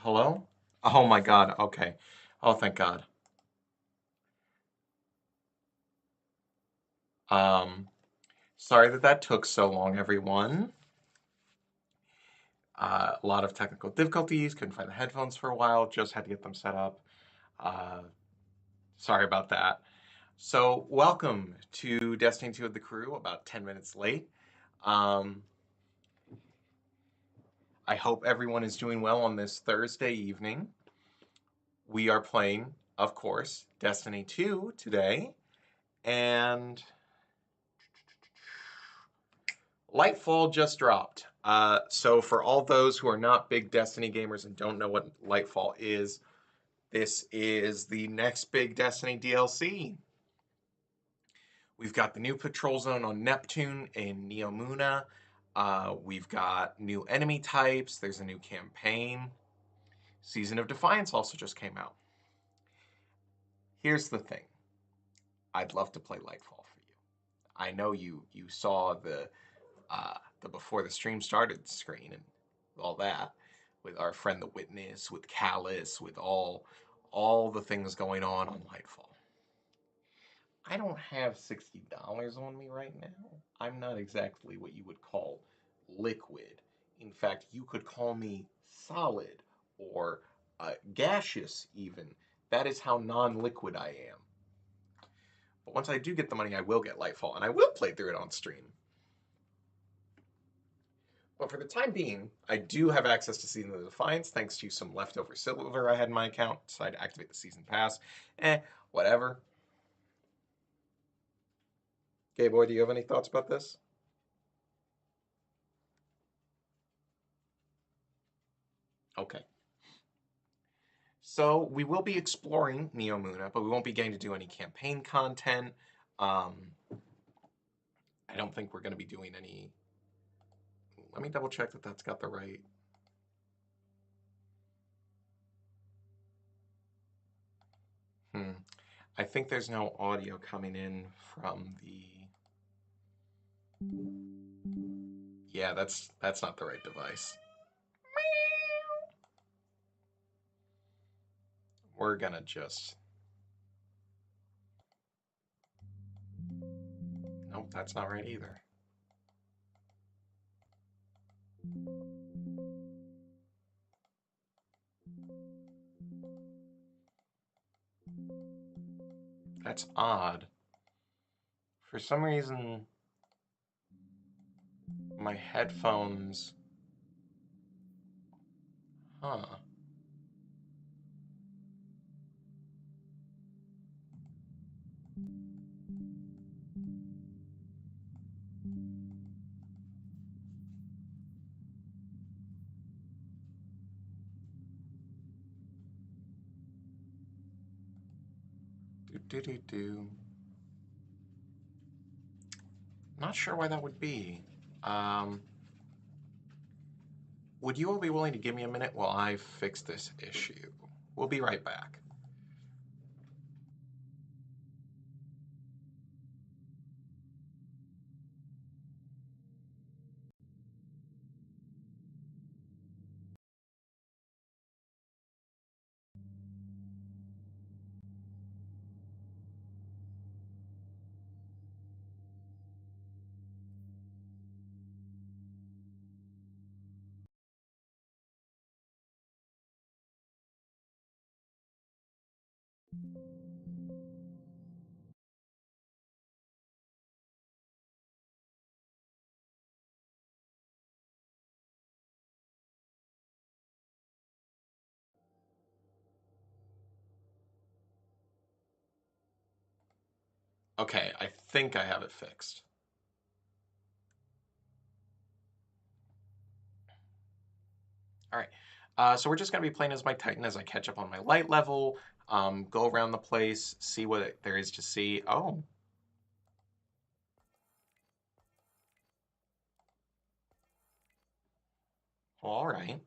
Hello? Oh my God. Okay. Oh, thank God. Um, Sorry that that took so long, everyone. A lot of technical difficulties. Couldn't find the headphones for a while. Just had to get them set up. Uh, Sorry about that. So, welcome to Destiny 2 of the Crew, about 10 minutes late. Um, I hope everyone is doing well on this Thursday evening. We are playing, of course, Destiny 2 today, and Lightfall just dropped. So for all those who are not big Destiny gamers and don't know what Lightfall is, this is the next big Destiny DLC. We've got the new patrol zone on Neptune in Neomuna. We've got new enemy types. There's a new campaign. Season of Defiance also just came out. Here's the thing. I'd love to play Lightfall for you. I know you saw the before the stream started screen and all that with our friend the Witness, with Callus, with all the things going on Lightfall. I don't have $60 on me right now. I'm not exactly what you would call liquid. In fact, you could call me solid or gaseous even. That is how non-liquid I am. But once I do get the money, I will get Lightfall, and I will play through it on stream. But for the time being, I do have access to Season of Defiance thanks to some leftover silver I had in my account. Decided to activate the Season Pass. Whatever. Okay, boy, do you have any thoughts about this? Okay. So we will be exploring Neomuna, but we won't be getting to do any campaign content. I don't think we're going to be doing any. Let me double check that that's got the right. I think there's no audio coming in from the. Yeah, that's not the right device. We're gonna just. Nope, that's not right either. That's odd. For some reason, my headphones. Huh. Do. Not sure why that would be. Um, would you all be willing to give me a minute while I fix this issue? We'll be right back. Okay, I think I have it fixed. All right. So we're just going to be playing as my Titan as I catch up on my light level, go around the place, see what there is to see. Oh. Well, all right.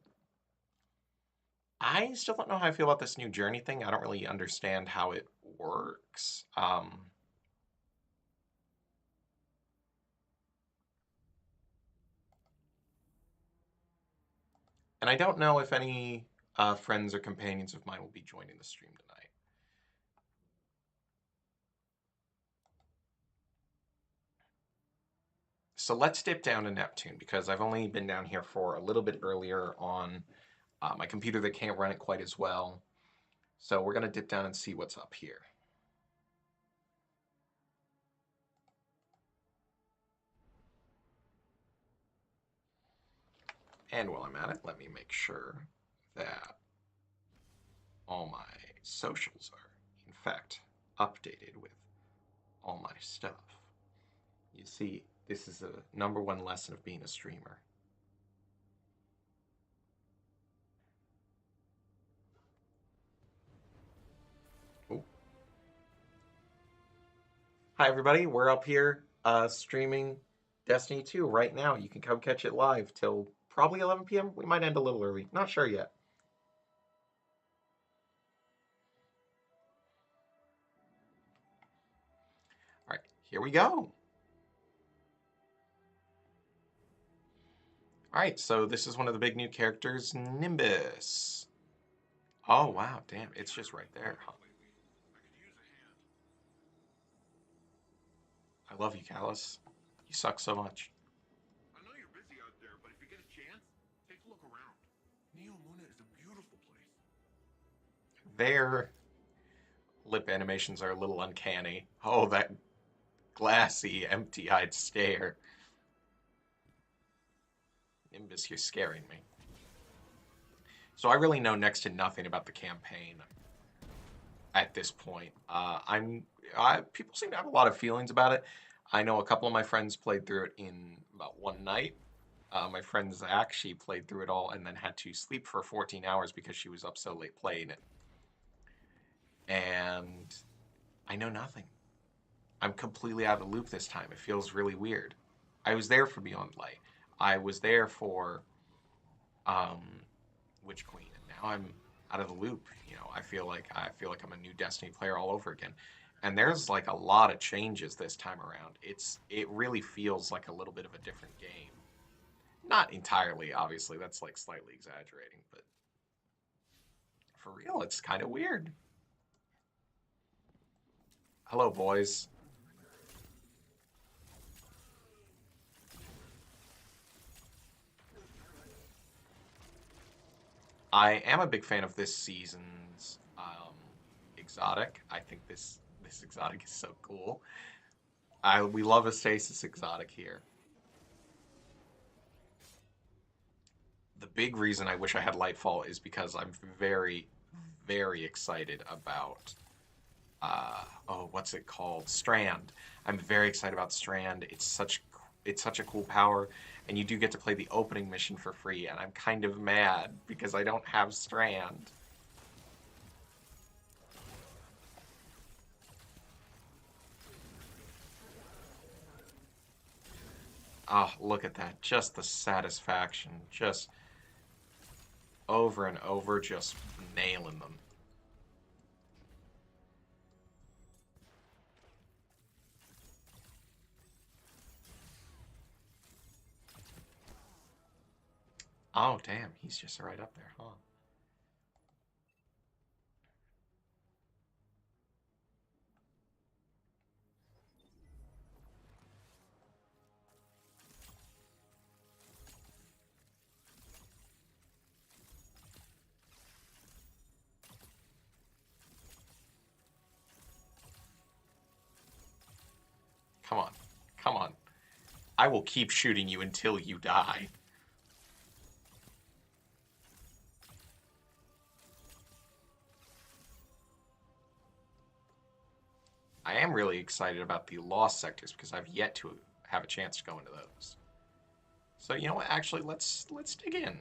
I still don't know how I feel about this new journey thing. I don't really understand how it works. And I don't know if any friends or companions of mine will be joining the stream tonight. So let's dip down to Neptune, because I've only been down here for a little bit earlier on my computer that can't run it quite as well. So we're going to dip down and see what's up here. And while I'm at it, let me make sure that all my socials are, in fact, updated with all my stuff. You see, this is the #1 lesson of being a streamer. Ooh. Hi, everybody. We're up here streaming Destiny 2 right now. You can come catch it live till probably 11 p.m. We might end a little early. Not sure yet. All right, here we go. All right, so this is one of the big new characters, Nimbus. Oh, wow, damn, it's just right there, huh? I love you, Callus. You suck so much. I know you're busy out there, but if you get a chance, take a look around. Neo Luna is a beautiful place. Their lip animations are a little uncanny. Oh, that glassy, empty-eyed stare. Nimbus, you're scaring me. So I really know next to nothing about the campaign at this point. People seem to have a lot of feelings about it. I know a couple of my friends played through it in about one night. My friend Zach, she played through it all and then had to sleep for 14 hours because she was up so late playing it. And I know nothing. I'm completely out of the loop this time. It feels really weird. I was there for Beyond Light. I was there for Witch Queen, and now I'm out of the loop. You know, I feel like I'm a new Destiny player all over again. And there's like a lot of changes this time around. It really feels like a little bit of a different game. Not entirely, obviously. That's like slightly exaggerating, but for real, it's kind of weird. Hello, boys. I am a big fan of this season's exotic. I think this exotic is so cool. We love a stasis exotic here. The big reason I wish I had Lightfall is because I'm very, very excited about what's it called? Strand. I'm very excited about Strand. It's such a cool power, and you do get to play the opening mission for free, and I'm kind of mad because I don't have Strand. Oh, look at that. Just the satisfaction. Just over and over, just nailing them. Oh, damn. He's just right up there, huh? Come on. Come on. I will keep shooting you until you die. I am really excited about the lost sectors because I've yet to have a chance to go into those. So you know what? Actually, let's dig in.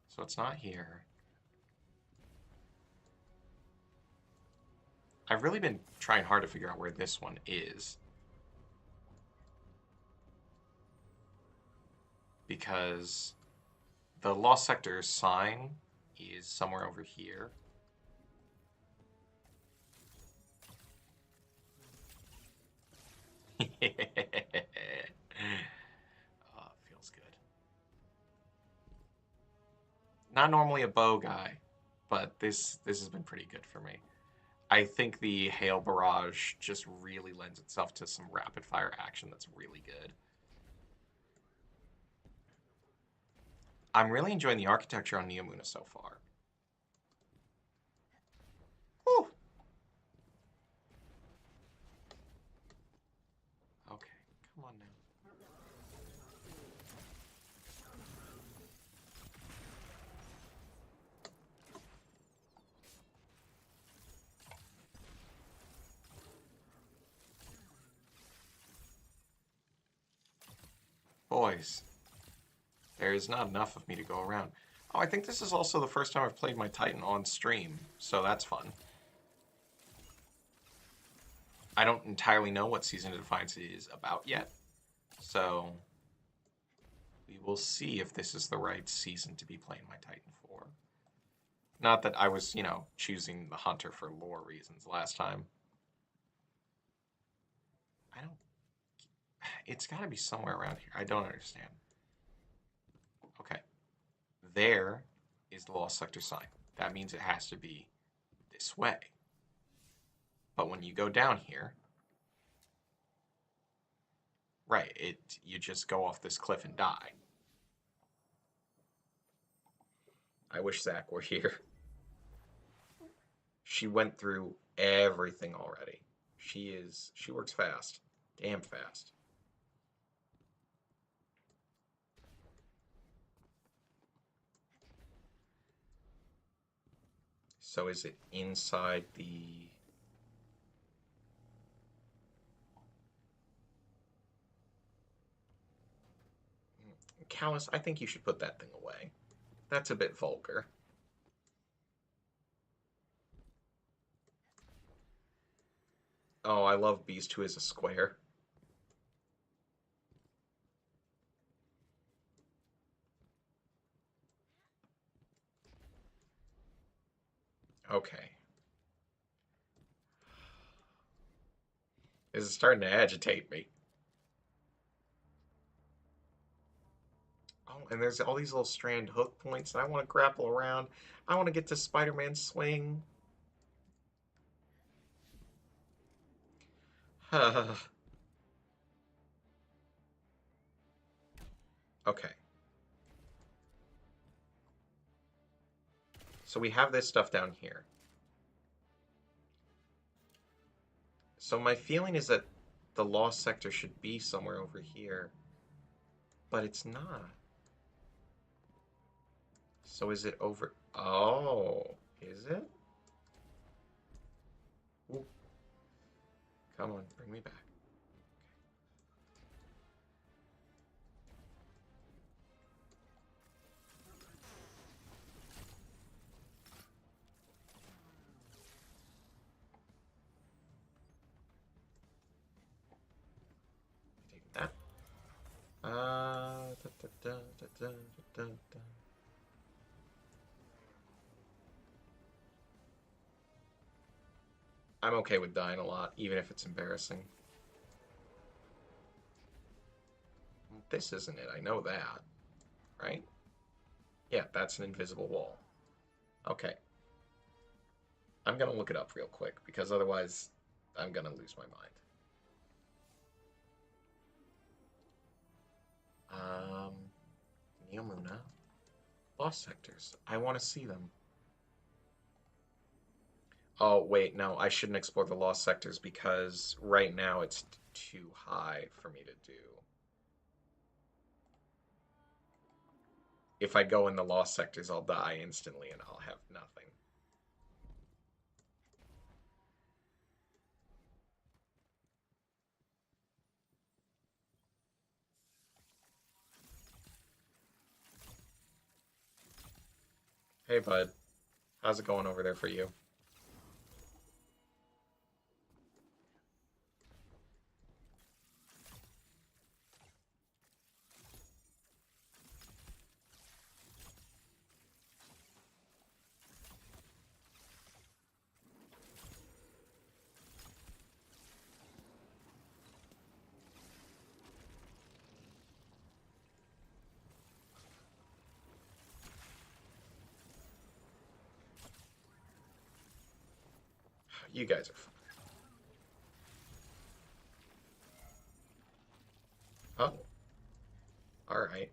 So it's not here. I've really been trying hard to figure out where this one is. Because the lost sector sign is somewhere over here. Not normally a bow guy, but this has been pretty good for me. I think the hail barrage just really lends itself to some rapid fire action that's really good. I'm really enjoying the architecture on Neomuna so far. Whew. Okay, come on now. Boys, there is not enough of me to go around. Oh, I think this is also the first time I've played my Titan on stream, so that's fun. I don't entirely know what Season of Defiance is about yet, so we will see if this is the right season to be playing my Titan for. Not that I was, choosing the Hunter for lore reasons last time. I don't... It's gotta be somewhere around here. I don't understand. Okay. There is the Lost Sector sign. That means it has to be this way. But when you go down here, right, you just go off this cliff and die. I wish Zach were here. She went through everything already. She works fast. Damn fast. So is it inside the... Callus, I think you should put that thing away. That's a bit vulgar. Oh, I love Beast who is a square. Okay. This is starting to agitate me. Oh, and there's all these little strand hook points, and I want to grapple around. I want to get to Spider-Man's swing. Okay. So we have this stuff down here. So my feeling is that the Lost Sector should be somewhere over here. But it's not. So is it over... Oh, is it? Ooh. Come on, bring me back. Take that. Da, da, da, da, da, da, da. I'm okay with dying a lot, even if it's embarrassing. This isn't it, I know that. Right? Yeah, that's an invisible wall. Okay. I'm gonna look it up real quick, because otherwise I'm gonna lose my mind. Neomuna. Lost sectors. I want to see them. Oh, wait, no, I shouldn't explore the lost sectors because right now it's too high for me to do. If I go in the lost sectors, I'll die instantly and I'll have nothing. Hey, bud. How's it going over there for you? You guys are fine. Oh. Alright.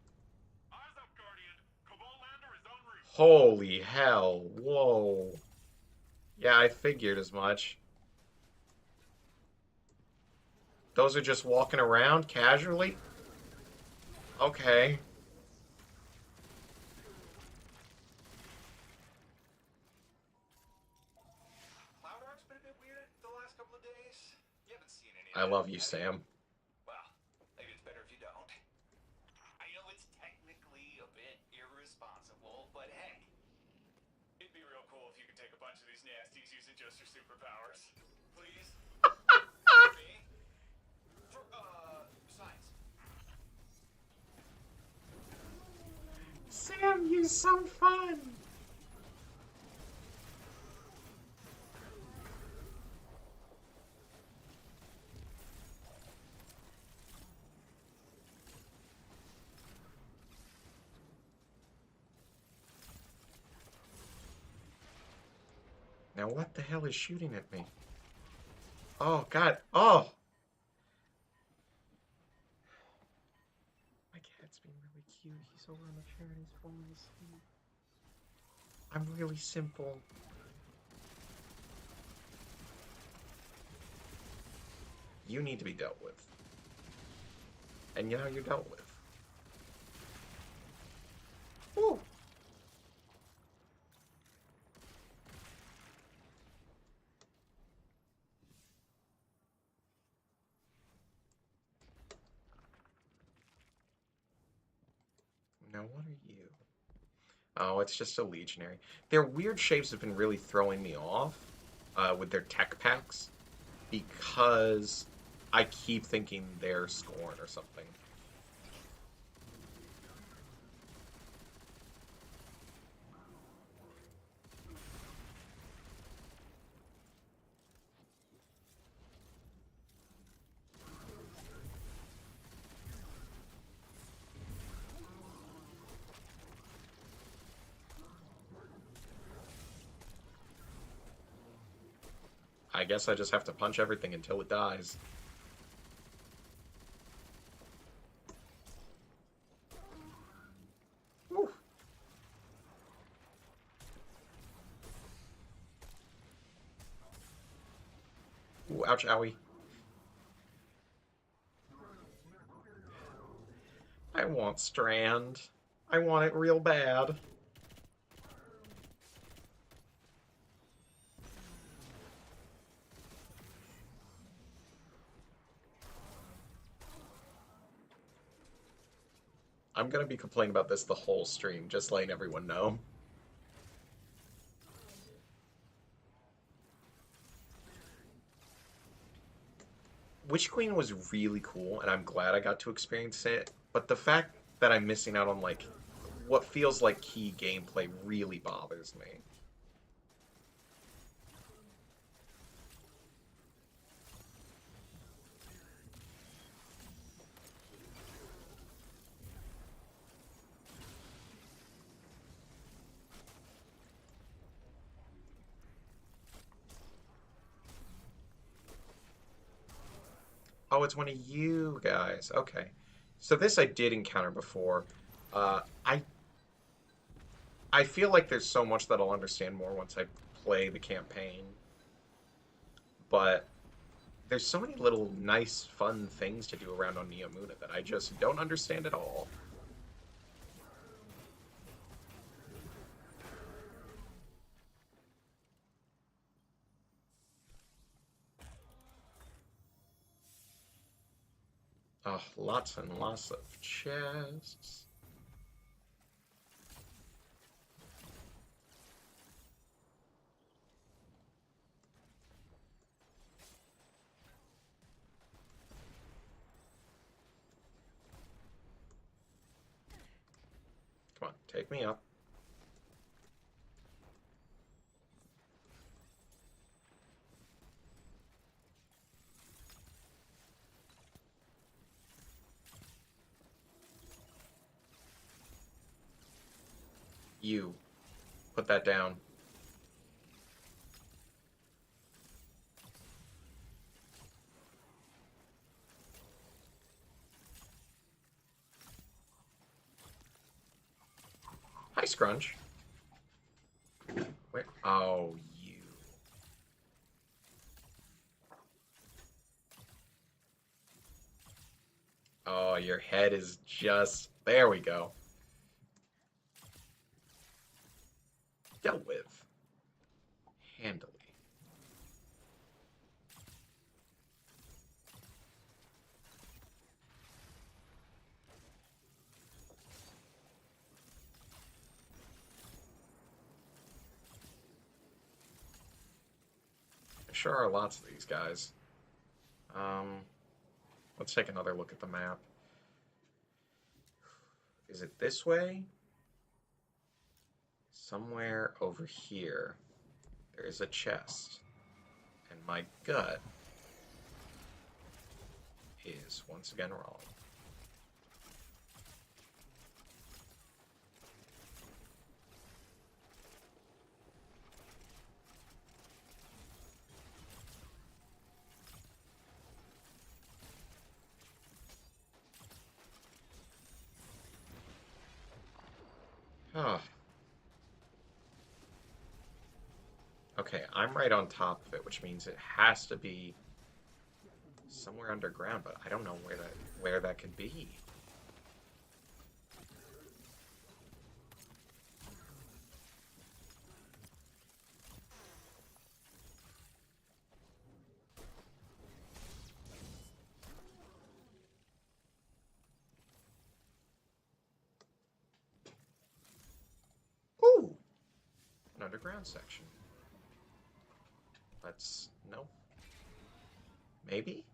Eyes up, Guardian. Cabal lander is en route. Holy hell. Whoa. Yeah, I figured as much. Those are just walking around casually? Okay. CloudStrider's been a bit weird the last couple of days. You haven't seen any of I that, love you, have Sam. Well, maybe it's better if you don't. I know it's technically a bit irresponsible, but hey. It'd be real cool if you could take a bunch of these nasties using just your superpowers. Please? Me? For, science. Sam, you're so fun. Now what the hell is shooting at me? Oh, God. Oh! My cat's being really cute. He's over on the chair and he's falling asleep. I'm really simple. You need to be dealt with. And you know you're dealt with. Woo! Now what are you? Oh, it's just a legionary. Their weird shapes have been really throwing me off with their tech packs because I keep thinking they're Scorn or something. I guess I just have to punch everything until it dies. Woo. Ooh, ouch, owie. I want Strand. I want it real bad. I'm gonna be complaining about this the whole stream, just letting everyone know. Witch Queen was really cool, and I'm glad I got to experience it, but the fact that I'm missing out on, like, what feels like key gameplay really bothers me. Oh, it's one of you guys. Okay. So this I did encounter before. Uh, I I feel like there's so much that I'll understand more once I play the campaign. But there's so many little nice, fun things to do around on Neomuna that I just don't understand at all. Oh, lots and lots of chests. Come on, take me up. You. Put that down. Hi, Scrunch. Where? Oh, you. Oh, your head is just... There we go. Dealt with. Handily. There sure are lots of these guys. Let's take another look at the map. Is it this way? Somewhere over here, there is a chest. And my gut is once again wrong. Oh. Okay, I'm right on top of it, which means it has to be somewhere underground, but I don't know where that could be. Ooh! An underground section. Let's... no. Maybe?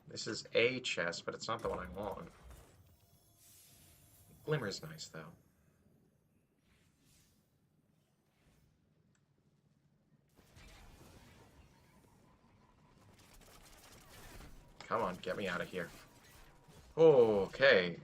This is a chest, but it's not the one I want. Glimmer's nice, though. Come on, get me out of here. Okay.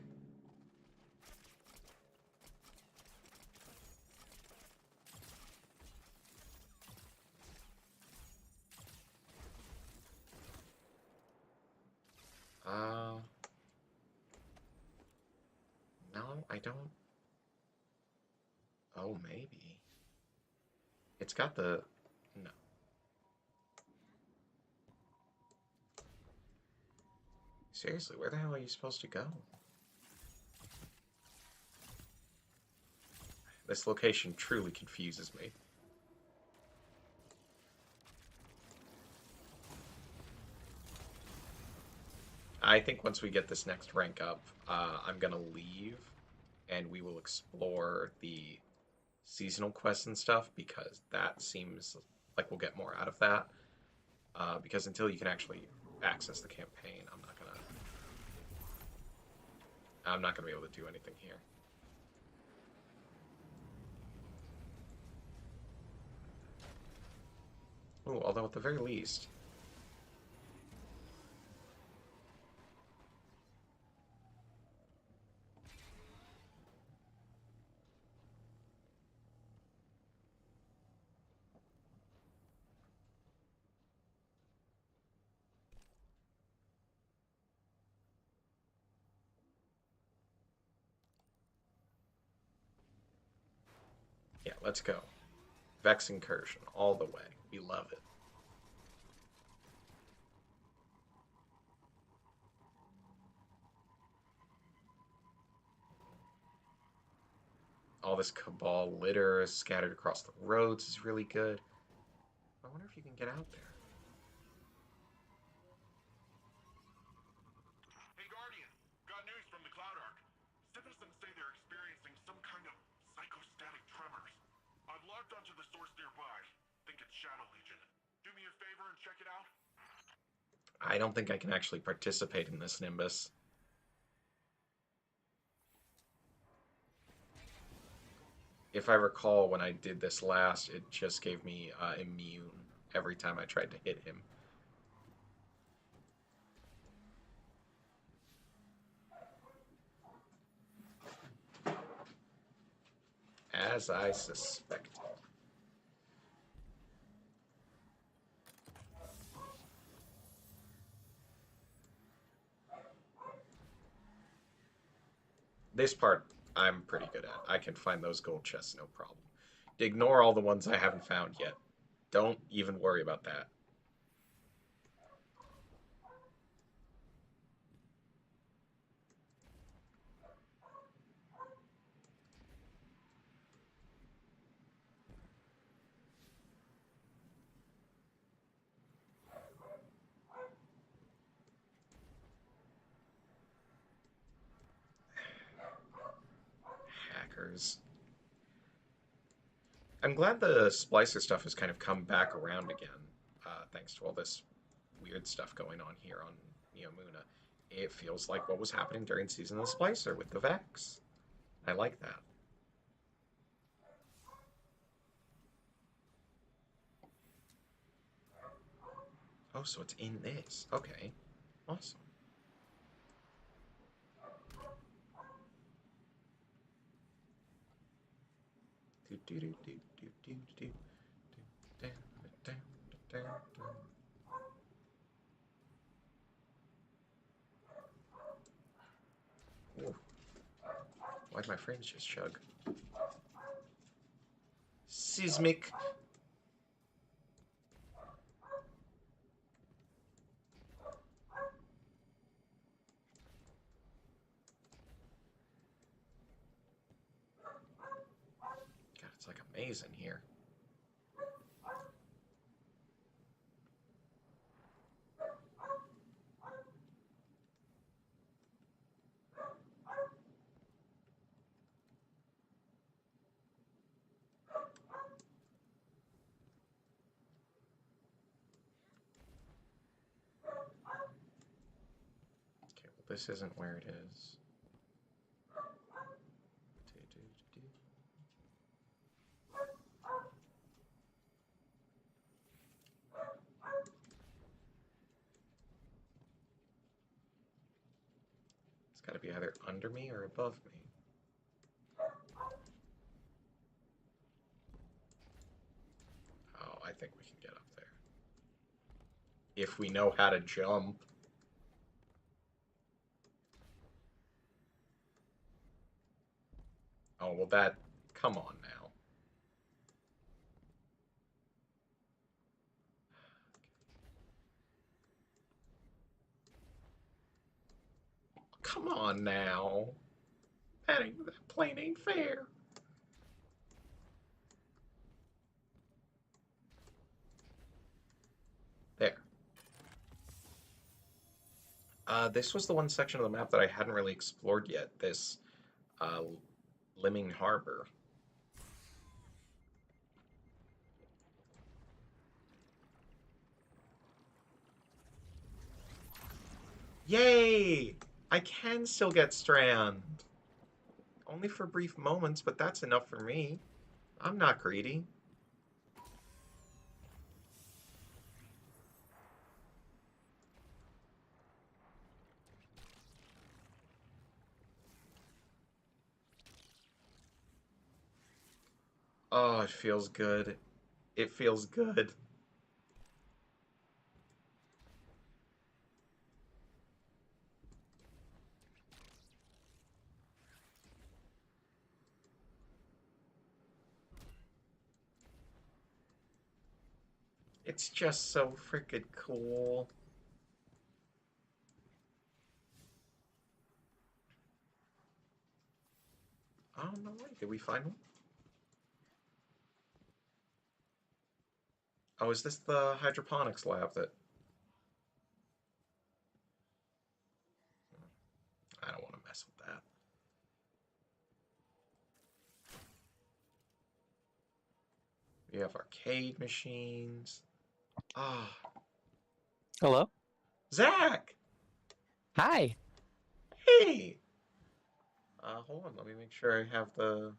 No, I don't... Oh, maybe. It's got the... No. Seriously, where the hell are you supposed to go? This location truly confuses me. I think once we get this next rank up, I'm gonna leave, and we will explore the seasonal quests and stuff, because that seems like we'll get more out of that. Because until you can actually access the campaign, I'm not gonna be able to do anything here. Ooh, although at the very least... Yeah, let's go. Vex Incursion, all the way. We love it. All this Cabal litter scattered across the roads is really good. I wonder if you can get out there. Hey, Guardian. Got news from the Cloud Ark. Citizens say they're experiencing some kind of psychostatic tremors. I've logged onto the source nearby. Think it's Shadow Legion. Do me a favor and check it out. I don't think I can actually participate in this, Nimbus. If I recall, when I did this last, it just gave me immune every time I tried to hit him. As I suspected. This part I'm pretty good at. I can find those gold chests no problem. Ignore all the ones I haven't found yet. Don't even worry about that. Hackers. I'm glad the splicer stuff has kind of come back around again, thanks to all this weird stuff going on here on Neomuna. It feels like what was happening during Season of the Splicer with the Vex. I like that. Oh, so it's in this. Okay. Awesome. Ooh. Why'd my frames just chug? Seismic. God, it's like a maze in here. Okay, well, this isn't where it is. It's got to be either under me or above me. Oh, I think we can get up there. If we know how to jump. Oh, well that... Come on now. Come on now. That plane ain't fair. There. This was the one section of the map that I hadn't really explored yet. This Limming Harbor. Yay! I can still get Strand. Only for brief moments, but that's enough for me. I'm not greedy. Oh, it feels good. It feels good. It's just so freaking cool. Oh, no way. Did we find one? Oh, is this the hydroponics lab that... I don't want to mess with that. We have arcade machines. Ah. Hello? Zach! Hi. Hey! Hold on. Let me make sure I have the...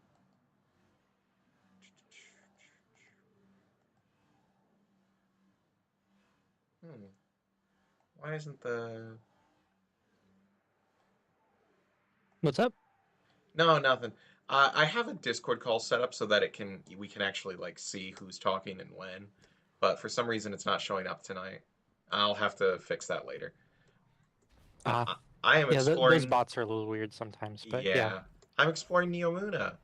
Why isn't the... What's up? No, nothing. I have a Discord call set up so that we can actually like see who's talking and when, but for some reason it's not showing up tonight. I'll have to fix that later. Ah. I am Yeah, those exploring. bots are a little weird sometimes, but yeah. Yeah, I'm exploring Neomuna.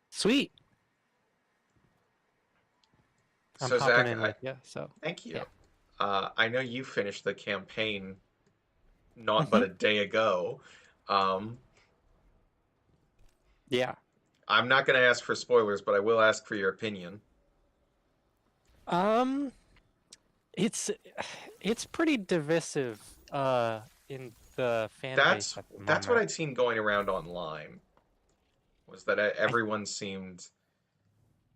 Sweet. I'm So hopping Zach, in with you, so thank you. yeah. I know you finished the campaign not but Hmm. a day ago. Um, Yeah. I'm not going to ask for spoilers, but I will ask for your opinion. Um, it's it's pretty divisive in the fan base That's at the that's what moment. I'd seen going around online. Was that I everyone seemed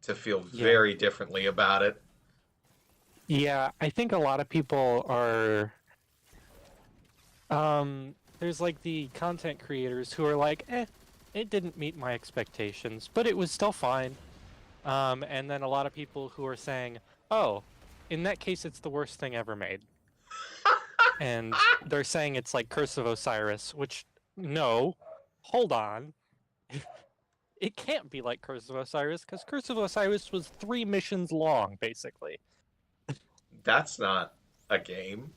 to feel yeah. very differently about it. Yeah, I think a lot of people are there's like the content creators who are like, it didn't meet my expectations, but it was still fine. And then a lot of people who are saying, oh, in that case, it's the worst thing ever made. And they're saying it's like Curse of Osiris, which, no, hold on. It can't be like Curse of Osiris, because Curse of Osiris was 3 missions long, basically. That's not a game.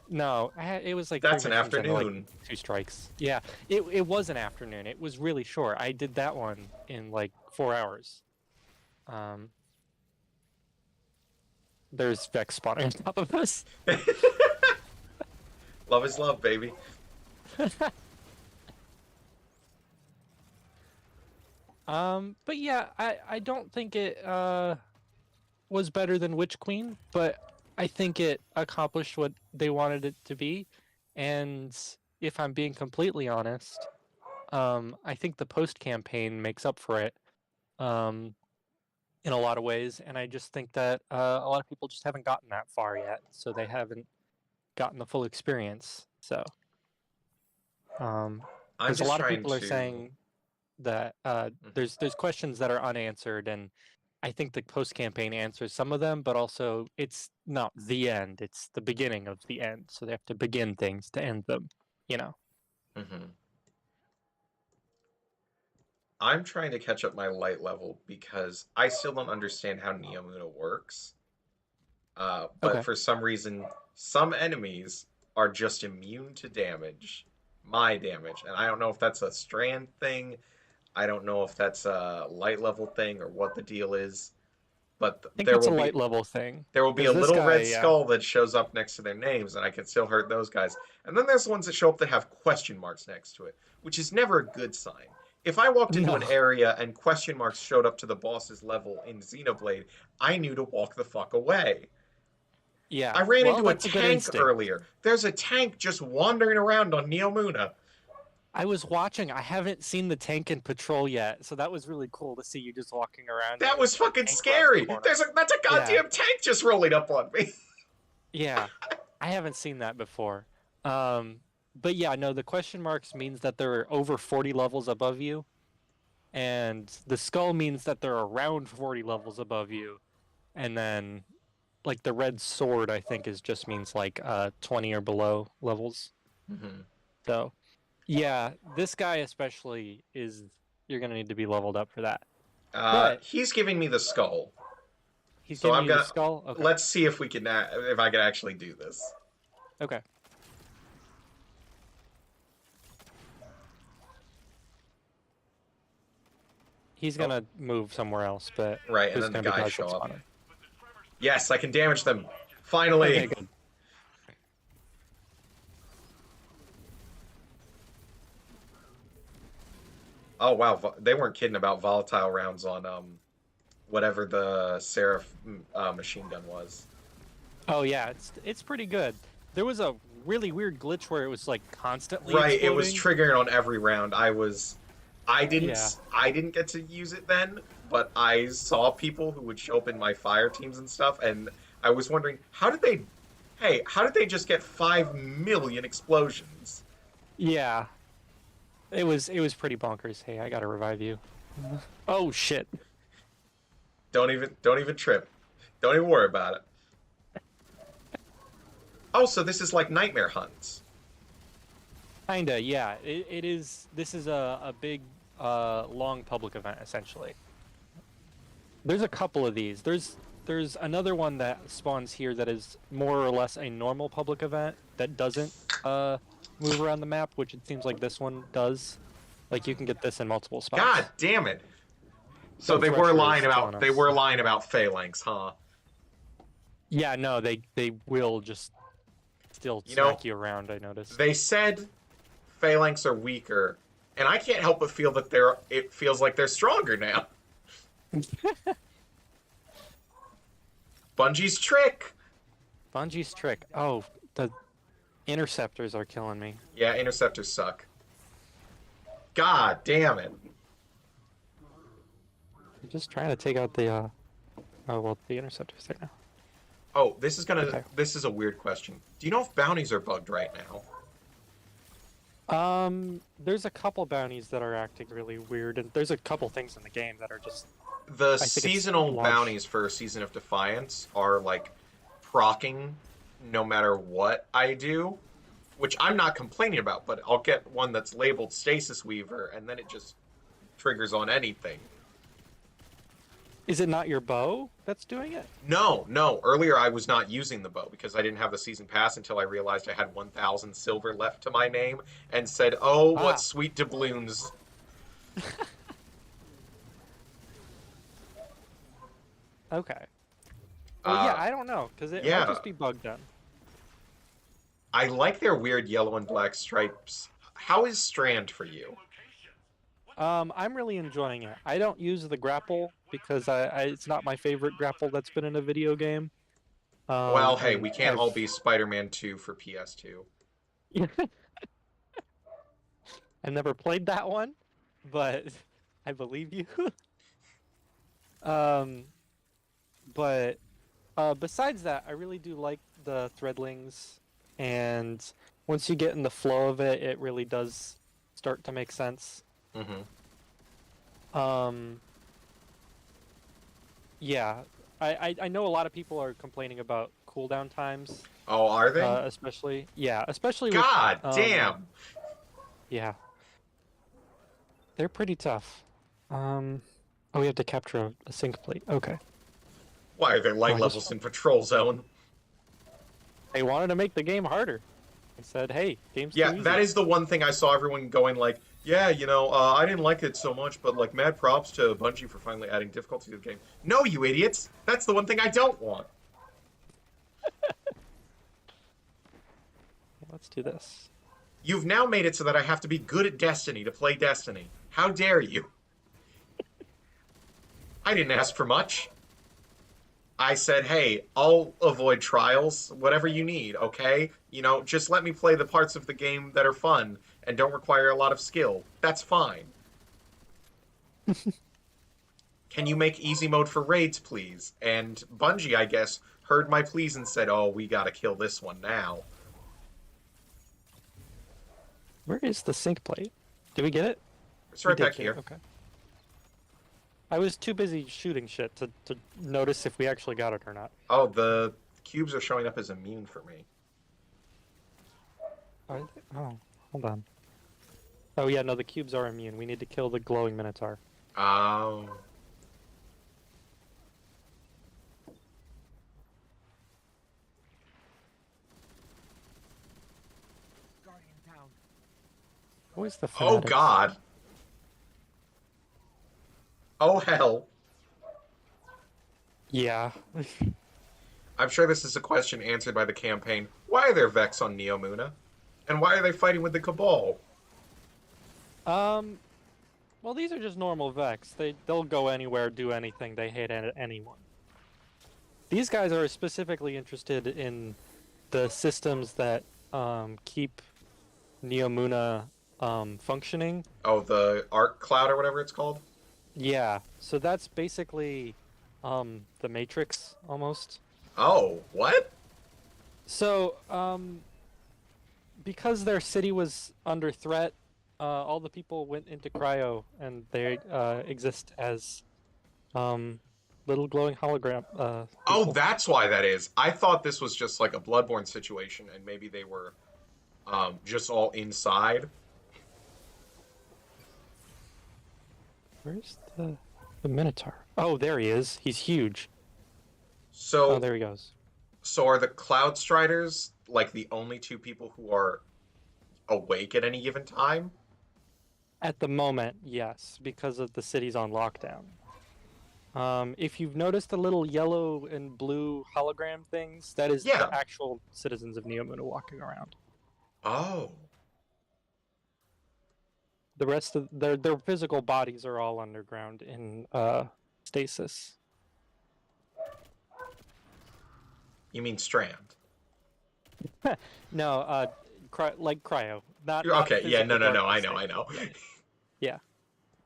No, it was like 3 That's an missions and like afternoon. 2 strikes. Yeah, it was an afternoon. It was really short. I did that one in like 4 hours. There's Vex spawning on top of us. Love is love, baby. But yeah, I don't think it was better than Witch Queen, but I think it accomplished what they wanted it to be. And if I'm being completely honest, I think the post campaign makes up for it in a lot of ways. And I just think that a lot of people just haven't gotten that far yet, so they haven't gotten the full experience. So, I'm because a just lot of trying people are to. saying that there's questions that are unanswered, and I think the post campaign answers some of them, but also it's not the end; it's the beginning of the end. So they have to begin things to end them. You know. Mhm. I'm trying to catch up my light level because I still don't understand how Neomuna works. But Okay. for some reason, some enemies are just immune to damage, my damage, and I don't know if that's a strand thing. I don't know if that's a light level thing or what the deal is. But I think it's a light level thing there will be a because this little guy, red yeah, skull that shows up next to their names, and I can still hurt those guys. And then there's the ones that show up that have question marks next to it, which is never a good sign. If I walked into no, an area and question marks showed up to the boss's level in Xenoblade, I knew to walk the fuck away. yeah. I ran Well, into a that's a good tank instinct. earlier. There's a tank just wandering around on Neomuna. I was watching. I haven't seen the tank in patrol yet, so that was really cool to see you just walking around and That there's was like fucking a tank around the scary. corner. That's a Yeah, goddamn tank just rolling up on me. yeah. I haven't seen that before. But yeah, no, the question marks means that they're over 40 levels above you, and the skull means that they're around 40 levels above you, and then like the red sword, I think, is just means like 20 or below levels. Mhm. So yeah, this guy especially is you're gonna need to be leveled up for that. But He's giving me the skull. he's So giving I'm you the gonna skull. Okay. let's see if we can if I can actually do this. Okay. He's Oh, gonna move somewhere else, but right, and there's then the gonna be guys guys show that up. spawn him. Yes, I can damage them. Okay, Finally. good. Oh wow, they weren't kidding about volatile rounds on whatever the Seraph machine gun was. Oh yeah, it's pretty good. There was a really weird glitch where it was like constantly Right, it was exploding. triggering on every round. Yeah. I didn't get to use it then, but I saw people who would show up in my fire teams and stuff, and I was wondering how did they just get 5 million explosions? Yeah. It was pretty bonkers. Hey, I gotta revive you. Oh shit. Don't even trip. Don't even worry about it. Oh, so this is like nightmare hunts. Kinda, yeah. It is. This is a big, long public event essentially. There's a couple of these. There's another one that spawns here that is more or less a normal public event that doesn't move around the map, which it seems like this one does. Like you can get this in multiple spots. God damn it! So The they were Thresher lying is killing about phalanx, huh? Yeah, no, they will just still You know, smack you around. I noticed. they said phalanx are weaker, and I can't help but feel that it feels like they're stronger now. Bungie's trick. Bungie's trick. Oh, the interceptors are killing me. Yeah, interceptors suck. God damn it. I'm just trying to take out the. Oh well, the interceptors there now. Oh, this is Okay. This is a weird question. Do you know if bounties are bugged right now? There's a couple bounties that are acting really weird, and there's a couple things in the game that are just. The I think it's seasonal launched. bounties for Season of Defiance are like procking no matter what I do, which I'm not complaining about, but I'll get one that's labeled Stasis Weaver, and then it just triggers on anything. Is it not your bow that's doing it? No, no. Earlier I was not using the bow because I didn't have the season pass until I realized I had 1,000 silver left to my name and said, "Oh, what Ah. sweet doubloons." Okay. Well, yeah, I don't know, because it yeah. might just be bugged then. I like their weird yellow and black stripes. How is Strand for you? I'm really enjoying it. I don't use the grapple because it's not my favorite grapple that's been in a video game. Well, hey, and we can't all be Spider-Man 2 for PS2. I've never played that one, but I believe you. But besides that, I really do like the threadlings, and once you get in the flow of it, it really does start to make sense. Mm-hmm. Yeah, I know a lot of people are complaining about cooldown times, Oh, are they? especially especially God with, damn! yeah, they're pretty tough. Oh, we have to capture a sync plate. Okay. Why are there light I levels just- in Patrol Zone? They wanted to make the game harder. They said, "Hey, game's Yeah, too easy." that is the one thing I saw everyone going like, yeah, I didn't like it so much, but like, mad props to Bungie for finally adding difficulty to the game. No, you idiots! That's the one thing I don't want. Let's do this. You've now made it so that I have to be good at Destiny to play Destiny. How dare you? I didn't ask for much. I said, hey, I'll avoid trials, whatever you need, okay? Just let me play the parts of the game that are fun and don't require a lot of skill. That's fine. Can you make easy mode for raids, please? And Bungie, I guess, heard my pleas and said, oh, we gotta kill this one now. Where is the sync plate? Did we get it? It's right We did back get it, here. Okay. I was too busy shooting shit to notice if we actually got it or not. Oh, the cubes are showing up as immune for me. Are they? Oh, hold on. Oh yeah, no, the cubes are immune. We need to kill the glowing minotaur. Oh. What is the Oh, fanatics? God. Oh, hell. Yeah. I'm sure this is a question answered by the campaign. Why are there Vex on Neomuna? And why are they fighting with the Cabal? Well, these are just normal Vex. They'll go anywhere, do anything. They hate anyone. These guys are specifically interested in the systems that keep Neomuna functioning. Oh, the Arc Cloud or whatever it's called? Yeah. So that's basically the Matrix almost. Oh, what? So because their city was under threat, all the people went into cryo, and they exist as little glowing hologram. Oh, people. that's why that is. I thought this was just like a Bloodborne situation, and maybe they were just all inside. Where's the Minotaur? Oh, there he is. He's huge. So, Oh, there he goes. so are the CLOUDSTRIDERs like the only two people who are awake at any given time? At the moment, yes, because of the city's on lockdown. If you've noticed the little yellow and blue hologram things, that is Yeah. the actual citizens of Neomuna walking around. Oh. The rest of their physical bodies are all underground in stasis. You mean Strand? No, like cryo, not Okay, yeah, physical no, I darkness know, I state. know. Yeah. Yeah.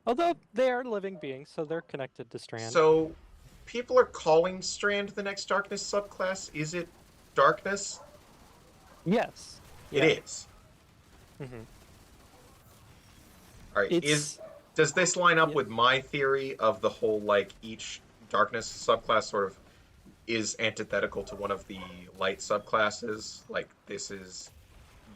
Although they are living beings, so they're connected to Strand. So, people are calling Strand the next Darkness subclass. Is it Darkness? Yes. It Yeah. is. Mm-hmm. All right. It's Does this line up yeah. with my theory of the whole like each Darkness subclass sort of is antithetical to one of the light subclasses? Like this is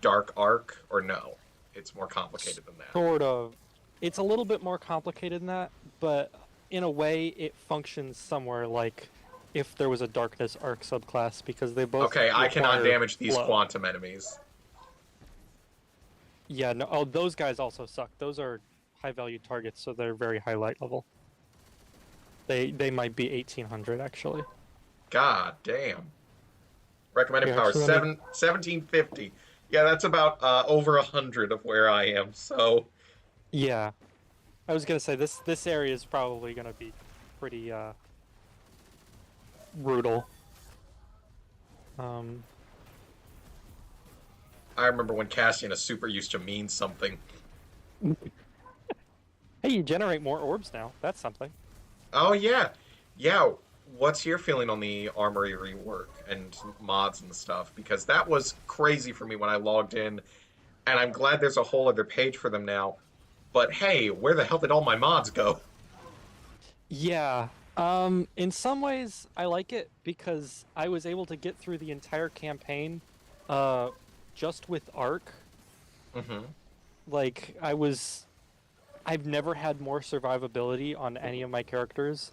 Dark Arc, or no? It's more complicated than that. Sort of. It's a little bit more complicated than that, but in a way, it functions somewhere like if there was a Darkness Arc subclass, because they both Okay, I cannot require damage these flow. quantum enemies. Yeah, no. Oh, those guys also suck. Those are high-value targets, so they're very high light level. They might be 1800 actually. God damn. Recommended Here, power actually, let me- 1750. Yeah, that's about over 100 of where I am. So Yeah, I was gonna say this area is probably gonna be pretty brutal. I remember when Cassian a super used to mean something. Hey, you generate more orbs now. That's something. Oh yeah, yeah. What's your feeling on the armory rework and mods and stuff? Because that was crazy for me when I logged in, and I'm glad there's a whole other page for them now. But hey, where the hell did all my mods go? Yeah. In some ways, I like it because I was able to get through the entire campaign, just with Arc. Mm-hmm. Like, I've never had more survivability on any of my characters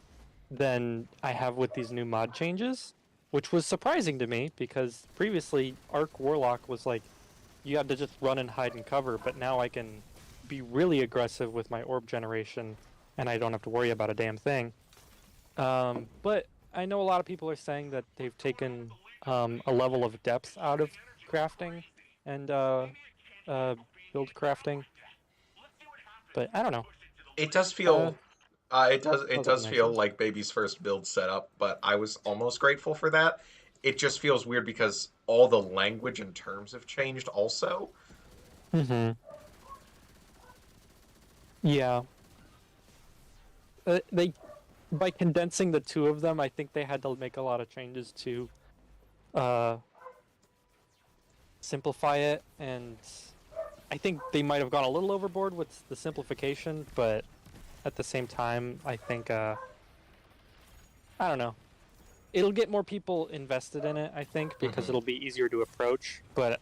than I have with these new mod changes, which was surprising to me because previously Arc Warlock was like, you had to just run and hide and cover, but now I can be really aggressive with my orb generation and I don't have to worry about a damn thing. But I know a lot of people are saying that they've taken a level of depth out of crafting and build crafting, but I don't know. It does Uh, feel, it Doesn't does make feel sense. like baby's first build setup, but I was almost grateful for that. It just feels weird because all the language and terms have changed also. Mm-hmm. Yeah. They by condensing the two of them, I think they had to make a lot of changes to uh, simplify it, and I think they might have gone a little overboard with the simplification, but at the same time, I think I don't know. It'll get more people invested in it, I think, because Mhm. it'll be easier to approach, but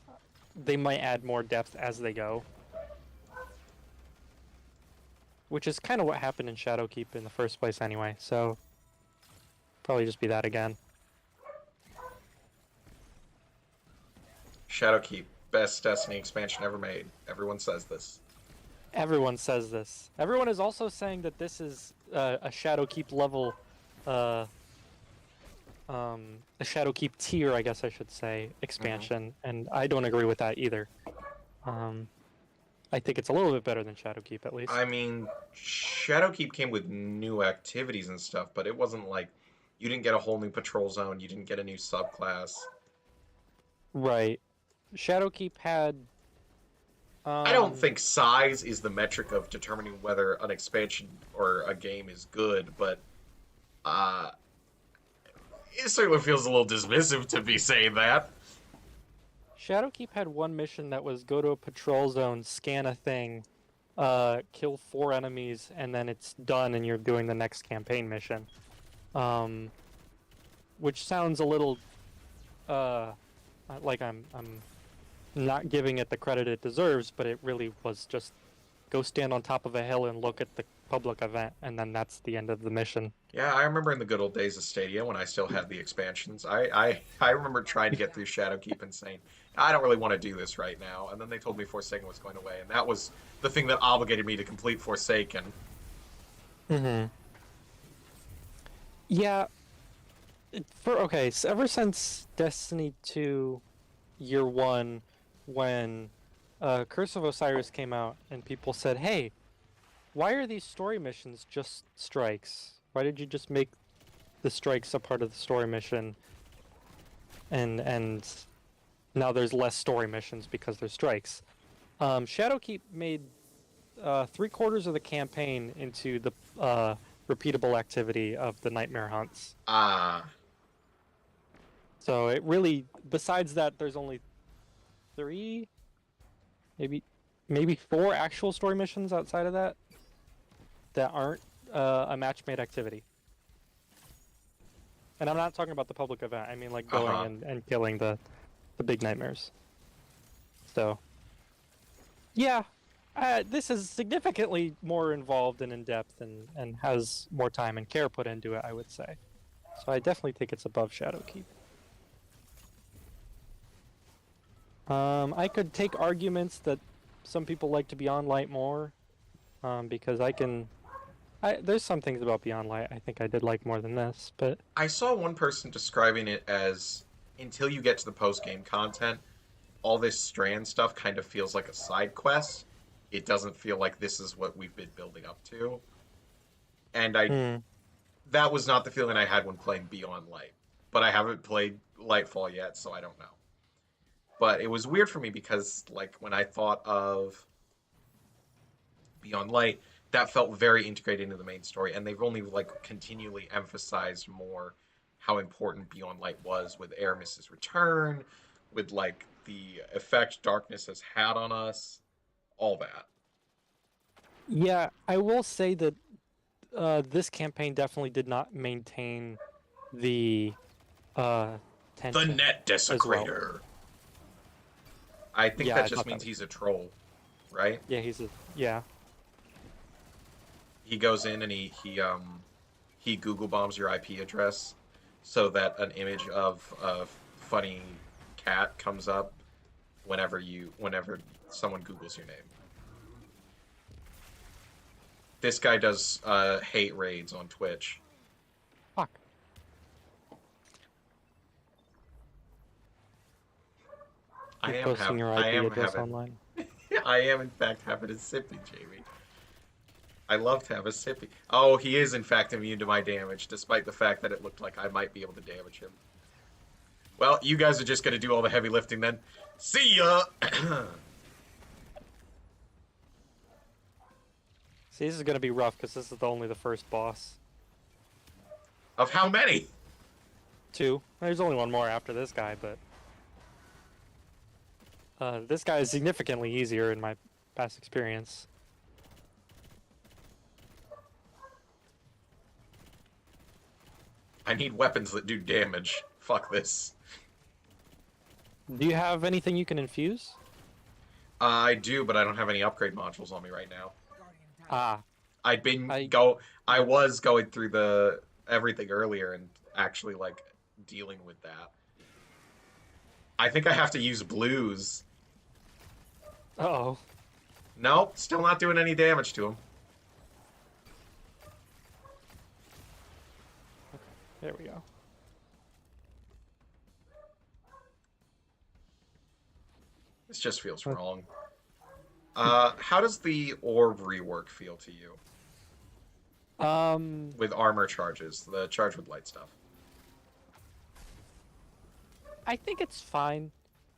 they might add more depth as they go. Which is kind of what happened in Shadowkeep in the first place anyway, so probably just be that again. Shadowkeep, best Destiny expansion ever made. Everyone says this. Everyone says this. Everyone is also saying that this is a Shadowkeep level, a Shadowkeep tier, I guess I should say, expansion, and I don't agree with that either. I think it's a little bit better than Shadowkeep, at least. I mean, Shadowkeep came with new activities and stuff, but it wasn't like you didn't get a whole new patrol zone, you didn't get a new subclass. Right. Shadowkeep had. I don't think size is the metric of determining whether an expansion or a game is good, but it certainly feels a little dismissive to be saying that. Shadowkeep had one mission that was go to a patrol zone, scan a thing, kill 4 enemies, and then it's done, and you're doing the next campaign mission. Which sounds a little like I'm not giving it the credit it deserves, but it really was just go stand on top of a hill and look at the public event, and then that's the end of the mission. Yeah, I remember in the good old days of Stadia when I still had the expansions. I remember trying to get through Shadowkeep and saying, I don't really want to do this right now. And then they told me Forsaken was going away, and that was the thing that obligated me to complete Forsaken. Mm-hmm. Yeah. Okay, so ever since Destiny 2 Year 1, when Curse of Osiris came out, and people said, hey, why are these story missions just strikes? Why did you just make the strikes a part of the story mission? And now there's less story missions because there's strikes. Shadowkeep made 3/4 of the campaign into the repeatable activity of the Nightmare Hunts. Ah. So it really, besides that, there's only 3, maybe 4 actual story missions outside of that aren't a match-made activity. And I'm not talking about the public event. I mean, like going and killing the big nightmares. So, yeah, this is significantly more involved and in-depth and has more time and care put into it, I would say. So I definitely think it's above Shadowkeep. I could take arguments that some people like to Beyond Light more, because there's some things about Beyond Light I think I did like more than this, but I saw one person describing it as until you get to the post-game content, all this Strand stuff kind of feels like a side quest. It doesn't feel like this is what we've been building up to. And that was not the feeling I had when playing Beyond Light. But I haven't played Lightfall yet, so I don't know. But it was weird for me because, like, when I thought of Beyond Light, that felt very integrated into the main story, and they've only, like, continually emphasized more how important Beyond Light was with Aramis's return, with, like, the effect darkness has had on us, all that. yeah, I will say that this campaign definitely did not maintain the tension. The Net Desecrator. Well. I think that just means he's a troll, right? Yeah, yeah. He goes in and he Google bombs your IP address so that an image of a funny cat comes up whenever someone Googles your name. This guy does hate raids on Twitch. Fuck. I am in fact having a sippy, Jamie. I love to have a sippy. Oh, he is in fact immune to my damage, despite the fact that it looked like I might be able to damage him. Well, you guys are just gonna do all the heavy lifting then. See ya! See, this is gonna be rough because this is only the first boss. Of how many? 2. There's only one more after this guy, but this guy is significantly easier in my past experience. I need weapons that do damage. Fuck this. Do you have anything you can infuse? I do, but I don't have any upgrade modules on me right now. Ah. I was going through everything earlier and actually, like, dealing with that. I think I have to use blues. Uh-oh. Nope, still not doing any damage to him. There we go. This just feels wrong. How does the orb rework feel to you? With armor charges, the charge with light stuff. I think it's fine.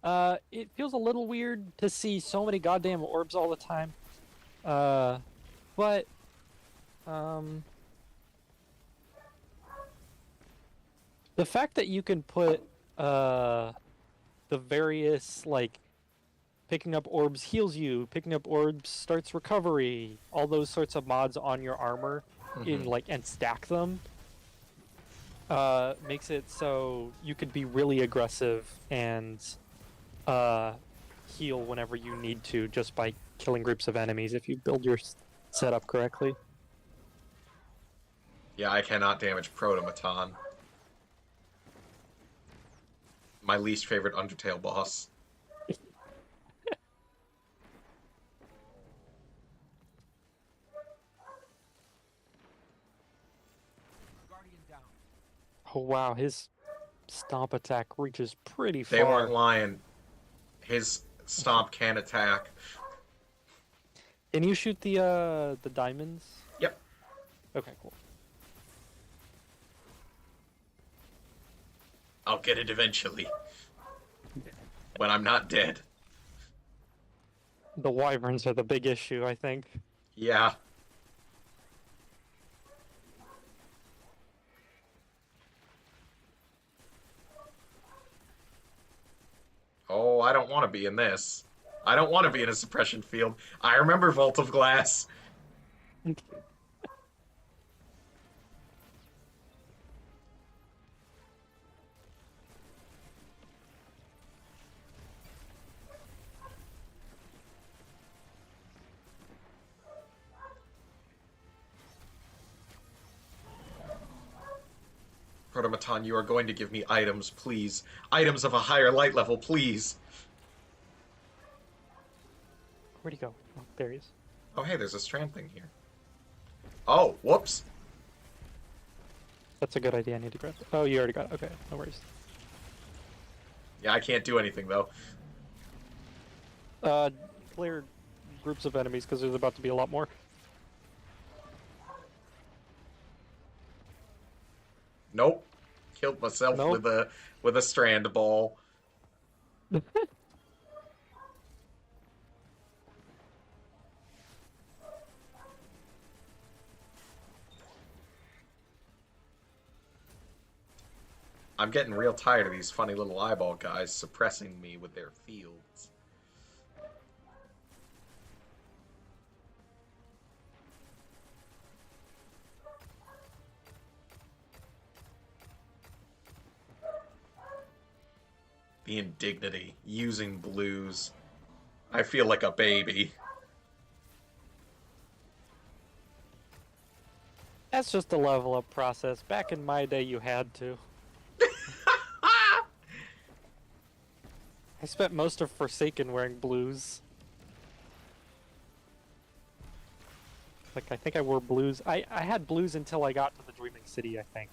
It feels a little weird to see so many goddamn orbs all the time. But the fact that you can put the various, like, picking up orbs heals you, picking up orbs starts recovery, all those sorts of mods on your armor and stack them, makes it so you could be really aggressive and heal whenever you need to just by killing groups of enemies if you build your setup correctly. Yeah, I cannot damage Protomaton. My least favorite Undertale boss. Oh wow, his stomp attack reaches pretty They weren't far. lying. His stomp can attack. Can you shoot the diamonds? Yep. Okay, cool. I'll get it eventually. When I'm not dead. The wyverns are the big issue, I think. Yeah. Oh, I don't want to be in this. I don't want to be in a suppression field. I remember Vault of Glass. Protomaton, you are going to give me items, please. Items of a higher light level, please. Where'd he go? Oh, there he is. Oh, hey, there's a strand thing here. Oh, whoops. That's a good idea. I need to grab it. Oh, you already got it. Okay, no worries. Yeah, I can't do anything, though. Clear groups of enemies because there's about to be a lot more. Nope. Killed myself Nope. with a strand ball. I'm getting real tired of these funny little eyeball guys suppressing me with their fields. The indignity. Using blues. I feel like a baby. That's just a level up process. Back in my day, you had to. I spent most of Forsaken wearing blues. Like, I think I wore blues. I had blues until I got to the Dreaming City, I think.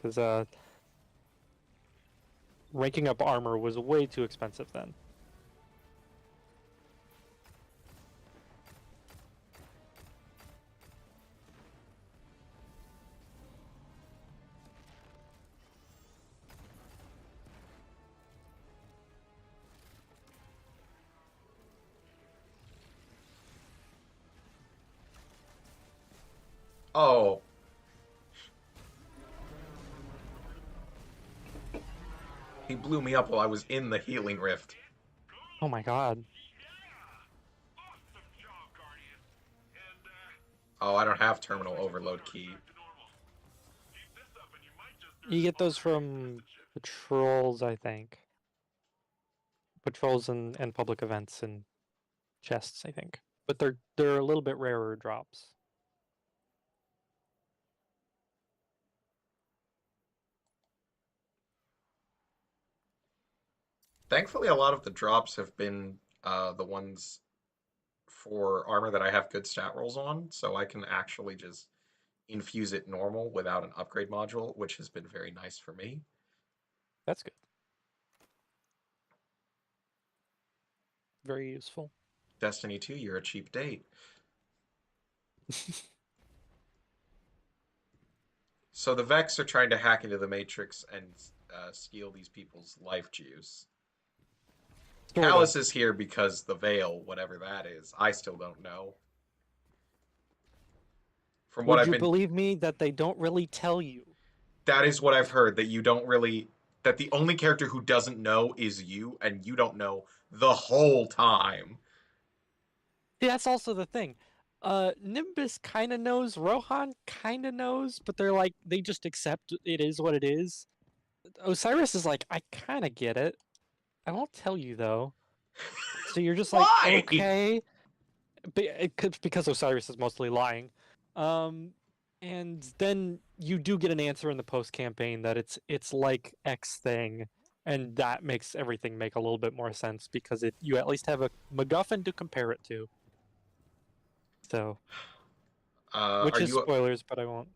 Because, ranking up armor was way too expensive then. Oh. He blew me up while I was in the healing rift. Oh my god. Awesome job, Guardian. And, Oh, I don't have terminal overload key. back to normal. Keep this up and you might just You get those from patrols, I think. Patrols and public events and chests, I think. But they're a little bit rarer drops. Thankfully, a lot of the drops have been the ones for armor that I have good stat rolls on, so I can actually just infuse it normal without an upgrade module, which has been very nice for me. That's good. Very useful. Destiny 2, you're a cheap date. So the Vex are trying to hack into the Matrix and steal these people's life juice. Sort of. Callus is here because the Veil, whatever that is, I still don't know. From what Would I've you been, believe me that they don't really tell you? that is what I've heard, that you don't really, that the only character who doesn't know is you, and you don't know the whole time. See, that's also the thing. Nimbus kind of knows, Rohan kind of knows, but they're like, they just accept it is what it is. Osiris is like, I kind of get it. I won't tell you though. So you're just like, Why? okay. because Osiris is mostly lying. And then you do get an answer in the post campaign that it's like X thing, and that makes everything make a little bit more sense because you at least have a MacGuffin to compare it to. So, which Are is you spoilers, but I won't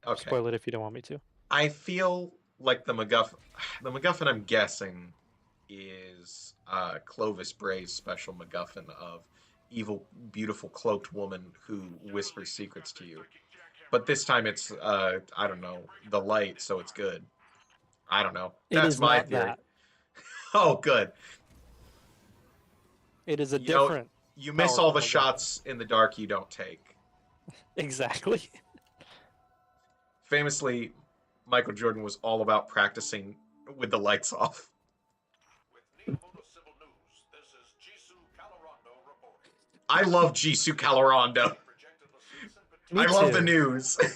okay? spoil it if you don't want me to. I feel like the MacGuffin I'm guessing is Clovis Bray's special MacGuffin of evil, beautiful cloaked woman who whispers secrets to you. But this time it's I don't know, the light, so it's good. I don't know. It That's is my not theory. that. Oh, good. It is a You know, different, you miss all powerful the MacGuffin. shots in the dark you don't take. Exactly. Famously, Michael Jordan was all about practicing with the lights off. With Neomoto Civil News, this is Jisoo Calorondo reporting. I love Jisoo Calorondo. Projected Lasus and Me I love the too. news. in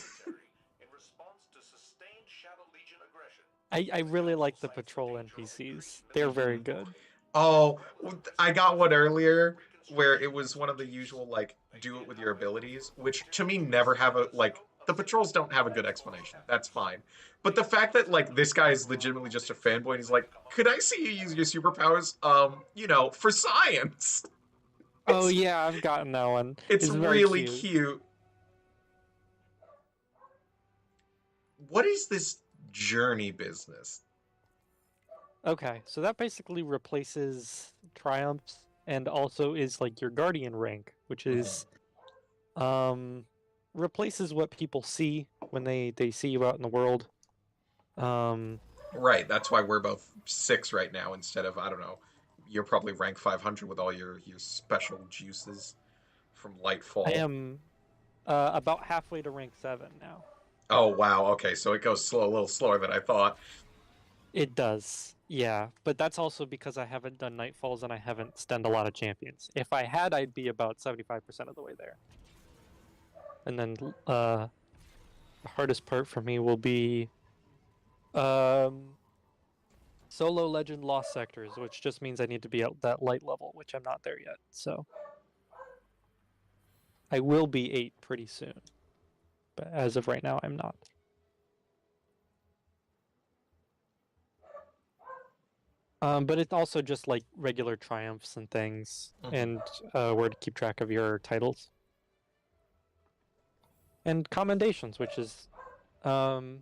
response to sustained Shadow Legion aggression. I really like the patrol NPCs. They're very good. Oh, I got one earlier where it was one of the usual like do it with your abilities, which to me never have a like the patrols don't have a good explanation. That's fine. But the fact that like this guy is legitimately just a fanboy and he's like, "Could I see you use your superpowers for science?" Oh It's yeah, I've gotten that one. it's It's very really cute. cute. What is this journey business? Okay, so that basically replaces triumphs and also is like your guardian rank, which is replaces what people see when they see you out in the world. Right, that's why we're both 6 right now instead of, I don't know, you're probably rank 500 with all your special juices from I Lightfall. am about halfway to rank 7 now. Oh, wow, okay, so it goes slow, a little slower than I thought. It does, yeah, but that's also because I haven't done Nightfalls and I haven't stunned a lot of champions. If I had, I'd be about 75% of the way there. And then the hardest part for me will be solo legend lost sectors, which just means I need to be at that light level, which I'm not there yet. So I will be 8 pretty soon, but as of right now, I'm not. But it's also just like regular triumphs and things, and where to keep track of your titles and commendations, which is has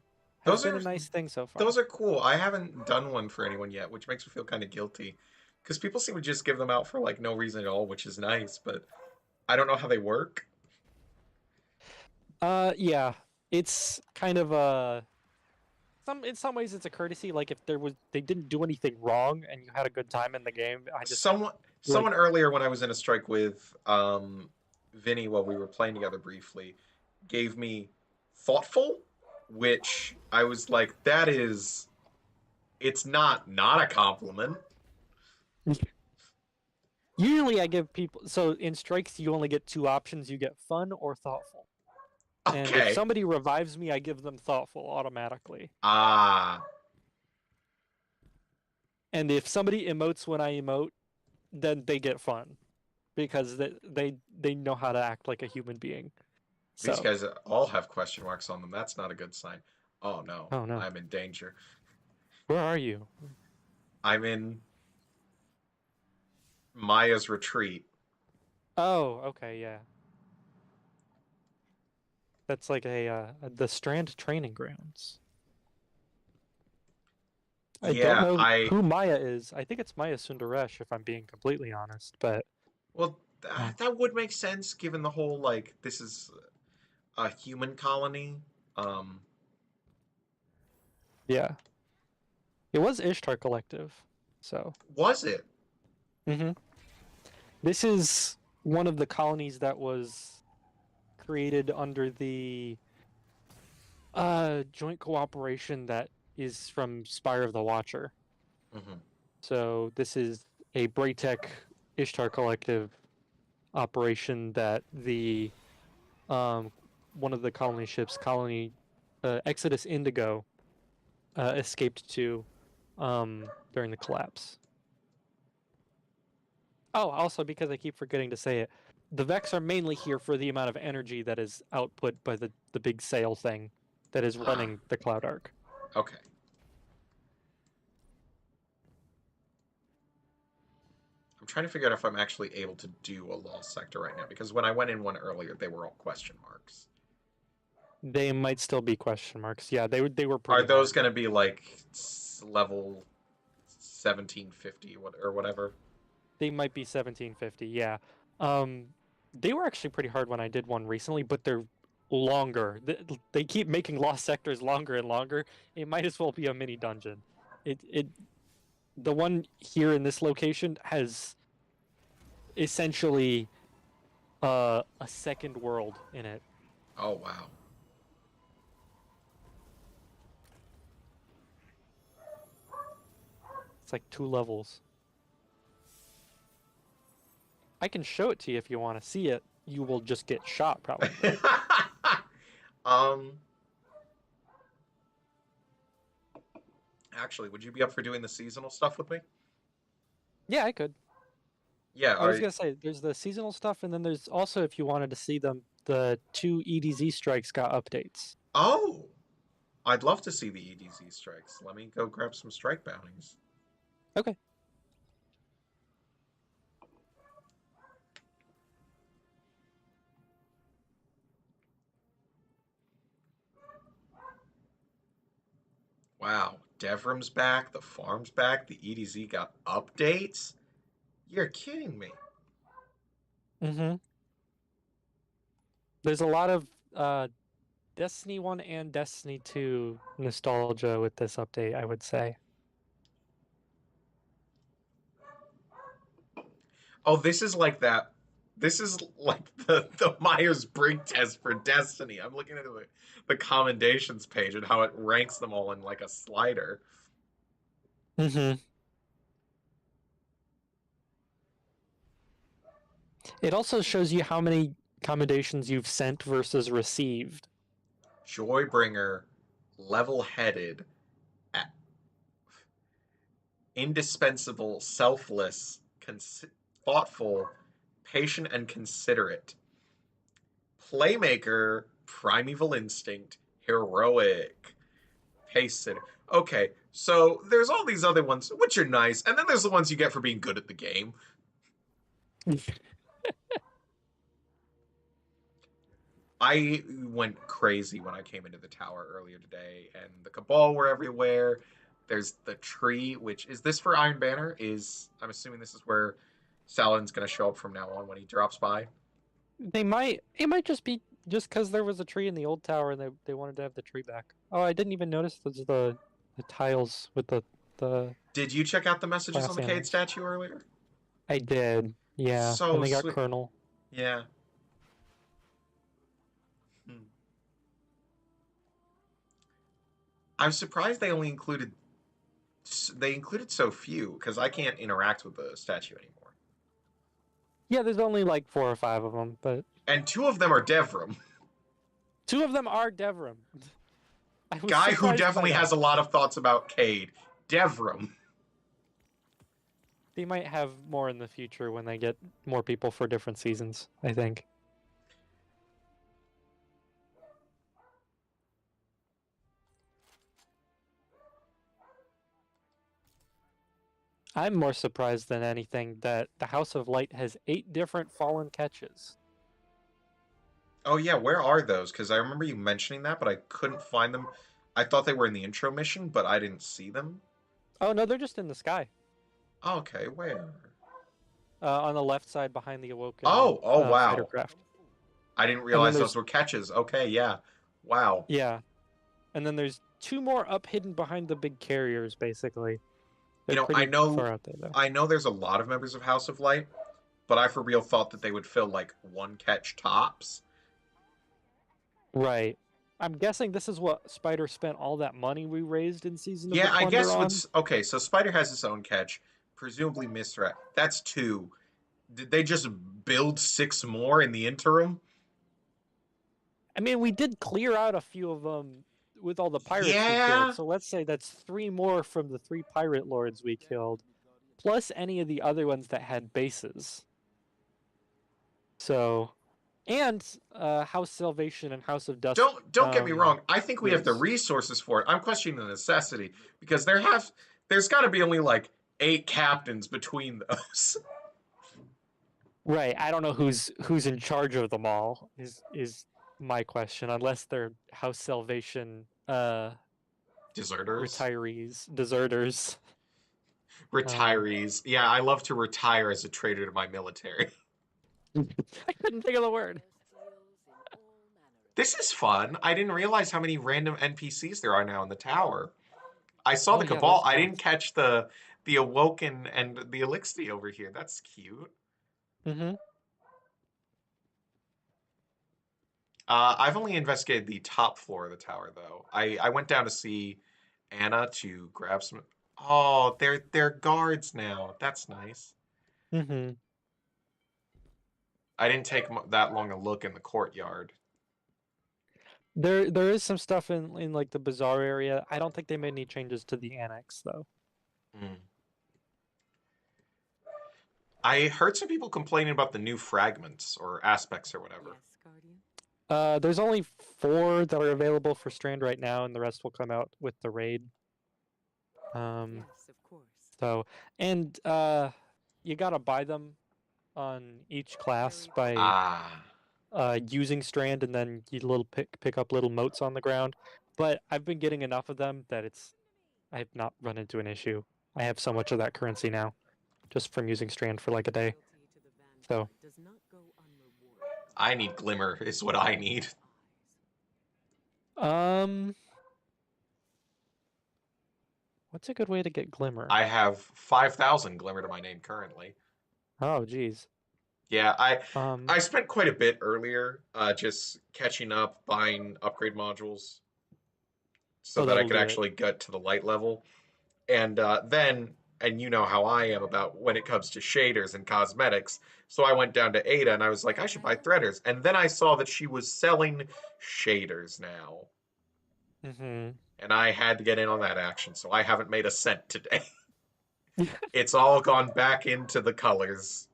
Those been are a nice thing so far. those are cool. I haven't done one for anyone yet, which makes me feel kind of guilty. Because people seem to just give them out for like no reason at all, which is nice, but I don't know how they work. Yeah, it's kind of a in some ways it's a courtesy. Like if they didn't do anything wrong and you had a good time in the game, I just Someone like someone earlier when I was in a strike with Vinny while we were playing together briefly gave me thoughtful, which I was like, that is it's not a compliment. usually I give people so in strikes you only get 2 options. You get fun or thoughtful. And if Okay. somebody revives me, I give them thoughtful automatically. Ah, And if somebody emotes when I emote, then they get fun because they know how to act like a human being. these So, guys all have question marks on them. That's not a good sign. Oh no, oh no, I'm in danger. where are you? I'm in Maya's retreat. Oh, okay, yeah. That's like the Strand training grounds. I don't Yeah, know I who Maya is. I think it's Maya Sundaresh, if I'm being completely honest. But well uh, that would make sense given the whole like this is a human colony. Um, yeah, it was Ishtar Collective. So, was it? hmm this is one of the colonies that was created under the joint cooperation that is from Spire of the Watcher. Hmm. So this is a Braytech Ishtar Collective operation that the one of the colony ships, colony Exodus Indigo, escaped to during the collapse. Oh, also because I keep forgetting to say it, the Vex are mainly here for the amount of energy that is output by the big sail thing that is running the Cloud Arc. Okay. I'm trying to figure out if I'm actually able to do a lost sector right now, because when I went in one earlier, they were all question marks. They might still be question marks. Yeah, they were Are pretty those hard. going to be like level 1750 or whatever? They might be 1750. Yeah. They were actually pretty hard when I did one recently, but they're longer. They keep making lost sectors longer and longer. It might as well be a mini dungeon. The one here in this location has essentially a second world in it. Oh, wow. It's like 2 levels. I can show it to you if you want to see it. You will just get shot, probably. Actually, would you be up for doing the seasonal stuff with me? Yeah, I could. Yeah. I was gonna say there's the seasonal stuff, and then there's also, if you wanted to see them, the 2 EDZ strikes got updates. Oh, I'd love to see the EDZ strikes. Let me go grab some strike bounties. Okay. Wow, Devrim's back, the farm's back, the EDZ got updates? You're kidding me. Mm-hmm. There's a lot of Destiny 1 and Destiny 2 nostalgia with this update, I would say. Oh, this is like that. This is like the Myers-Briggs test for Destiny. I'm looking at the commendations page and how it ranks them all in like a slider. Mm-hmm. It also shows you how many commendations you've sent versus received. Joybringer, level-headed, indispensable, selfless, thoughtful, patient, and considerate. Playmaker, primeval instinct, heroic, pace it. Okay, so there's all these other ones, which are nice, and then there's the ones you get for being good at the game. I went crazy when I came into the tower earlier today, and the Cabal were everywhere. There's the tree, which is this for Iron Banner? I'm assuming this is where Saladin's going to show up from now on when he drops by. It might just be just because there was a tree in the old tower and they wanted to have the tree back. Oh, I didn't even notice the tiles with the. Did you check out the messages on the Cade animals. statue earlier? I did, yeah. So and they got sweet. Colonel. Yeah. I'm surprised they only included so few, because I can't interact with the statue anymore. Yeah, there's only like 4 or 5 of them, but And 2 of them are Devrim. 2 of them are Devrim. Guy who definitely has a lot of thoughts about Cade. Devrim. They might have more in the future when they get more people for different seasons, I think. I'm more surprised than anything that the House of Light has 8 different fallen catches. Oh yeah, where are those? Because I remember you mentioning that, but I couldn't find them. I thought they were in the intro mission, but I didn't see them. Oh no, they're just in the sky. Oh, okay, where? On the left side behind the Awoken. Oh, wow. Fighter craft. I didn't realize those were catches. Okay, yeah. Wow. Yeah. And then there's 2 more up hidden behind the big carriers, basically. They're I know far out there, though. I know there's a lot of members of House of Light, but I for real thought that they would fill like 1 catch tops. Right. I'm guessing this is what Spider spent all that money we raised in Season of Yeah, the Plunder I guess on. okay, so Spider has his own catch, presumably Misra. That's 2. Did they just build 6 more in the interim? I mean, we did clear out a few of them with all the pirates we killed, so let's say that's 3 more from the 3 pirate lords we killed, plus any of the other ones that had bases. So, and House Salvation and House of Dust. Don't get me wrong. I think we have the moves. resources for it. I'm questioning the necessity because there's got to be only like 8 captains between those. Right. I don't know who's in charge of them all. Is my question. Unless they're House Salvation Deserters, retirees, deserters. retirees. Yeah, I love to retire as a traitor to my military. I couldn't think of the word. This is fun. I didn't realize how many random NPCs there are now in the tower. I saw Oh, the yeah, Cabal. those I didn't mods. catch the Awoken and the Elixir over here. That's cute. Mm-hmm. I've only investigated the top floor of the tower, though. I went down to see Anna to grab some. Oh, they're guards now. That's nice. Mm-hmm. I didn't take that long a look in the courtyard. There is some stuff in like the bazaar area. I don't think they made any changes to the annex though. Mm. I heard some people complaining about the new fragments or aspects or whatever. There's only 4 that are available for Strand right now, and the rest will come out with the raid. Yes, of course. So, and you gotta buy them on each class by Ah, using Strand, and then you pick up little motes on the ground. But I've been getting enough of them that I've not run into an issue. I have so much of that currency now, just from using Strand for like a day. So, Does not go unrewarded. I need glimmer is what I need. what's a good way to get Glimmer? I have 5,000 glimmer to my name currently. Oh, geez. Yeah, I Um, I spent quite a bit earlier just catching up, buying upgrade modules so oh, that I that'll could do it. actually get to the light level. And then, and you know how I am about when it comes to shaders and cosmetics, so I went down to Ada and I was like, I should buy threaders. And then I saw that she was selling shaders now. Mm-hmm. And I had to get in on that action, so I haven't made a cent today. It's all gone back into the colors.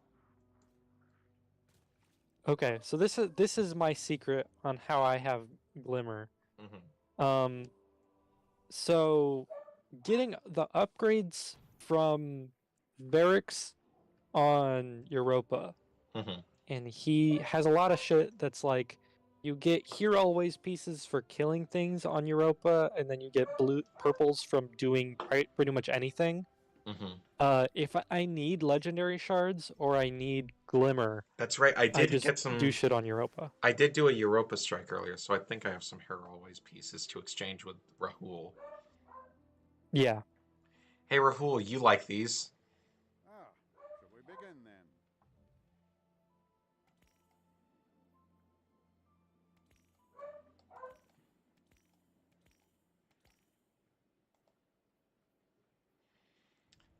Okay, so this is my secret on how I have Glimmer. Mm-hmm. So getting the upgrades from Varix on Europa, Mm-hmm. and he has a lot of shit that's like you get here always pieces for killing things on Europa, and then you get purples from doing pretty much anything. Mm-hmm. If I need legendary shards or I need Glimmer, That's right. I I did just get some. do shit on Europa. I did do a Europa strike earlier, so I think I have some Hero Always pieces to exchange with Rahul. Yeah. Hey Rahul, you like these? Ah, shall we begin then?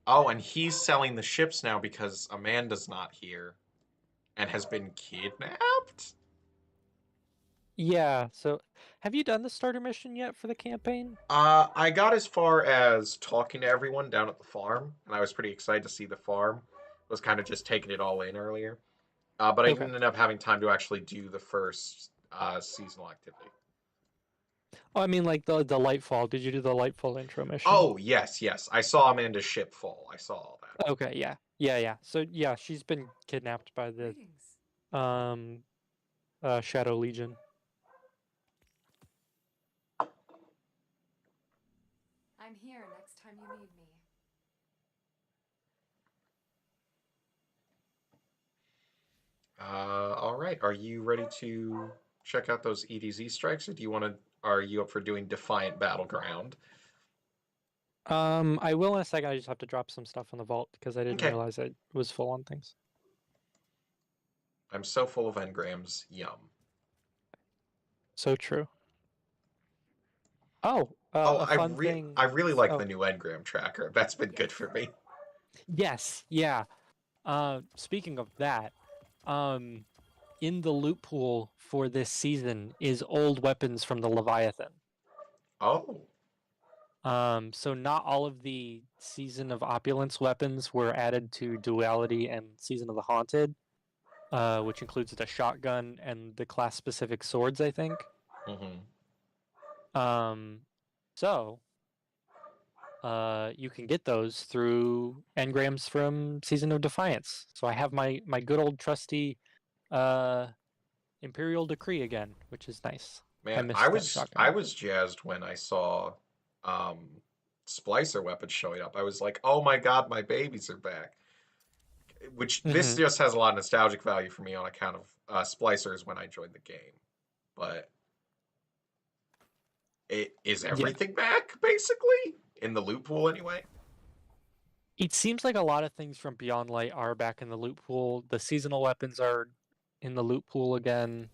Oh, and he's selling the ships now because Amanda's not here and has been kidnapped? Yeah, so have you done the starter mission yet for the campaign? I got as far as talking to everyone down at the farm, and I was pretty excited to see the farm. Was kind of just taking it all in earlier. But I Okay. didn't end up having time to actually do the first seasonal activity. Oh, I mean like the Lightfall. Did you do the Lightfall intro mission? Oh, yes. I saw Amanda's ship fall. I saw all that. Okay, yeah. Yeah. So yeah, she's been kidnapped by the Greetings. Shadow Legion. I'm here next time you need me. All right. Are you ready to check out those EDZ strikes, or do you want to? Are you up for doing Defiant Battleground? I will in a second. I just have to drop some stuff in the vault because I didn't Okay. realize it was full on things. I'm so full of engrams. Yum. So true. Oh, a I fun thing. really like Oh, the new engram tracker. That's been good for me. yes, yeah. Speaking of that, in the loot pool for this season is old weapons from the Leviathan. Oh. So not all of the Season of Opulence weapons were added to Duality and Season of the Haunted. which includes the shotgun and the class-specific swords, I think. So you can get those through engrams from Season of Defiance. So I have my good old trusty Imperial Decree again, which is nice. Man, missed I that was shotgun I weapon. was jazzed when I saw splicer weapons showing up. I was like, oh my god, my babies are back. Which this Mhm. just has a lot of nostalgic value for me on account of splicers when I joined the game. But is Yeah. everything back basically in the loot pool anyway? It seems like a lot of things from Beyond Light are back in the loot pool. The seasonal weapons are in the loot pool again.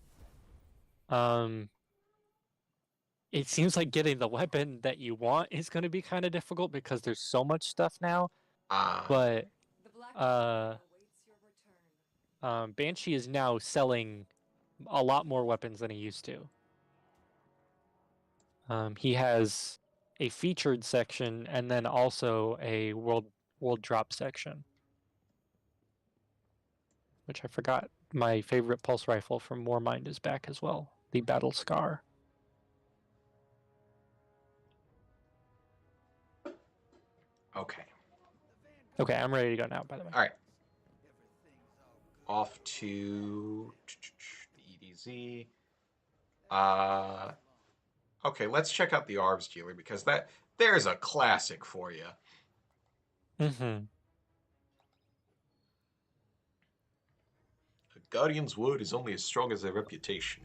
It seems like getting the weapon that you want is going to be kind of difficult because there's so much stuff now. Ah, But The black uh, awaits your return. Banshee is now selling a lot more weapons than he used to. He has a featured section and then also a world drop section, which I forgot. My favorite pulse rifle from Warmind is back as well, the Battle Scar. okay. Okay, I'm ready to go now, by the way. All right. Off to the EDZ. Okay, let's check out the Arms dealer because there's a classic for you. Mm-hmm. A Guardian's word is only as strong as their reputation.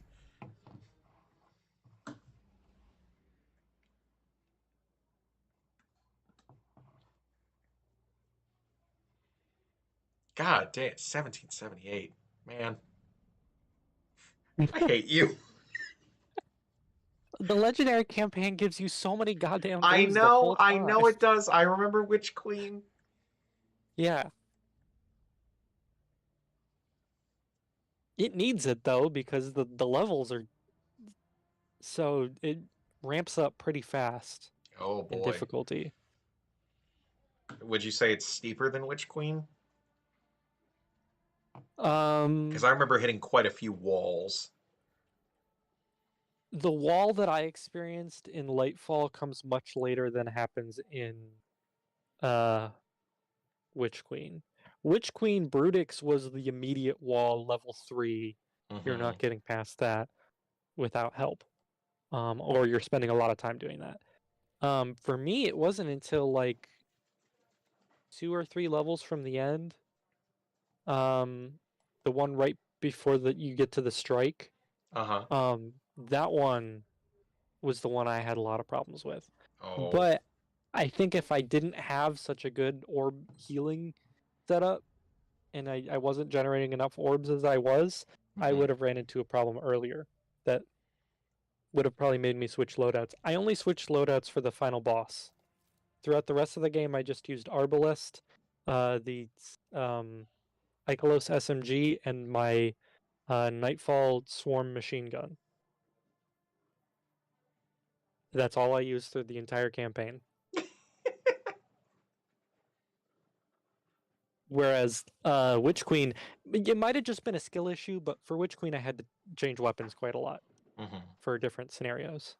God damn, 1778. Man, I hate you. The legendary campaign gives you so many goddamn I things the whole I time. know it does. I remember Witch Queen. Yeah. It needs it though because the levels are so it ramps up pretty fast Oh in boy. difficulty. Would you say it's steeper than Witch Queen? Because Um I remember hitting quite a few walls. the wall that I experienced in Lightfall comes much later than happens in uh Witch Queen. Witch Queen Brutix was the immediate wall level 3. You're Mm-hmm. not getting past that without help. Or you're spending a lot of time doing that. For me, it wasn't until like 2 or 3 levels from the end, the one right before that you get to the strike. Uh-huh. That one was the one I had a lot of problems with. Oh. But I think if I didn't have such a good orb healing setup, and I wasn't generating enough orbs as I was, I Mm-hmm. would have ran into a problem earlier that would have probably made me switch loadouts. I only switched loadouts for the final boss. Throughout the rest of the game, I just used Arbalest, the Ikelos SMG, and my Nightfall Swarm machine gun. That's all I used through the entire campaign. Whereas Witch Queen, it might have just been a skill issue, but for Witch Queen, I had to change weapons quite a lot Mm-hmm. for different scenarios.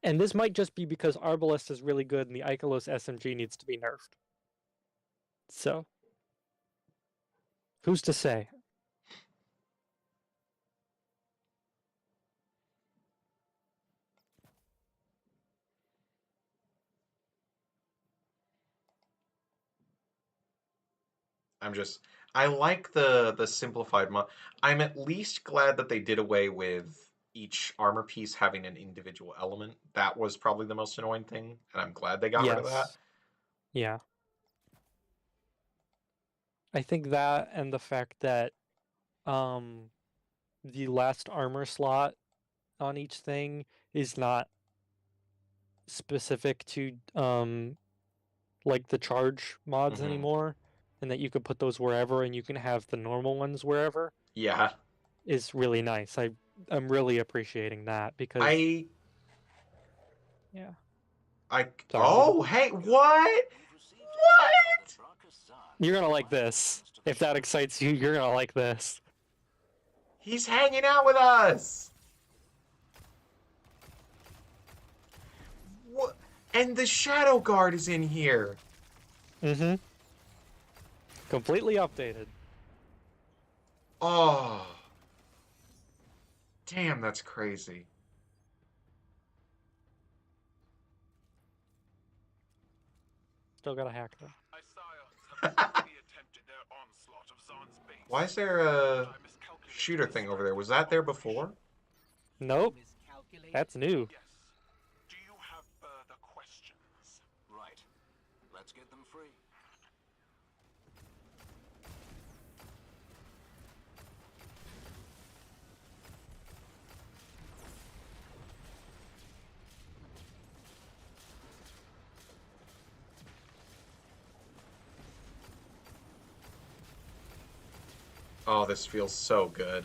And this might just be because Arbalest is really good and the Ikelos SMG needs to be nerfed. So, who's to say? I like the simplified mod. I'm at least glad that they did away with each armor piece having an individual element. That was probably the most annoying thing, and I'm glad they got rid of that. Yes. Yeah. I think that and the fact that um the last armor slot on each thing is not specific to like the charge mods Mm-hmm. anymore, and that you can put those wherever and you can have the normal ones wherever Yeah. is really nice. I'm really appreciating that because I yeah. I Sorry, oh hey what? What? You're gonna like this. If that excites you, you're gonna like this. He's hanging out with us! What? And the Shadow Guard is in here! Mm-hmm. Completely updated. Oh. Damn, that's crazy. Still gotta hack them. My scions have already attempted their onslaught of Zahn's base. Why is there a shooter thing over there? Was that there before? Nope. That's new. Yes. Do you have further questions? Right. Let's get them free. Oh, this feels so good.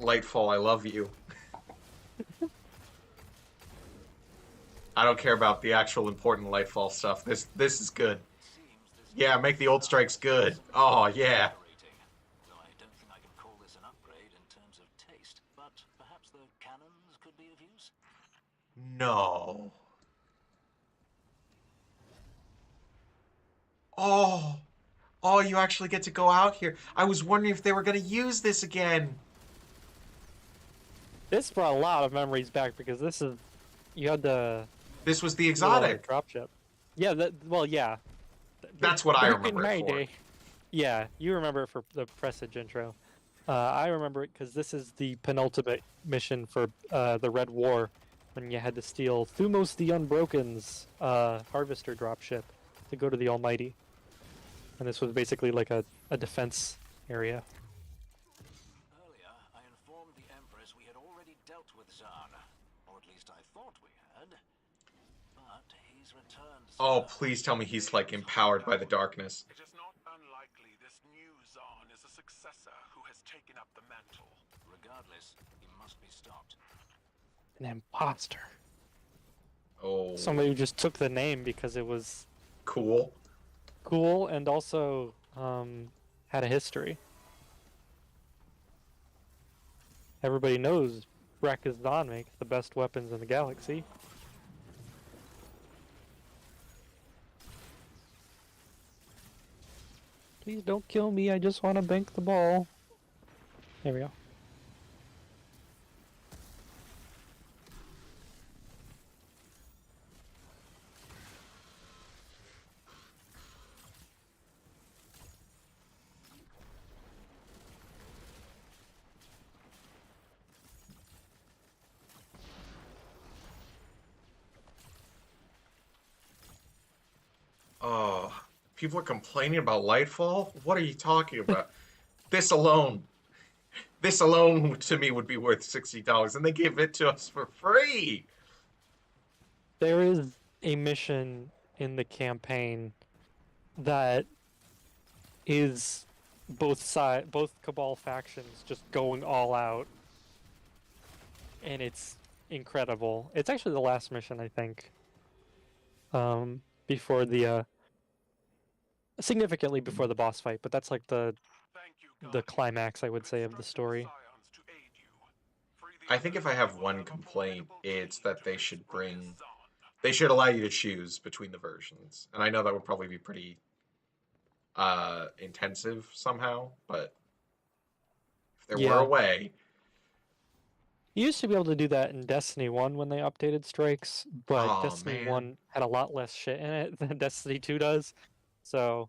Lightfall, I love you. I don't care about the actual important Lightfall stuff. This is good. Yeah, make the old strikes good. Oh, yeah. Though I don't think I can call this an upgrade in terms of taste, but perhaps the cannons could be of use? No. Oh. Oh, you actually get to go out here. I was wondering if they were going to use this again. This brought a lot of memories back because this is you had the This was the exotic. dropship. Yeah, well, yeah. That's what I Back in remember my it for. day. Yeah, you remember it for the Presage intro. I remember it because this is the penultimate mission for the Red War, when you had to steal Thumos the Unbroken's Harvester dropship to go to the Almighty. And this was basically like a defense area. Earlier, I informed the Empress we had already dealt with Zahn. Or at least I thought we had. But he's returned. Oh, please tell me he's, like, empowered by the darkness. It is not unlikely this new Zahn is a successor who has taken up the mantle. Regardless, he must be stopped. An imposter. Oh. Somebody who just took the name because it was Cool. cool and also had a history. Everybody knows Rakazan makes the best weapons in the galaxy. Please don't kill me, I just want to bank the ball. There we go. Oh, people are complaining about Lightfall? What are you talking about? This alone to me would be worth $60, and they give it to us for free. There is a mission in the campaign that is both Cabal factions just going all out, and it's incredible. It's actually the last mission, I think, before the significantly before the boss fight, but that's like the climax, I would say, of the story. I think if I have one complaint, it's that they should allow you to choose between the versions. And I know that would probably be pretty intensive somehow, but if there were a way. You used to be able to do that in Destiny 1 when they updated strikes, but Destiny 1 had a lot less shit in it than Destiny 2 does, so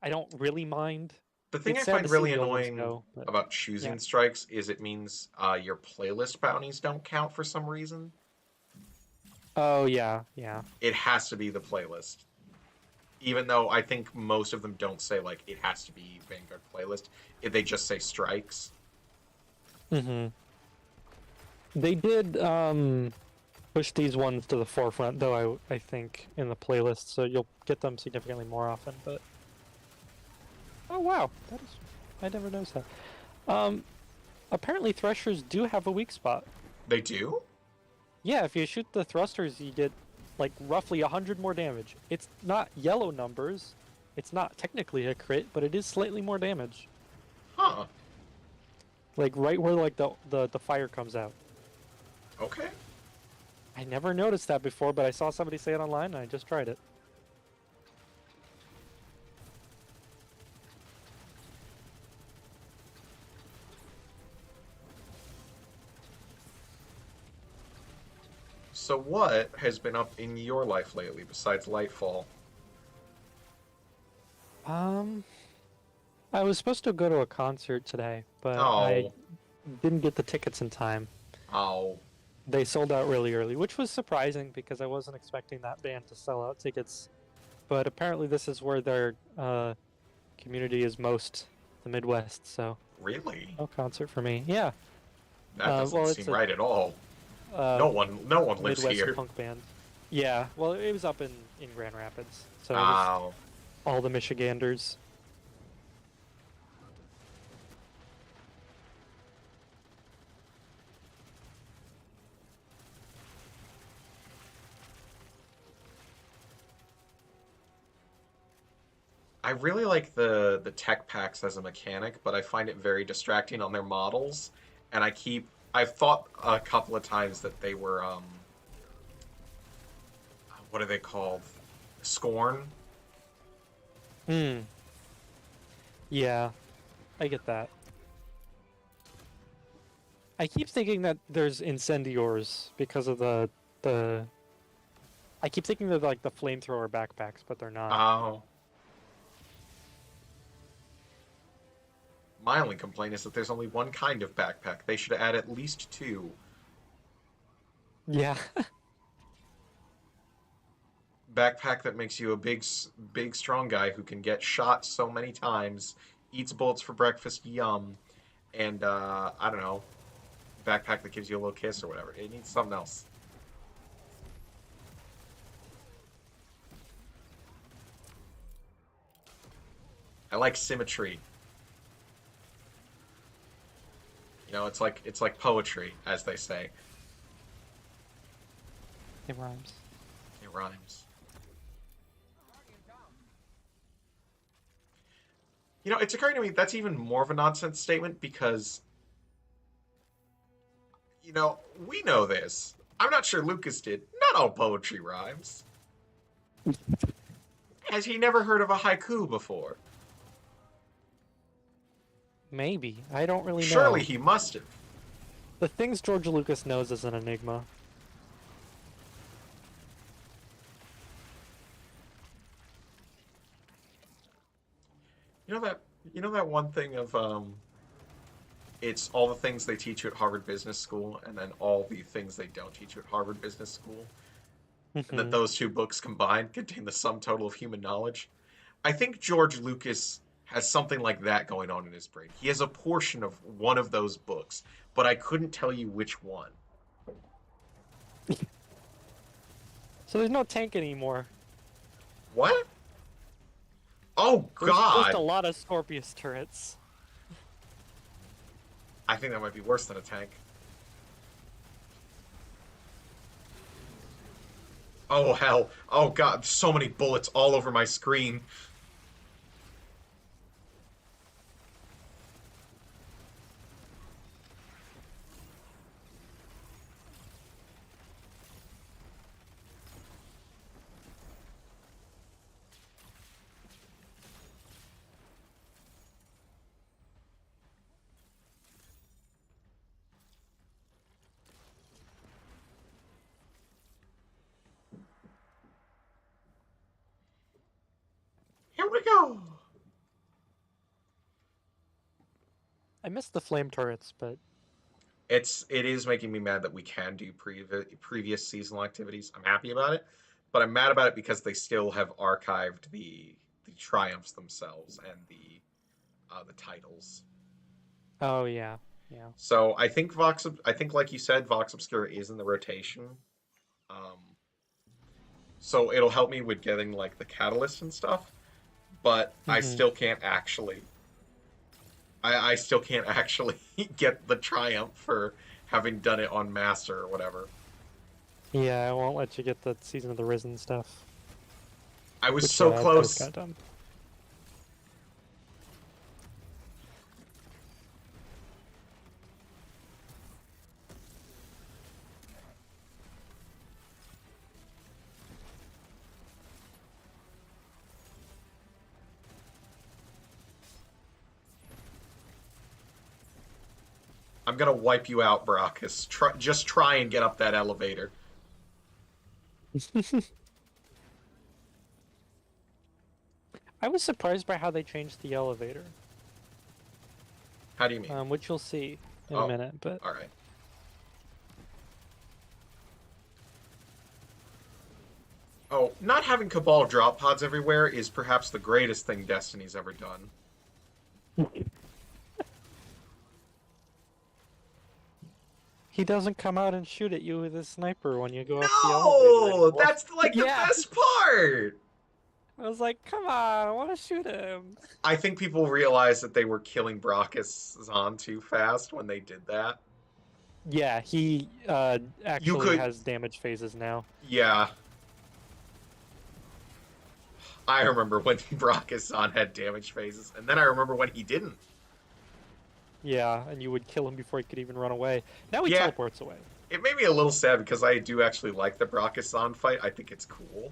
I don't really mind. The thing I find really annoying about choosing strikes is it means your playlist bounties don't count for some reason. Oh, yeah. It has to be the playlist. Even though I think most of them don't say, like, it has to be Vanguard playlist. They just say strikes. Mm-hmm. They did push these ones to the forefront, though, I think, in the playlist, so you'll get them significantly more often, but... Oh, wow. That is I never noticed that. Apparently thrusters do have a weak spot. They do? Yeah, if you shoot the thrusters, you get like roughly 100 more damage. It's not yellow numbers. It's not technically a crit, but it is slightly more damage. Huh. Like right where like the fire comes out. Okay. I never noticed that before, but I saw somebody say it online and I just tried it. So what has been up in your life lately besides Lightfall? I was supposed to go to a concert today, but I Oh. didn't get the tickets in time. Oh. They sold out really early, which was surprising because I wasn't expecting that band to sell out tickets. But apparently this is where their community is most, the Midwest, so Really? no concert for me. Yeah. That doesn't well, it's seem a right at all. uh, No one lives Midwest here. punk band. Yeah, well, it was up in Grand Rapids, so it was Oh. all the Michiganders. I really like the tech packs as a mechanic, but I find it very distracting on their models, and I've thought a couple of times that they were what are they called? Scorn? Hmm. Yeah, I get that. I keep thinking that there's Incendiors because of the. I keep thinking they're like the flamethrower backpacks, but they're not. Oh. My only complaint is that there's only one kind of backpack. They should add at least two. Yeah. Backpack that makes you a big, strong guy who can get shot so many times, eats bullets for breakfast, yum, and I don't know, backpack that gives you a little kiss or whatever. It needs something else. I like symmetry. You know, it's like poetry, as they say. It rhymes. It rhymes. You know, it's occurring to me that's even more of a nonsense statement because, you know, we know this. I'm not sure Lucas did. Not all poetry rhymes. Has he never heard of a haiku before? Maybe. I don't really know. Surely he must have. The things George Lucas knows is an enigma. You know that one thing of it's all the things they teach you at Harvard Business School and then all the things they don't teach you at Harvard Business School, and that those two books combined contain the sum total of human knowledge. I think George Lucas has something like that going on in his brain. He has a portion of one of those books, but I couldn't tell you which one. So there's no tank anymore. What? Oh There's just a God! lot of Scorpius turrets. I think that might be worse than a tank. Oh hell! Oh God! So many bullets all over my screen. Here we go. I miss the flame turrets, but It is making me mad that we can do previous seasonal activities. I'm happy about it, but I'm mad about it because they still have archived the triumphs themselves and the titles. oh yeah, yeah. So I think like you said, Vox Obscura is in the rotation. Um, so it'll help me with getting like the catalyst and stuff, but I Mhm. still can't actually I still can't actually get the triumph for having done it on Master or whatever. Yeah, I won't let you get the Season of the Risen stuff. I was Which, so yeah, that was close. kind of dumb. I'm gonna wipe you out, Brockus. Just try and get up that elevator. I was surprised by how they changed the elevator, How do you mean? which you'll see in a Oh, minute, but all right. Oh, not having Cabal drop pods everywhere is perhaps the greatest thing Destiny's ever done. he doesn't come out and shoot at you with his sniper when you go up the elevator No, anymore. that's like the Yeah. best part. I was like, come on, I want to shoot him. I think people realized that they were killing Brockus Zahn too fast when they did that. Yeah, he actually could- has damage phases now. Yeah. I remember when Brockus Zahn had damage phases, and then I remember when he didn't. Yeah, and you would kill him before he could even run away. Now he Yeah. teleports away. It made me a little sad because I do actually like the Brockus Zahn fight. I think it's cool.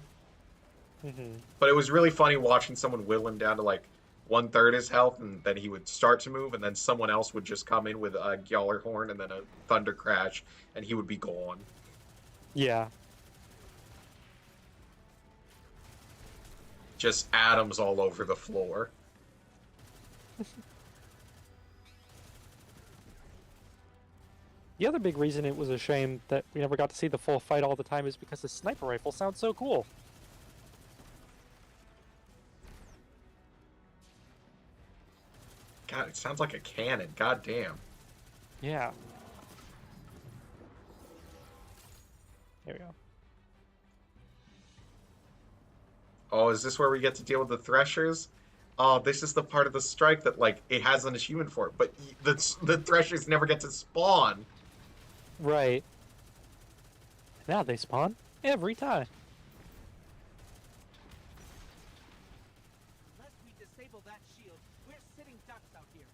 Mm-hmm. But it was really funny watching someone whittle him down to like 1/3 his health, and then he would start to move, and then someone else would just come in with a Gjallarhorn and then a Thunder Crash, and he would be gone. Yeah. Just atoms all over the floor. The other big reason it was a shame that we never got to see the full fight all the time is because the sniper rifle sounds so cool. God, it sounds like a cannon. God damn. Yeah. There we go. Oh, is this where we get to deal with the Threshers? Oh, this is the part of the strike that, like, it has an achievement for it, but the Threshers never get to spawn. Right. Now they spawn every time. Unless we disable that shield, we're sitting ducks out here.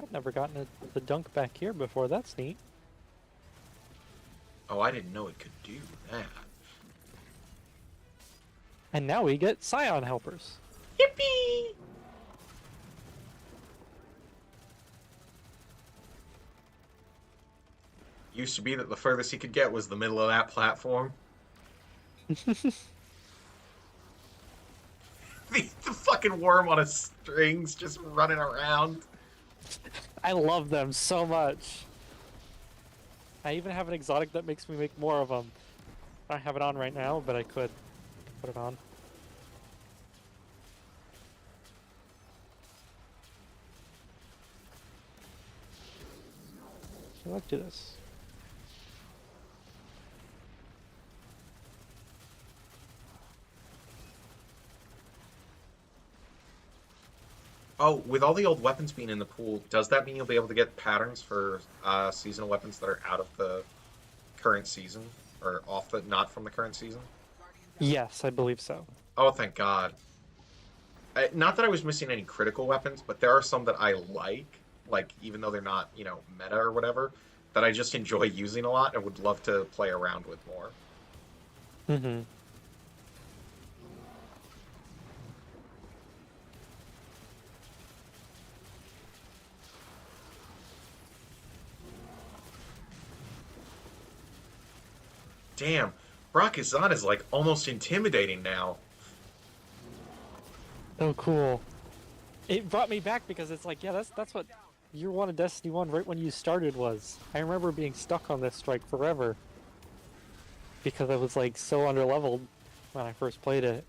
I've never gotten the dunk back here before. That's neat. Oh, I didn't know it could do that. And now we get Scion helpers. Yippee! Used to be that the furthest he could get was the middle of that platform. The fucking worm on his strings just running around. I love them so much. I even have an exotic that makes me make more of them. I don't have it on right now, but I could put it on. So let's do this. Oh, with all the old weapons being in the pool, does that mean you'll be able to get patterns for seasonal weapons that are out of the current season? Or not from the current season? Yes, I believe so. Oh, thank God. Not that I was missing any critical weapons, but there are some that I like, even though they're not, meta or whatever, that I just enjoy using a lot and would love to play around with more. Mm-hmm. Damn, Brockus is like almost intimidating now. So cool. It brought me back because it's like, yeah, that's what Year 1 of Destiny 1 right when you started was. I remember being stuck on this strike forever. Because I was like so underleveled when I first played it.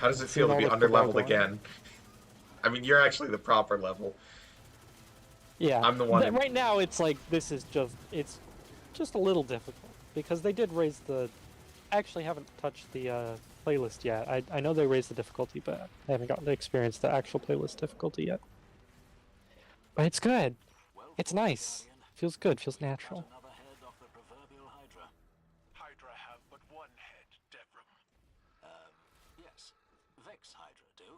How does it Seeing feel to all be the cabal underleveled going. again? I mean, you're actually the proper level. Yeah. I'm the one. Right now, it's like it's just a little difficult because they did raise the. I actually haven't touched the playlist yet. I know they raised the difficulty, but I haven't gotten to experience the actual playlist difficulty yet. But it's good. It's nice. Feels good. Feels natural. Hydra have but one head, Devrim. Yes. Vex Hydra do.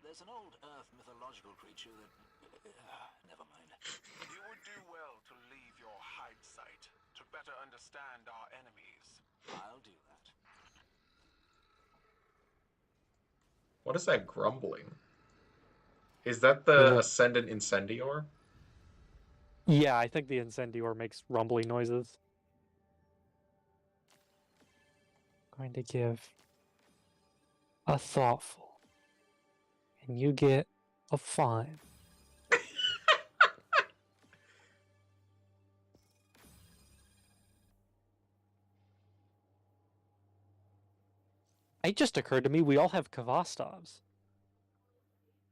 There's an old Earth mythological creature that... never mind. You would do well to leave your hide site to better understand our enemies. I'll do that. What is that grumbling? Is that the Ascendant Incendior? Yeah, I think the Incendior makes rumbly noises. Going to give a thoughtful, and you get a fine. It just occurred to me we all have Kvastovs.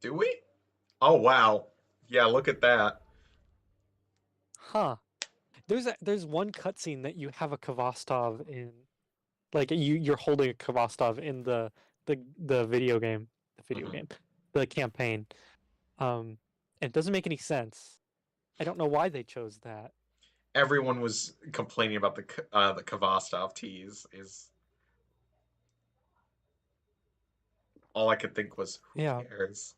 Do we? Oh, wow. Yeah, look at that. Huh. There's one cutscene that you have a Kvastov in, like you're holding a Kvastov in the video game, the campaign. It doesn't make any sense. I don't know why they chose that. Everyone was complaining about the Kvastov tease. Is all I could think was, who cares?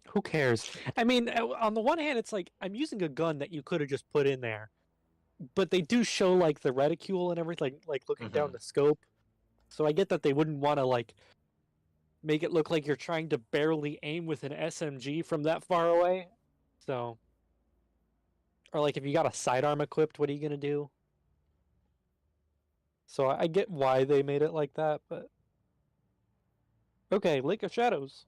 Who cares? I mean, on the one hand, it's like I'm using a gun that you could have just put in there, but they do show like the reticule and everything, like looking down the scope. So I get that they wouldn't want to like make it look like you're trying to barely aim with an SMG from that far away. So, or like if you got a sidearm equipped, what are you gonna do? So I get why they made it like that, but okay, Lake of Shadows.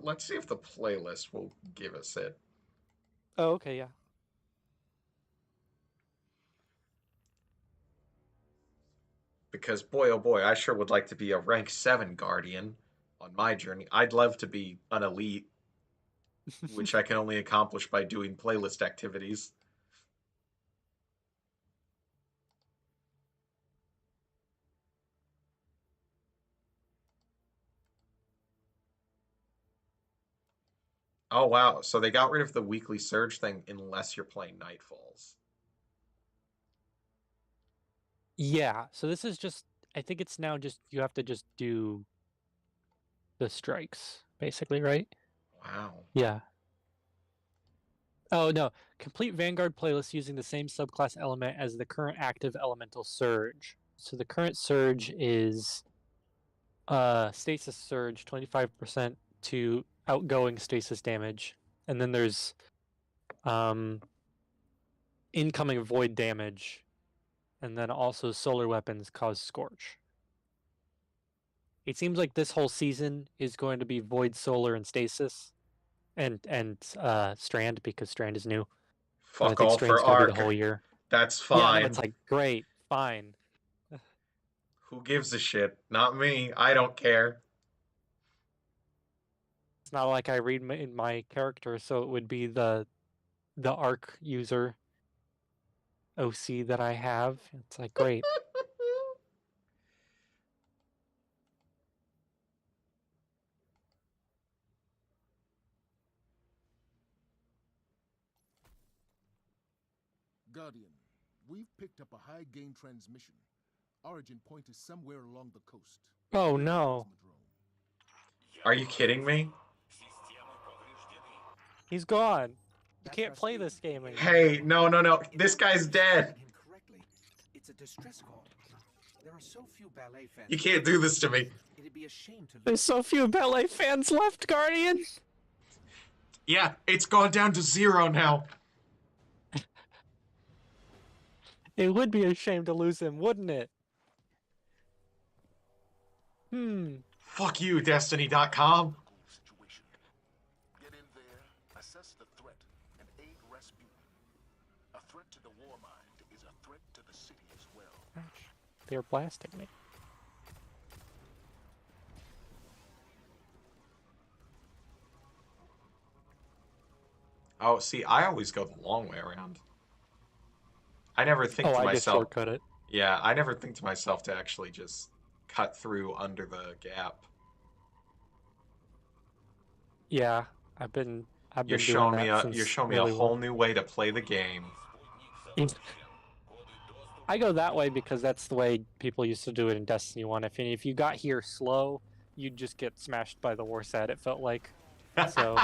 Let's see if the playlist will give us it. Oh, okay, yeah. Because boy, oh boy, I sure would like to be a rank 7 guardian on my journey. I'd love to be an elite, which I can only accomplish by doing playlist activities. Oh wow, so they got rid of the weekly surge thing unless you're playing Nightfalls. Yeah, so this is just, I think it's now just, you have to just do the strikes, basically, right? Wow. Yeah. Oh, no. Complete Vanguard playlist using the same subclass element as the current active elemental surge. So the current surge is stasis surge, 25% to outgoing stasis damage. And then there's incoming void damage. And then also solar weapons cause scorch. It seems like this whole season is going to be void, solar, and stasis. And Strand, because Strand is new. But I Fuck think all Strand's for gonna be the Arc. whole year. That's Yeah, no, fine. it's like great, fine. Who gives a shit? Not me. I don't care. It's not like I read in my character, so it would be the Arc user OC that I have. It's like great. Guardian, we've picked up a high gain transmission. Origin point is somewhere along the coast. Oh no. Are you kidding me? He's gone. You can't play this game anymore. Hey, no, no, no. This guy's dead. It's a distress call. There are so few ballet fans. You can't do this to me. It'd be a shame to There's so few ballet fans left, Guardian. Yeah, it's gone down to 0 now. It would be a shame to lose him, wouldn't it? Fuck you, Destiny.com. Get in there, assess the threat, and aid Rasputin. A threat to the war mind is a threat to the city as well. They're blasting me. Oh, see, I always go the long way around. I never think Oh, to I just myself, shortcut it. yeah, I never think to myself to actually just cut through under the gap. Yeah, I've been doing that You're since showing me a early whole war. new way to play the game. I go that way because that's the way people used to do it in Destiny 1. If you got here slow, you'd just get smashed by the war set, it felt like. So,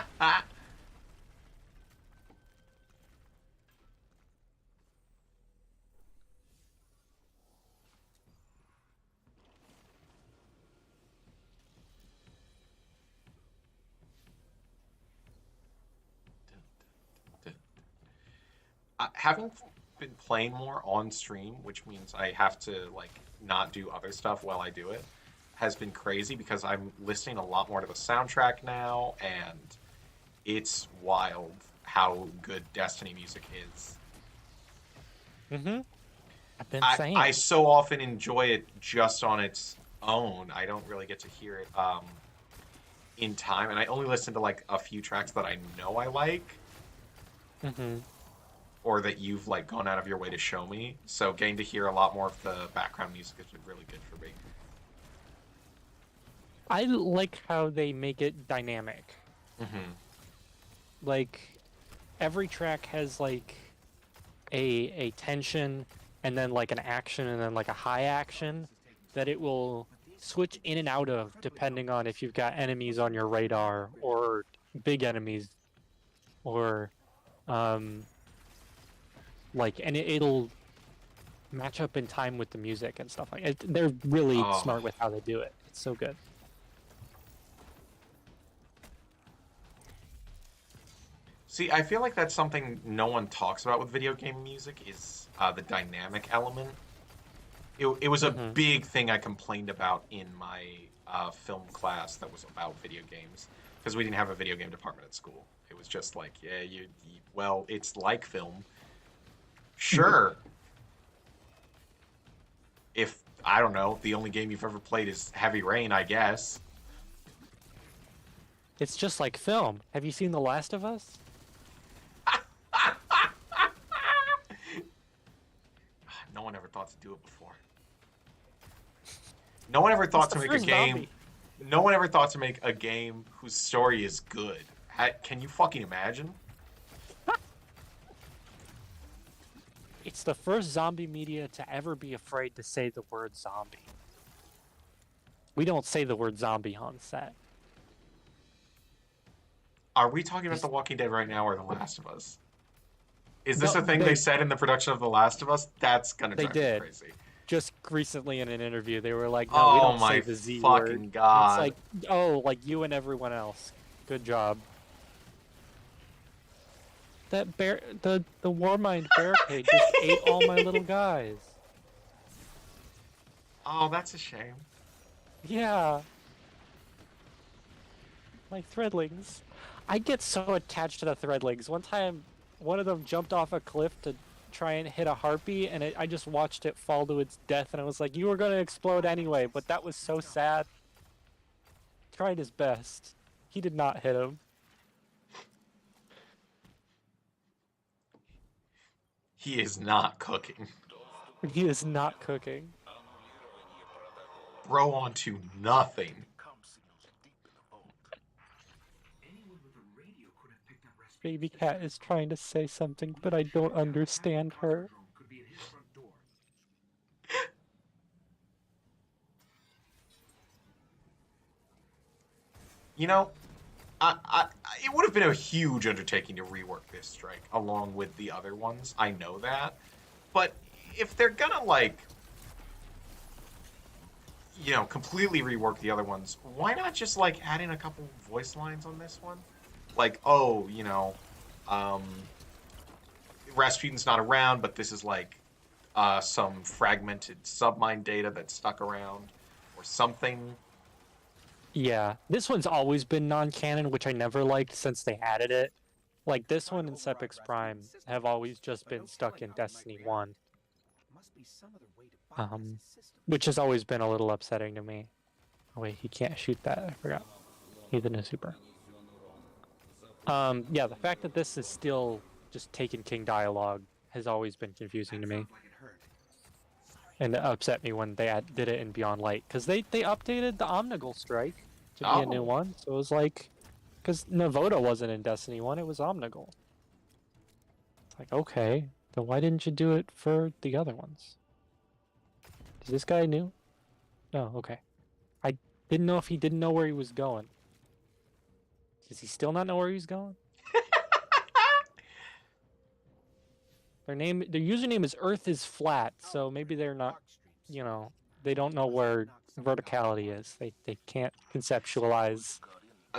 Having been playing more on stream, which means I have to like not do other stuff while I do it, has been crazy because I'm listening a lot more to the soundtrack now, and it's wild how good Destiny music is. I've been I saying. so often enjoy it just on its own. I don't really get to hear it in time, and I only listen to like a few tracks that I know I like or that you've like gone out of your way to show me. So getting to hear a lot more of the background music has been really good for me. I like how they make it dynamic. Like, every track has like a tension and then like an action and then like a high action that it will switch in and out of depending on if you've got enemies on your radar or big enemies or like, and it'll match up in time with the music and stuff like it. They're really Oh, smart with how they do it. It's so good. see, I feel like that's something no one talks about with video game music is the dynamic element. It was a big thing I complained about in my film class that was about video games because we didn't have a video game department at school. It was just like, yeah, well, it's like film. Sure. If, I don't know, the only game you've ever played is Heavy Rain, I guess. It's just like film. Have you seen The Last of Us? No one ever thought to do it before. No one ever thought It's to the make a first game. zombie. No one ever thought to make a game whose story is good. Can you fucking imagine? It's the first zombie media to ever be afraid to say the word zombie. We don't say the word zombie on set. Are we talking about The Walking Dead right now or The Last of Us? Is this No, a thing they said in the production of The Last of Us? That's gonna They drive me did. crazy. Just recently in an interview, they were like, "No, we Oh don't my say the Z fucking word." And god. it's like, "Oh, like you and everyone else. Good job." That the Warmind barricade just ate all my little guys. Oh, that's a shame. Yeah. My threadlings. I get so attached to the threadlings. One time, one of them jumped off a cliff to try and hit a harpy, and I just watched it fall to its death, and I was like, you were going to explode anyway, but that was so sad. Tried his best. He did not hit him. He is not cooking. He is not cooking. Bro onto nothing. Baby cat is trying to say something, but I don't understand her. You know, it would have been a huge undertaking to rework this strike along with the other ones. I know that. But if they're gonna, like, you know, completely rework the other ones, why not just, like, add in a couple voice lines on this one? Like, oh, you know, Rasputin's not around, but this is, like, some fragmented submine data that's stuck around or something. Yeah, this one's always been non-canon, which I never liked since they added it. Like, this one and Sepix Prime have always just been stuck in Destiny 1. Which has always been a little upsetting to me. Oh wait, he can't shoot that, I forgot. He's in a super. Yeah, the fact that this is still just Taken King dialogue has always been confusing to me, Sounds like it hurt. and it upset me when they did it in Beyond Light because they updated the Omnigul strike to be a new Oh, one, so it was like because Navoda wasn't in Destiny 1, it was Omnigul. It's like, okay, then why didn't you do it for the other ones? Is this guy new? No, okay. I didn't know if he didn't know where he was going. Does he still not know where he's going? Their username is Earth is flat, so maybe they're not, you know, they don't know where verticality is. They can't conceptualize.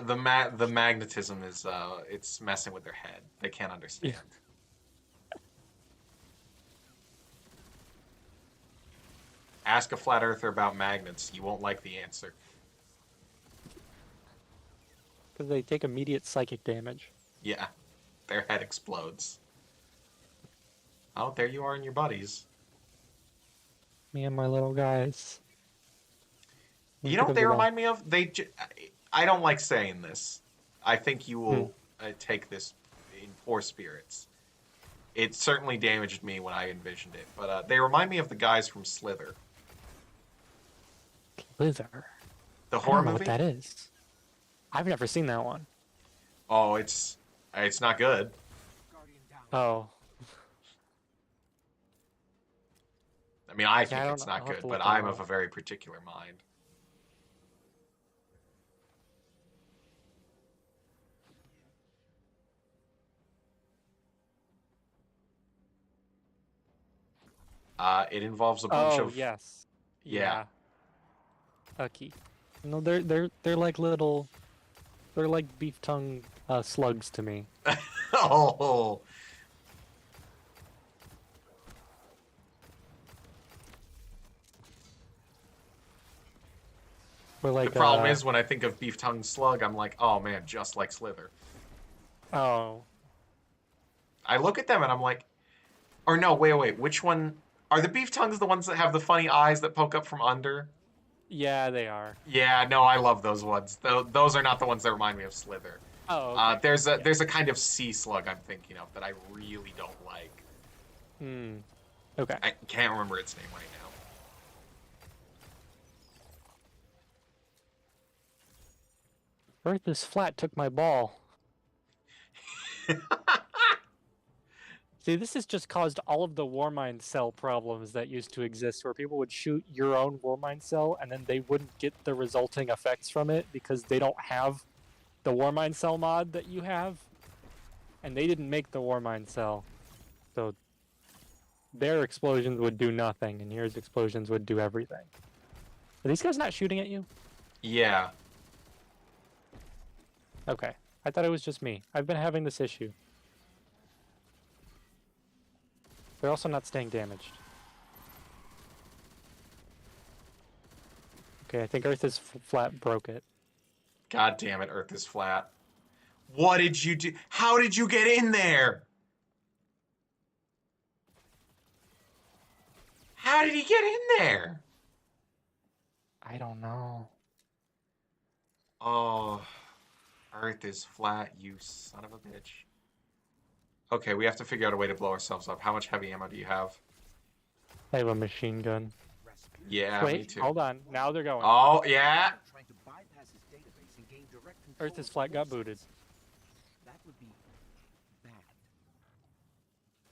the magnetism is it's messing with their head. They can't understand. Yeah. Ask a flat earther about magnets. You won't like the answer. Because they take immediate psychic damage. Yeah, their head explodes. Oh, there you are and your buddies. Me and my little guys. You know what they remind me of? I don't like saying this. I think you will take this in poor spirits. It certainly damaged me when I envisioned it, but they remind me of the guys from Slither. Slither? The I horror don't know movie? what that is. I've never seen that one. Oh, it's not good. Oh. I mean, I Yeah, think I don't it's know. I'll not have good, to but look it I'm up. of a very particular mind. It involves a bunch Oh, of yes. yeah. Okay. No, they're like little, they're like beef tongue slugs to me. Oh, We're the like problem is when I think of beef tongue slug, I'm like, oh man, just like Slither. oh, I look at them and I'm like, or no, wait, which one? Are the beef tongues the ones that have the funny eyes that poke up from under? yeah, they are. Yeah, no, I love those ones. Those are not the ones that remind me of Slither. Oh, okay. There's a kind of sea slug I'm thinking of that I really don't like. Okay. I can't remember its name right Earth is flat took my ball. now. See, this has just caused all of the Warmind cell problems that used to exist, where people would shoot your own Warmind cell and then they wouldn't get the resulting effects from it because they don't have the Warmind cell mod that you have, and they didn't make the Warmind cell, so their explosions would do nothing, and yours explosions would do everything. Are these guys not shooting at you? Yeah. Okay. I thought it was just me. I've been having this issue. They're also not staying damaged. Okay, I think Earth is flat broke it. God damn it, Earth is flat. What did you do? How did you get in there? How did he get in there? I don't know. Oh, Earth is flat, you son of a bitch. Okay, we have to figure out a way to blow ourselves up. How much heavy ammo do you have? I have a machine gun. Yeah, me Wait, too. hold on. Now they're going. Oh, yeah. Trying to bypass his database and gain direct control Earth is of flat got the booted. That would be bad.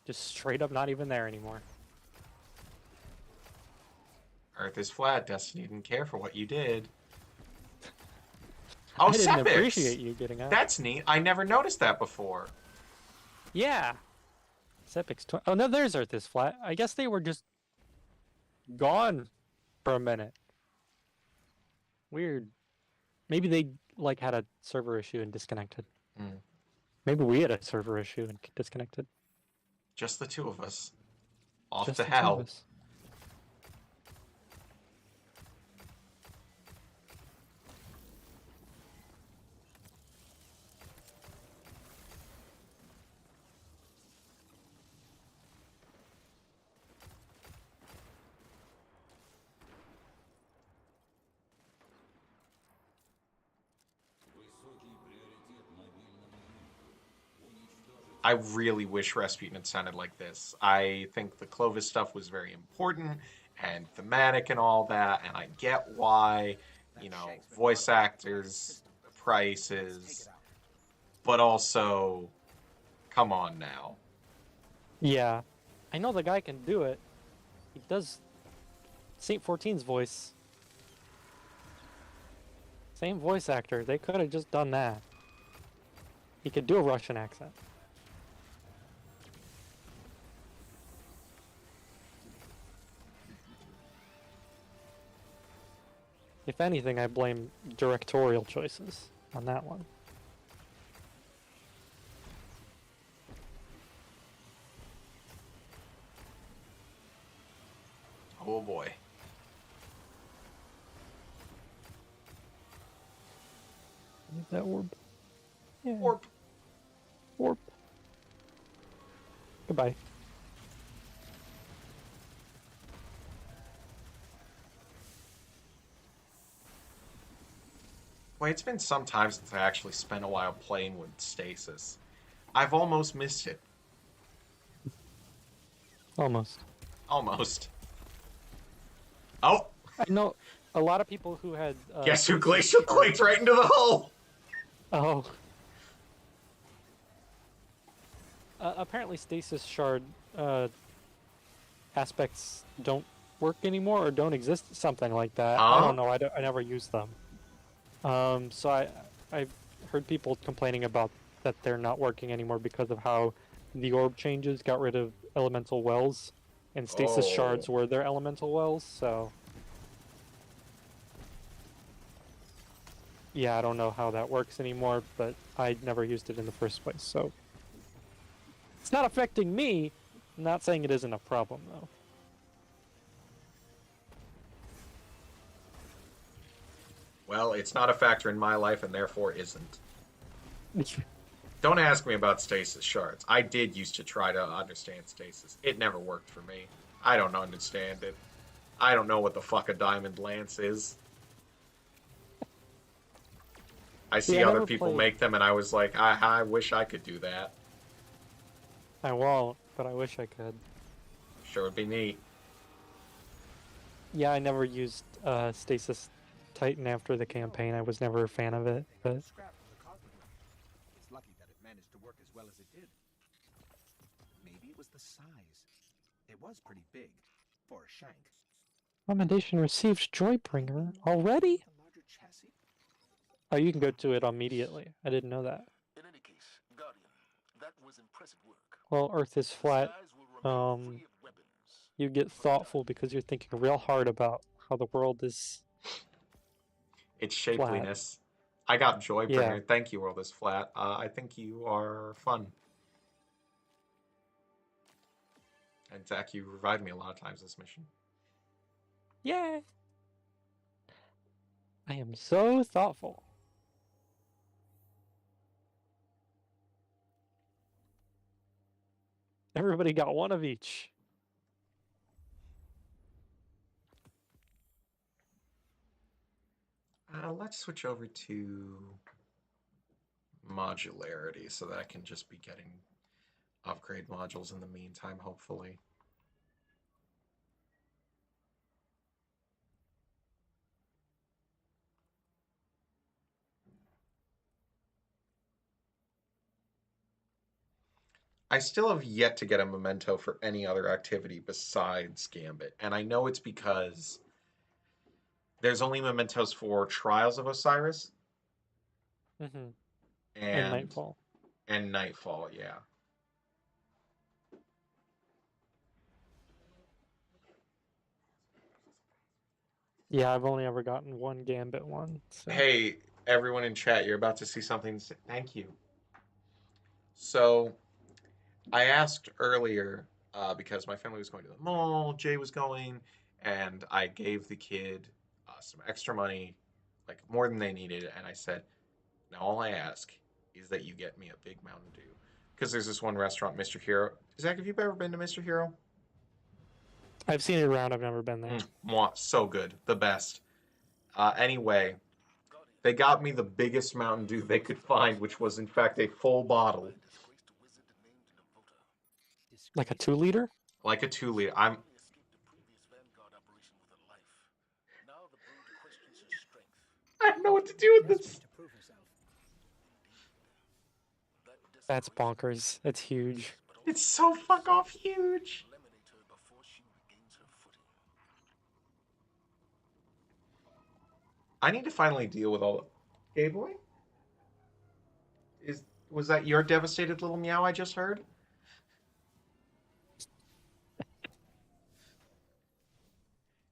Just straight up not even there anymore. Earth is flat. Destiny didn't care for what you did. Oh, I didn't Sepix. appreciate you getting out. That's neat. I never noticed that before. Yeah. Sepix. Oh no, there's Earth is flat. I guess they were just gone for a minute. Weird. Maybe they like had a server issue and disconnected. Maybe we had a server issue and disconnected. Just the two of us. Off Just to the two of hell. us. I really wish Rasputin had sounded like this. I think the Clovis stuff was very important and thematic and all that, and I get why, voice actors, prices, but also, come on now. Yeah, I know the guy can do it. He does Saint 14's voice. Same voice actor. They could have just done that. He could do a Russian accent. If anything, I blame directorial choices on that one. Oh boy. Need that orb. Yeah. Orb. Orb. Goodbye. Boy, it's been some time since I actually spent a while playing with stasis. I've almost missed it. Almost. Almost. Oh! I know a lot of people who had. Guess who glacial quaked right into the hole? Oh. Apparently, stasis shard aspects don't work anymore or don't exist. Something like that. Huh? I don't know. I never used them. So I've heard people complaining about that they're not working anymore because of how the orb changes got rid of elemental wells, and stasis shards were their elemental wells. So. Yeah, I don't know how that works anymore, but I never used it in the first place, so... It's not affecting me! I'm not saying it isn't a problem, though. Well, it's not a factor in my life and therefore isn't. Don't ask me about stasis shards. I did used to try to understand stasis. It never worked for me. I don't understand it. I don't know what the fuck a diamond lance is. I see other people make them, and I was like, I wish I could do that. I won't, but I wish I could. Sure would be neat. Yeah, I never used Stasis Titan after the campaign. I was never a fan of it, but... It's lucky that it managed to work as well as it did. Maybe it was the size. It was pretty big for a shank. Commendation received, Joybringer. Already? A larger chassis? Oh, you can go to it immediately. I didn't know that. In any case, Guardian, that was impressive work. Well, Earth is flat. You get thoughtful because you're thinking real hard about how the world is... Its shapeliness. Flat. I got Joybringer. Yeah. Thank you, World is Flat. I think you are fun. And Zach, you revived me a lot of times this mission. Yay! I am so thoughtful. Everybody got one of each. Let's switch over to modularity so that I can just be getting upgrade modules in the meantime, hopefully. I still have yet to get a memento for any other activity besides Gambit, and I know it's because there's only mementos for Trials of Osiris. Mm-hmm. And Nightfall. And Nightfall, yeah. Yeah, I've only ever gotten one Gambit one. So. Hey, everyone in chat, you're about to see something. Thank you. So, I asked earlier, because my family was going to the mall, Jay was going, and I gave the kid some extra money, like more than they needed, and I said, now all I ask is that you get me a big Mountain Dew. Because there's this one restaurant, Mr. Hero. Zach, have you ever been to Mr. Hero? I've seen it around, I've never been there. So good. The best. Anyway, they got me the biggest Mountain Dew they could find, which was in fact a full bottle. Like a 2-liter? Like a 2-liter. I'm. Only escaped the previous Vanguard operation with a life. Now the brood questions her strength. I don't know what to do with this. Desperate to prove herself. That That's desperation bonkers. It's huge. but also It's so fuck off huge. eliminate her before she regains her footing. I need to finally deal with all. Gay boy. Was that your devastated little meow I just heard?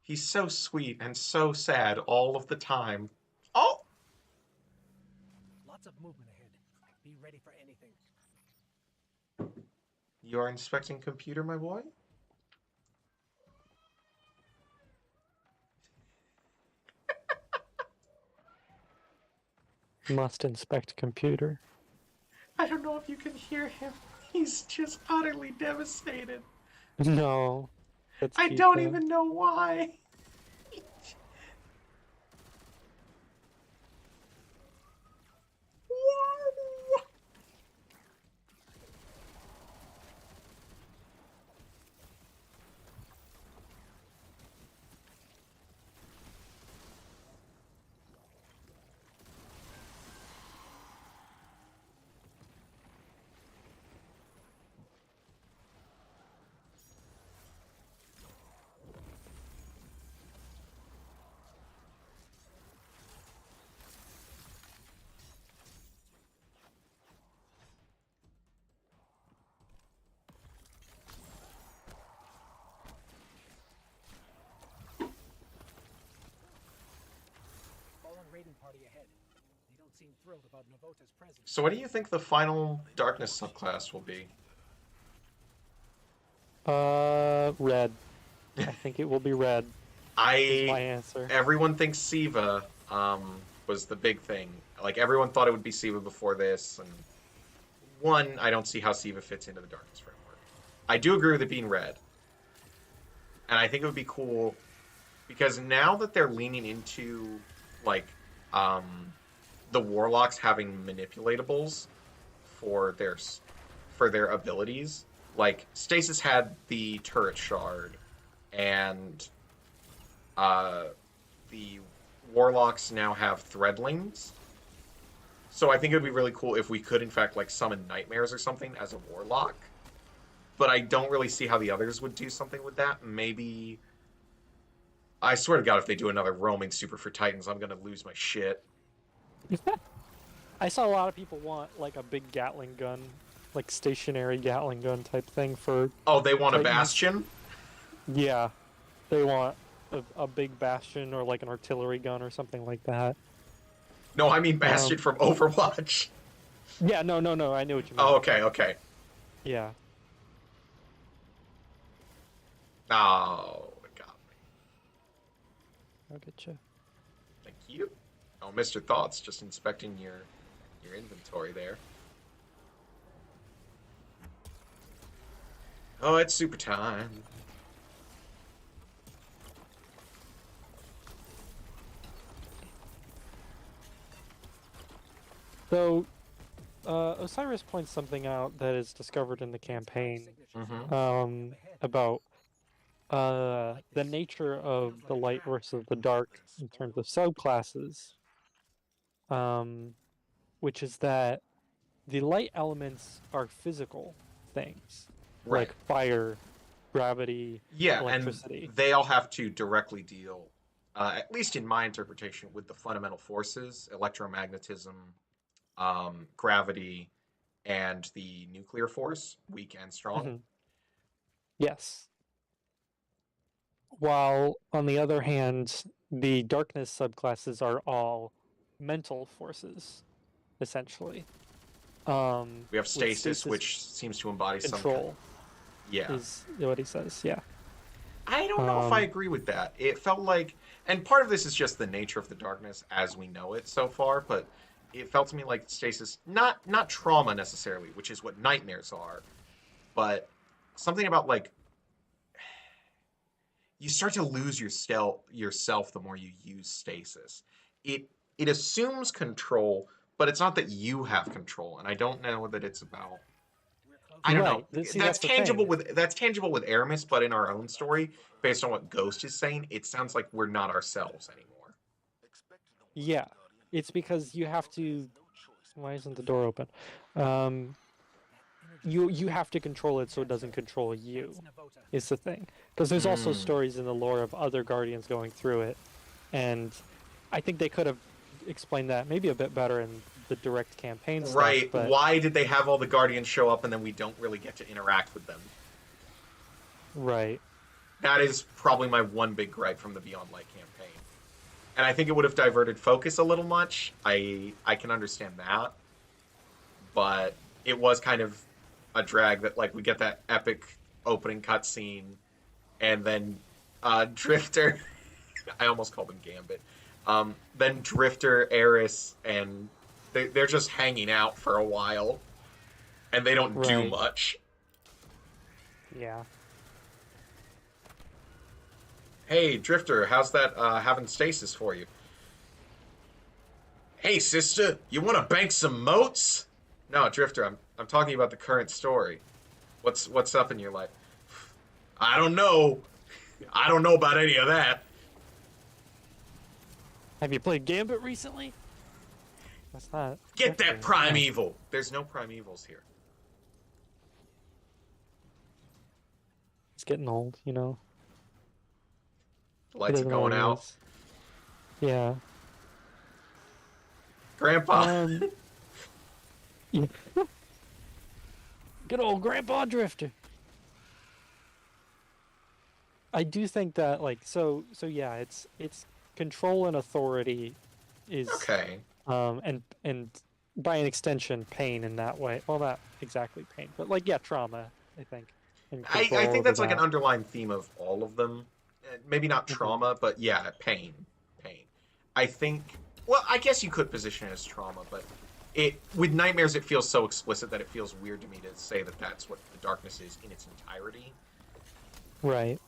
He's so sweet and so sad all of the time. Oh! Lots of movement ahead. Be ready for anything. You are inspecting computer, my boy? Must inspect computer. I don't know if you can hear him. He's just utterly devastated. No. That's I cute, don't though. even know why. Fallen raiding party ahead. They don't seem thrilled about Navota's presence. So what do you think the final darkness subclass will be? Red. I think it will be red. Is my answer. Everyone thinks Siva was the big thing. Like everyone thought it would be Siva before this, and one, I don't see how Siva fits into the darkness framework. I do agree with it being red, and I think it would be cool because now that they're leaning into like the warlocks having manipulatables for their abilities. Like Stasis had the turret shard, and the warlocks now have threadlings. So I think it would be really cool if we could, in fact, like summon nightmares or something as a warlock. But I don't really see how the others would do something with that. Maybe. I swear to God, if they do another roaming super for Titans, I'm gonna lose my shit. I saw a lot of people want like a big Gatling gun, like stationary Gatling gun type thing for. Oh, they want a Titans. bastion? Yeah, they want a big bastion or like an artillery gun or something like that. No, I mean bastion from Overwatch. Yeah, no, I knew what you meant. Oh, okay. Yeah. Oh, it got me. I'll get you. Thank you. Oh, Mr. Thoughts, just inspecting your inventory there. Oh, it's super time. So, Osiris points something out that is discovered in the campaign about the nature of the light versus the dark in terms of subclasses, which is that the light elements are physical things, Right. like fire, gravity, Yeah, electricity. and they all have to directly deal, at least in my interpretation, with the fundamental forces, electromagnetism, gravity, and the nuclear force, weak and strong. Mhm. Yes. While, on the other hand, the darkness subclasses are all mental forces, essentially. We have with stasis, which seems to embody some control yeah. is what he says, yeah. I don't know if I agree with that. It felt like, and part of this is just the nature of the darkness as we know it so far, but it felt to me like stasis, not trauma necessarily, which is what nightmares are, but something about like you start to lose yourself the more you use stasis. It assumes control, but it's not that you have control, and I don't know that it's about I don't know. Right. See, That's that's the tangible thing. with Aramis, but in our own story, based on what Ghost is saying, it sounds like we're not ourselves anymore. Yeah, it's because you have to. Why isn't the door open? You have to control it so it doesn't control you. Is the thing, because there's also stories in the lore of other guardians going through it, and I think they could have explained that maybe a bit better in the direct campaign stuff. Right. But Why did they have all the Guardians show up and then we don't really get to interact with them? right. That is probably my one big gripe from the Beyond Light campaign. And I think it would have diverted focus a little much. I can understand that. But it was kind of a drag that, like, we get that epic opening cutscene and then Drifter... I almost called him Gambit. Then Drifter, Eris, and they're just hanging out for a while. And they don't do Right. much. Yeah. Hey, Drifter, how's that having stasis for you? Hey, sister, you want to bank some moats? No, Drifter, I'm talking about the current story. What's up in your life? I don't know. I don't know about any of that. Have you played Gambit recently? That's not. Get that Drifter. primeval. There's no primevals here. It's getting old, you know. The lights are It going out. is. Yeah. Grandpa. Yeah. Good old Grandpa Drifter. I do think that, like, so yeah, it's control and authority is Okay. and by an extension pain in that way. Well, not exactly pain, but like, yeah, trauma, I think. And I control think over that's like an that. underlying theme of all of them. Maybe not trauma, but yeah, pain. Pain. I think, well, I guess you could position it as trauma, but with nightmares it feels so explicit that it feels weird to me to say that that's what the darkness is in its entirety. Right.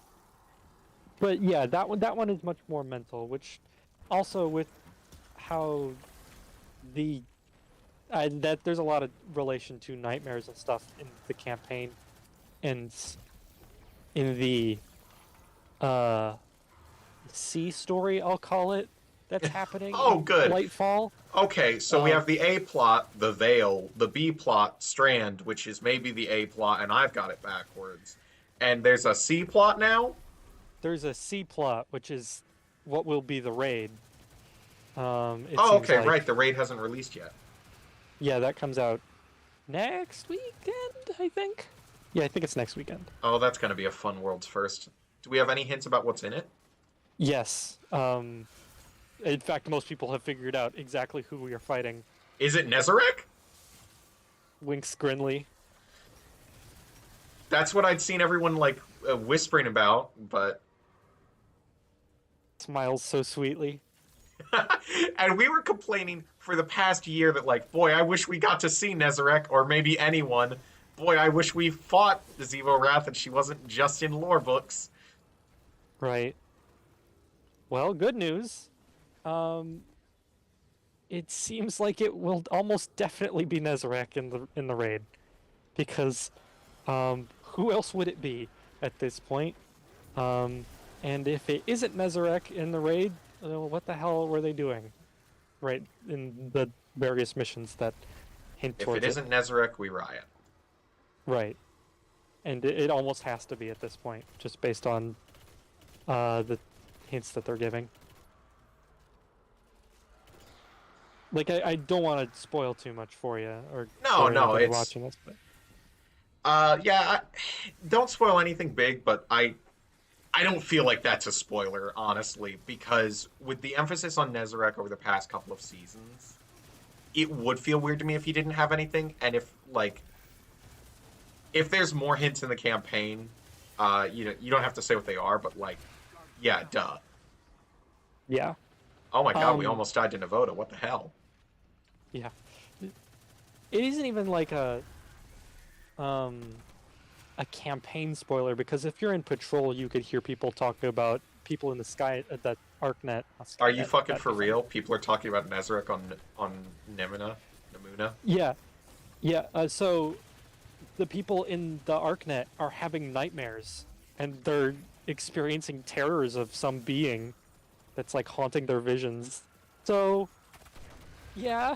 But yeah, that one is much more mental, which also with how that there's a lot of relation to nightmares and stuff in the campaign and in the C story, I'll call it, that's happening. Oh, in good. Lightfall. Okay, so we have the A plot, the Veil, the B plot, Strand, which is maybe the A plot, and I've got it backwards. And there's a C plot now? There's a C plot, which is what will be the raid. Oh, okay, like, right. The raid hasn't released yet. Yeah, that comes out next weekend, I think. Yeah, I think it's next weekend. Oh, that's going to be a fun world's first. Do we have any hints about what's in it? Yes. In fact, most people have figured out exactly who we are fighting. Is it Nezarek? Winks Grinley. That's what I'd seen everyone, like, whispering about, but... Smiles so sweetly. And we were complaining for the past year that, like, boy, I wish we got to see Nezarek, or maybe anyone. Boy, I wish we fought the Zevo Wrath and she wasn't just in lore books. Right. Well, good news. It seems like it will almost definitely be Nezarek in the raid, because who else would it be at this point? And if it isn't Nezarek in the raid, what the hell were they doing? Right, in the various missions that hint If towards it isn't Nezarek, we riot. Right. And it almost has to be at this point, just based on the hints that they're giving. Like, I don't want to spoil too much for you, or No, for anybody it's... watching this, but don't spoil anything big, but I don't feel like that's a spoiler, honestly, because with the emphasis on Nezarek over the past couple of seasons, it would feel weird to me if he didn't have anything, and if there's more hints in the campaign, you don't have to say what they are, but, like, yeah, duh. yeah. Oh my god, we almost died to Navoda, what the hell? Yeah. It isn't even like a campaign spoiler, because if you're in patrol, you could hear people talking about people in the sky, that ArcNet. Are you fucking for real? People are talking about Nezarek on Nimuna? Yeah. Yeah, so the people in the ArcNet are having nightmares, and they're experiencing terrors of some being that's like haunting their visions. So, yeah,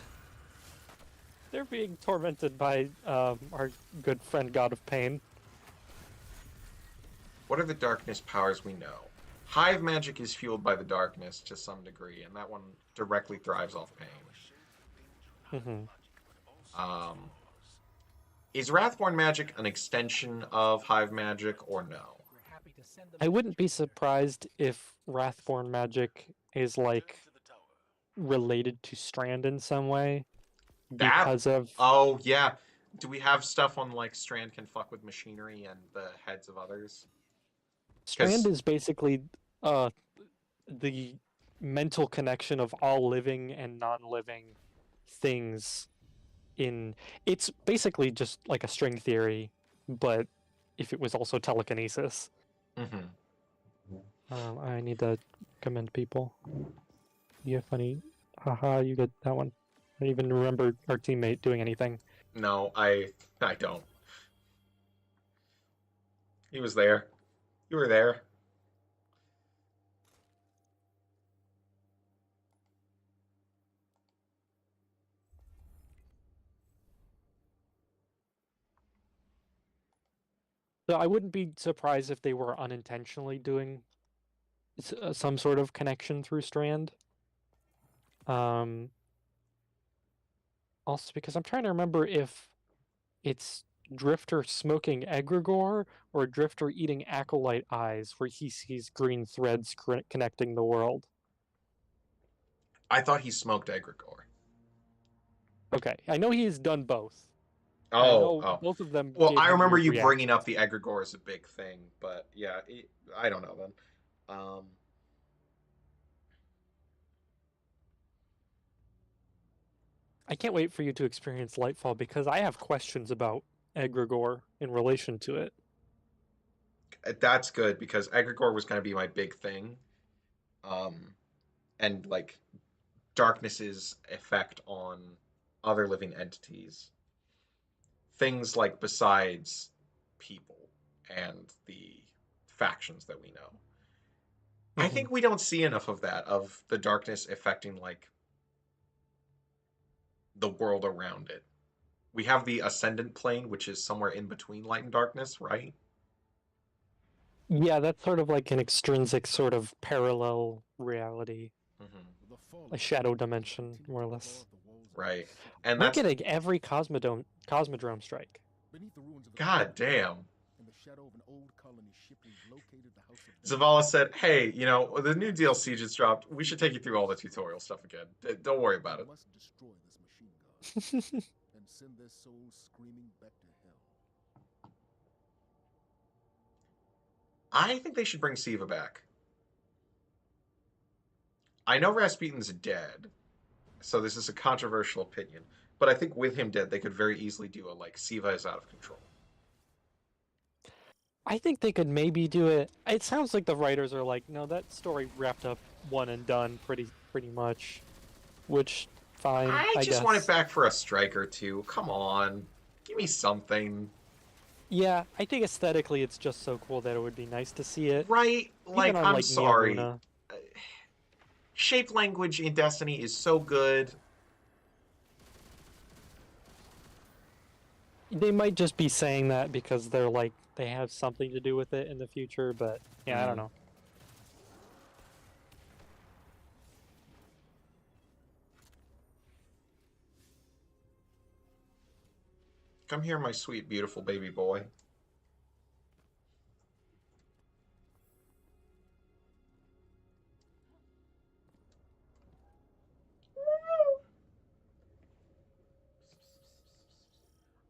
they're being tormented by our good friend God of Pain. What are the darkness powers we know? Hive magic is fueled by the darkness to some degree, and that one directly thrives off pain. Is Wrathborn magic an extension of Hive magic or no? I wouldn't be surprised if Wrathborn magic is like related to Strand in some way because of Oh yeah. Do we have stuff on like Strand can fuck with machinery and the heads of others? Strand is basically the mental connection of all living and non-living things in it's basically just like a string theory, but if it was also telekinesis. I need to commend people. You have funny. Haha, you get that one. I don't even remember our teammate doing anything. No, I don't. He was there. You were there. So I wouldn't be surprised if they were unintentionally doing some sort of connection through Strand. Also, because I'm trying to remember if it's Drifter smoking egregore or Drifter eating acolyte eyes, where he sees green threads connecting the world. I thought he smoked egregore. Okay, I know he's done both. Oh. Both of them. Well, gave I him remember weird you bringing up reactions. the egregore as a big thing, but yeah, I don't know then. I can't wait for you to experience Lightfall because I have questions about egregore in relation to it. That's good because egregore was going to be my big thing. And like darkness's effect on other living entities. Things like besides people and the factions that we know. I think we don't see enough of that, of the darkness affecting like the world around it. We have the ascendant plane, which is somewhere in between light and darkness, right? Yeah, that's sort of like an extrinsic sort of parallel reality. A shadow dimension, more or less. Right. And We're that's getting every Cosmodrome strike. God damn. Zavala said, hey, you know, the new DLC just dropped. We should take you through all the tutorial stuff again. Don't worry about it. And send their souls screaming back to hell. I think they should bring Siva back. I know Rasputin's dead, so this is a controversial opinion, but I think with him dead, they could very easily do a like Siva is out of control. I think they could maybe do it. It sounds like the writers are like, no, that story wrapped up one and done pretty much. Which, fine, I just guess. want it back for a strike or two. Come on. Give me something. Yeah, I think aesthetically it's just so cool that it would be nice to see it. Right? Like, I'm sorry. Neomuna. Shape language in Destiny is so good. They might just be saying that because they're like, they have something to do with it in the future, but yeah, I don't know. Come here, my sweet, beautiful baby boy.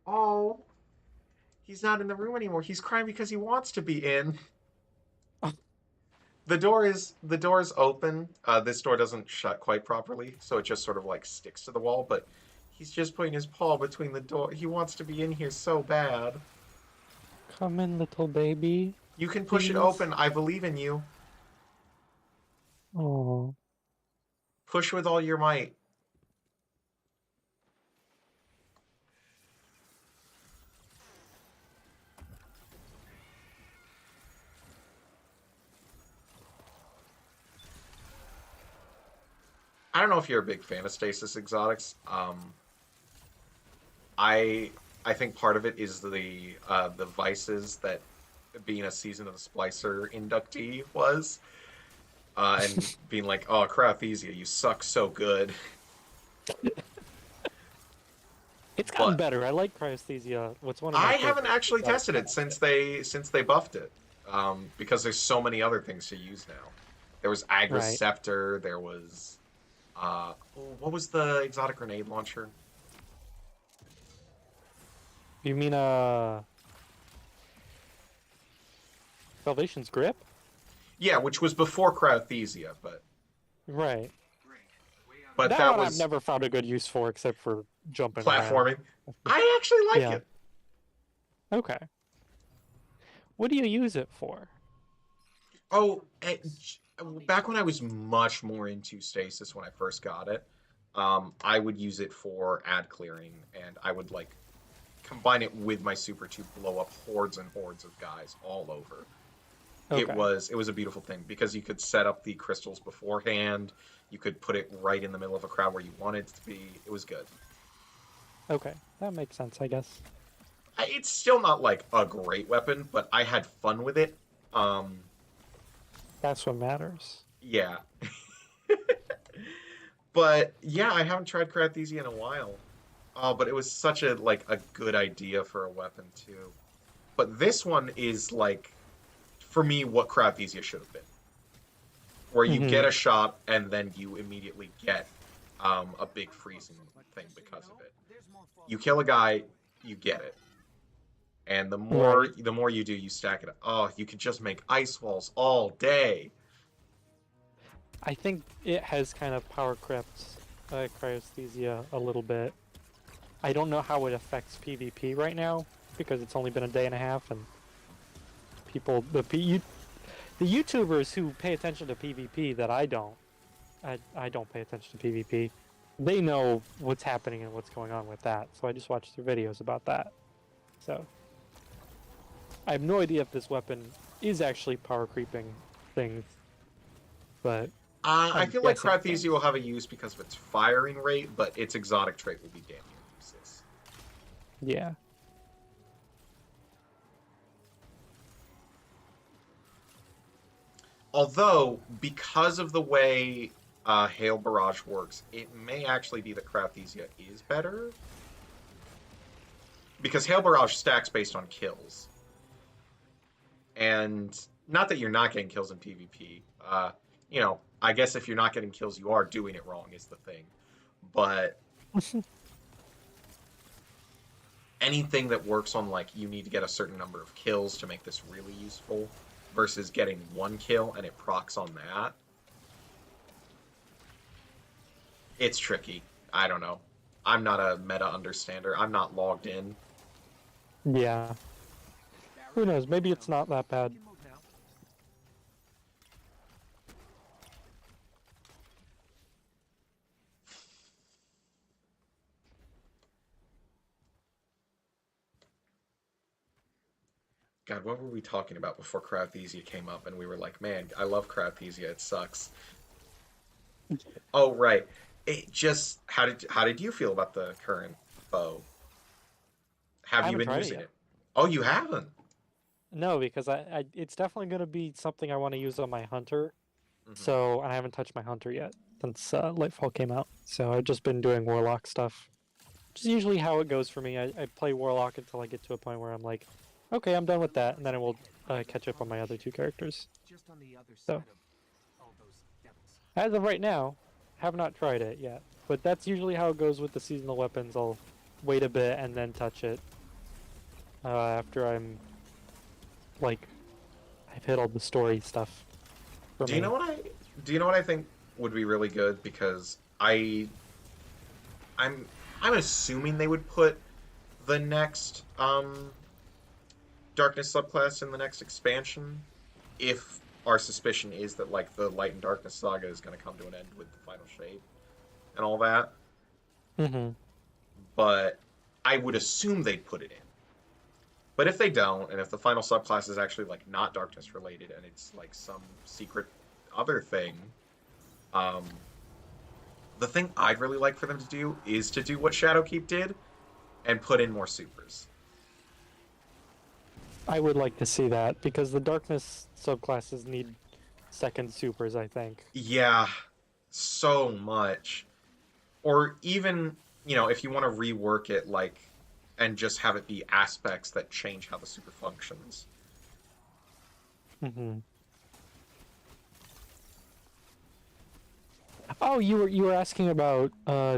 Oh, he's not in the room anymore. He's crying because he wants to be in. The door is open. This door doesn't shut quite properly, so it just sort of like sticks to the wall, but he's just putting his paw between the door. He wants to be in here so bad. Come in, little baby. You can push it open. I believe in you. Oh. Push with all your might. I don't know if you're a big fan of Stasis exotics. I think part of it is the vices that being a Season of the Splicer inductee was, and being like, oh, Krathesia, you suck so good. It's gotten But better. I like Cryesthesia. What's one of my I haven't favorite actually exotic tested it spells. since they buffed it, because there's so many other things to use now. There was Agra's Right. Scepter. There was, what was the exotic grenade launcher? You mean Salvation's Grip? Yeah, which was before Krathesia, Right. but That that one I've was never found a good use for except for jumping around. platforming. I actually like Yeah. it. Okay. What do you use it for? Oh, back when I was much more into Stasis when I first got it, I would use it for ad clearing, and I would like combine it with my super to blow up hordes and hordes of guys all over. Okay. It was a beautiful thing because you could set up the crystals beforehand. You could put it right in the middle of a crowd where you wanted it to be. It was good. Okay. That makes sense, I guess. It's still not like a great weapon, but I had fun with it. That's what matters. Yeah. But yeah, I haven't tried Krathesia in a while. But it was such a good idea for a weapon too. But this one is like, for me, what Krathesia should have been. Where you get a shot and then you immediately get a big freezing thing because of it. You kill a guy, you get it. And the more you do, you stack it up. Oh, you could just make ice walls all day. I think it has kind of power crept Cryesthesia a little bit. I don't know how it affects PvP right now because it's only been a day and a half, and people, the YouTubers who pay attention to PvP that I don't pay attention to PvP. They know what's happening and what's going on with that, so I just watch their videos about that. So I have no idea if this weapon is actually power creeping things, but I feel like guessing Krathesia will have a use because of its firing rate, but its exotic trait will be damn near useless. yeah. Although, because of the way Hail Barrage works, it may actually be that Krathesia is better. Because Hail Barrage stacks based on kills. And not that you're not getting kills in PvP. I guess if you're not getting kills, you are doing it wrong, is the thing. But anything that works on, like, you need to get a certain number of kills to make this really useful, versus getting one kill and it procs on that. It's tricky. I don't know. I'm not a meta understander. I'm not logged in. Yeah. Who knows? Maybe it's not that bad. God, what were we talking about before Krathesia came up? And we were like, man, I love Krathesia. It sucks. Oh, right. It just how did you feel about the current bow? Have you been using it? Oh, you haven't? No, because it's definitely going to be something I want to use on my hunter. Mhm. So I haven't touched my hunter yet since Lightfall came out. So I've just been doing Warlock stuff. Which is usually how it goes for me. I play Warlock until I get to a point where I'm like, okay, I'm done with that, and then I will catch up on my other two characters. Just on the other So, side of all those devils. as of right now, have not tried it yet. But that's usually how it goes with the seasonal weapons. I'll wait a bit and then touch it after I'm like I've hit all the story stuff. Do you know what I think would be really good? Because I'm assuming they would put the next Darkness subclass in the next expansion, if our suspicion is that like the Light and Darkness saga is going to come to an end with the final shape and all that. Mm-hmm. But I would assume they'd put it in. But if they don't, and if the final subclass is actually like not Darkness related and it's like some secret other thing, The thing I'd really like for them to do is to do what Shadowkeep did and put in more supers. I would like to see that because the darkness subclasses need second supers, I think. Yeah, so much. Or even, if you want to rework it, like, and just have it be aspects that change how the super functions. Mm-hmm. Oh, you were asking about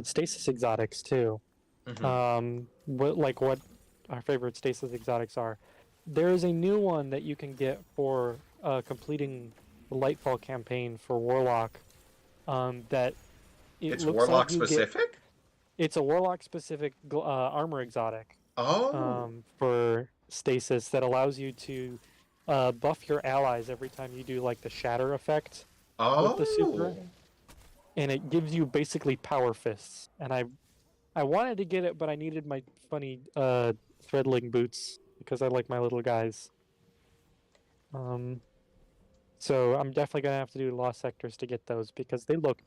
stasis exotics too. Mm-hmm. What our favorite stasis exotics are. There is a new one that you can get for completing the Lightfall campaign for Warlock. That it It's looks like Warlock you get. specific? It's a Warlock specific armor exotic Oh. for stasis that allows you to buff your allies every time you do like the shatter effect with the super, Oh. and it gives you basically power fists. And I wanted to get it, but I needed my funny threadling boots because I like my little guys. So I'm definitely gonna have to do lost sectors to get those because they look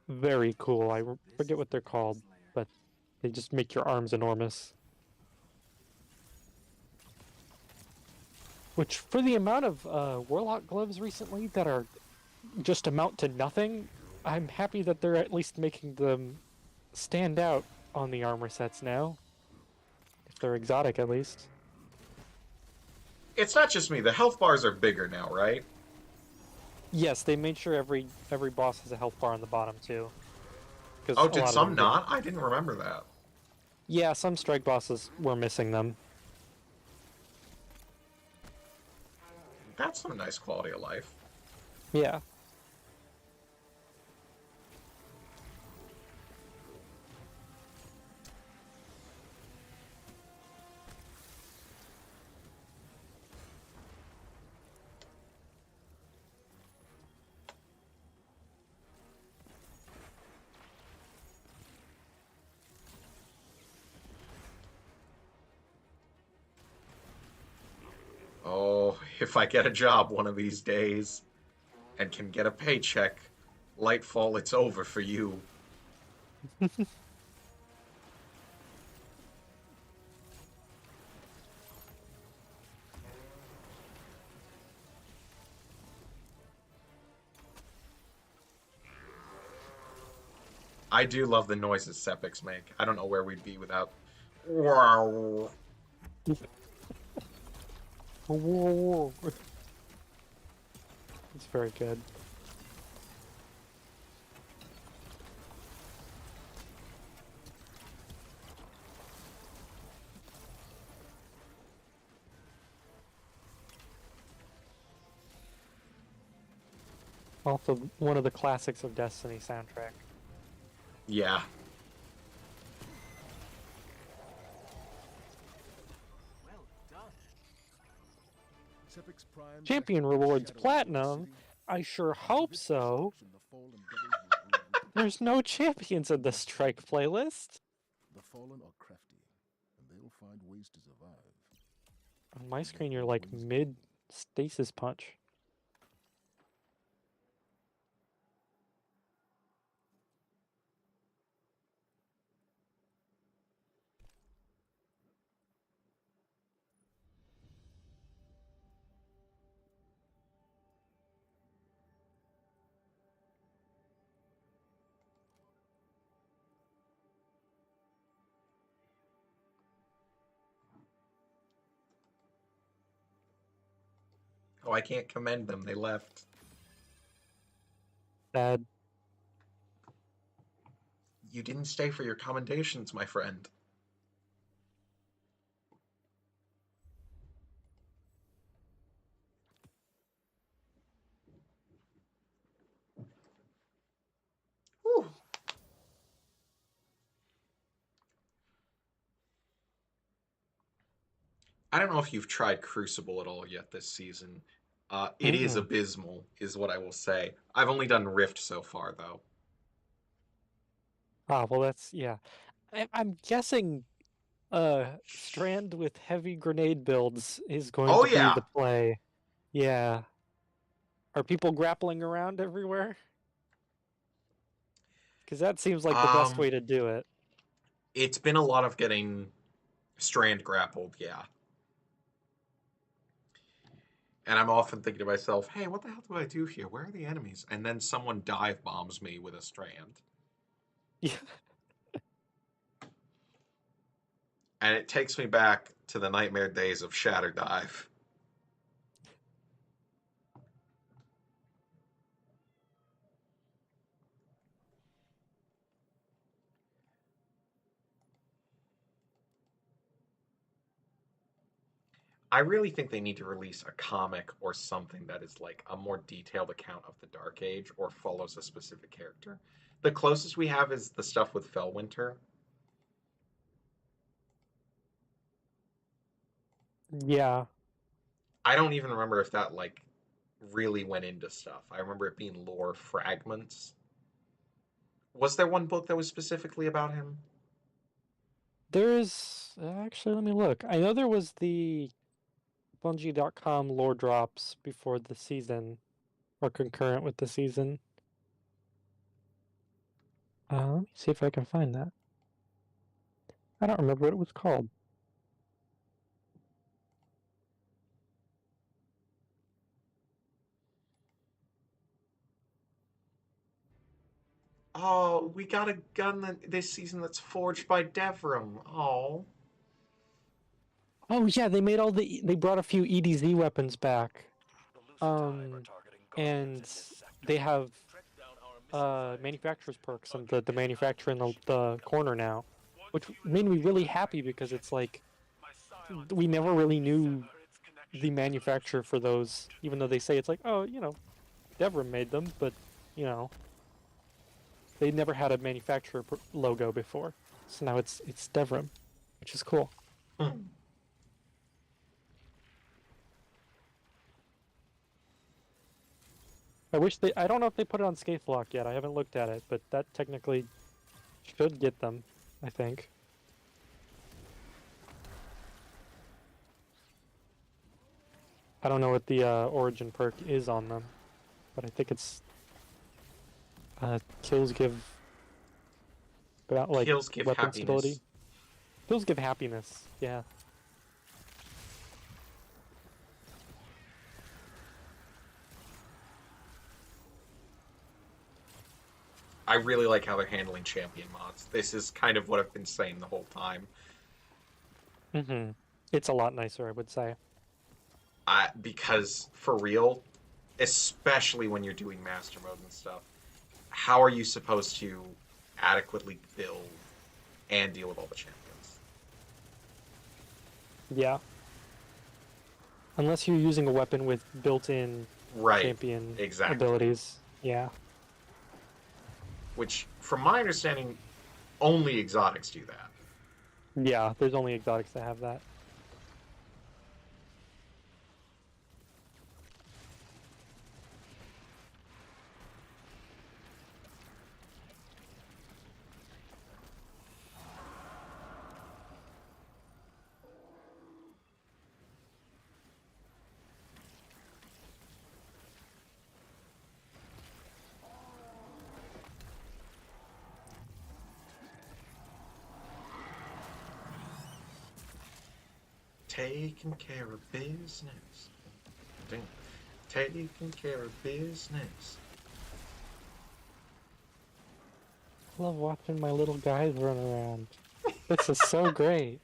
very cool. I forget what they're called, but they just make your arms enormous. Which, for the amount of Warlock gloves recently that are just amount to nothing, I'm happy that they're at least making them stand out on the armor sets now. If they're exotic, at least. It's not just me. The health bars are bigger now, right? Yes, they made sure every boss has a health bar on the bottom too. Because Oh, a did lot of some them didn't. not? I didn't remember that. Yeah, some strike bosses were missing them. That's some nice quality of life. Yeah. Oh, if I get a job one of these days and can get a paycheck, Lightfall, it's over for you. I do love the noises Sepics make. I don't know where we'd be without. Wow. It's very good. Also, one of the classics of Destiny soundtrack. Yeah. Well done. Sepic's Prime Champion directed rewards Shadow platinum? City. I sure After hope this so. destruction, the fallen devils will rule. There's no champions in the strike playlist. The fallen are crafty, and they'll find ways to survive. On my screen, you're like mid stasis punch. Oh, I can't commend them. They left. Sad. You didn't stay for your commendations, my friend. Whew. I don't know if you've tried Crucible at all yet this season. It is Mm-mm. abysmal, is what I will say. I've only done Rift so far, though. Ah, well, that's yeah. I'm guessing Strand with heavy grenade builds is going Oh, to be yeah. the play. Yeah. Are people grappling around everywhere? Because that seems like the best Um, way to do it. It's been a lot of getting strand grappled, yeah. And I'm often thinking to myself, hey, what the hell do I do here? Where are the enemies? And then someone dive bombs me with a strand. Yeah. And it takes me back to the nightmare days of Shatter Dive. I really think they need to release a comic or something that is like a more detailed account of the Dark Age or follows a specific character. The closest we have is the stuff with Fellwinter. Yeah. I don't even remember if that like really went into stuff. I remember it being lore fragments. Was there one book that was specifically about him? There is actually, let me look. I know there was the Bungie.com lore drops before the season, or concurrent with the season. Let me see if I can find that. I don't remember what it was called. Oh, we got a gun this season that's forged by Devrim. Oh. Oh yeah, they brought a few EDZ weapons back. And they have manufacturer's perks and the manufacturer in the corner now, which made me really happy because it's like we never really knew the manufacturer for those, even though they say it's like, oh, Devrim made them, but they never had a manufacturer logo before, so now it's Devrim, which is cool. I don't know if they put it on Scathelocke yet. I haven't looked at it, but that technically should get them, I think. I don't know what the origin perk is on them, but I think it's kills give like Kills give weapon happiness. stability. Kills give happiness. Yeah. I really like how they're handling champion mods. This is kind of what I've been saying the whole time. Mm-hmm. It's a lot nicer, I would say. Because for real, especially when you're doing master mode and stuff, how are you supposed to adequately build and deal with all the champions? Yeah. Unless you're using a weapon with built-in champion abilities. Yeah. Which, from my understanding, only exotics do that. Yeah, there's only exotics that have that. Taking care of business. Taking care of business. I love watching my little guys run around. This is so great.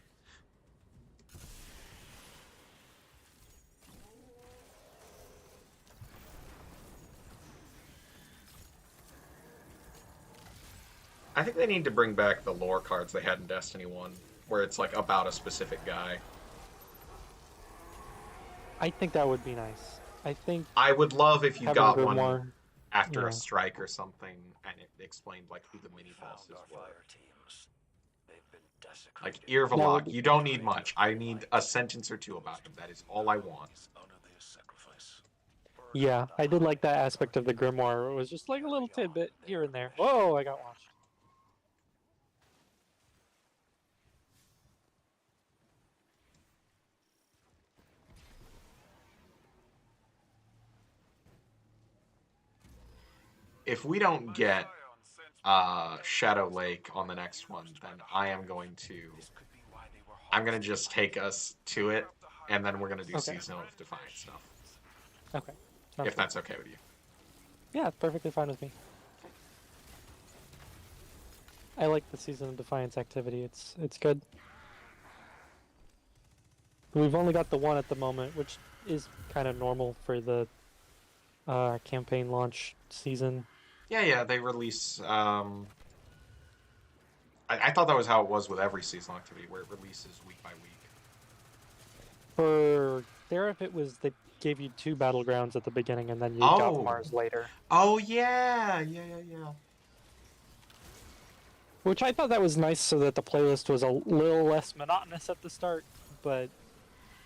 I think they need to bring back the lore cards they had in Destiny 1, where it's like about a specific guy. I think that would be nice. I would love if you got one after a strike or something, and it explained like who the mini bosses were. Like Irvalok, you don't need much. I need a sentence or two about him. That is all I want. Yeah, I did like that aspect of the Grimoire. It was just like a little tidbit here and there. Whoa, I got watched. If we don't get Shadow Lake on the next one, then I'm gonna just take us to it, and then we're gonna do Okay. Season of Defiance stuff. Okay. Sounds If good. that's okay with you. Yeah, it's perfectly fine with me. I like the Season of Defiance activity. It's good. We've only got the one at the moment, which is kind of normal for the campaign launch season. Yeah, they release. I thought that was how it was with every seasonal activity, where it releases week by week. For Seraph, it was they gave you 2 battlegrounds at the beginning, and then you got Mars later. Oh yeah. Which I thought that was nice, so that the playlist was a little less monotonous at the start. But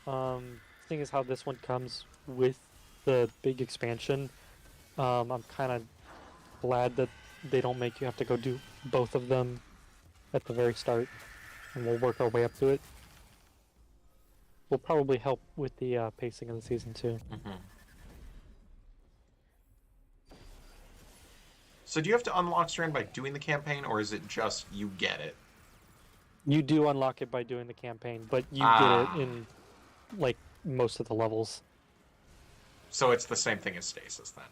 seeing as how this one comes with the big expansion, I'm kind of glad that they don't make you have to go do both of them at the very start, and we'll work our way up to it. Will probably help with the pacing of the season too. Mm-hmm. So do you have to unlock Strand by doing the campaign, or is it just you get it? You do unlock it by doing the campaign, but you get it in like most of the levels. So it's the same thing as Stasis then.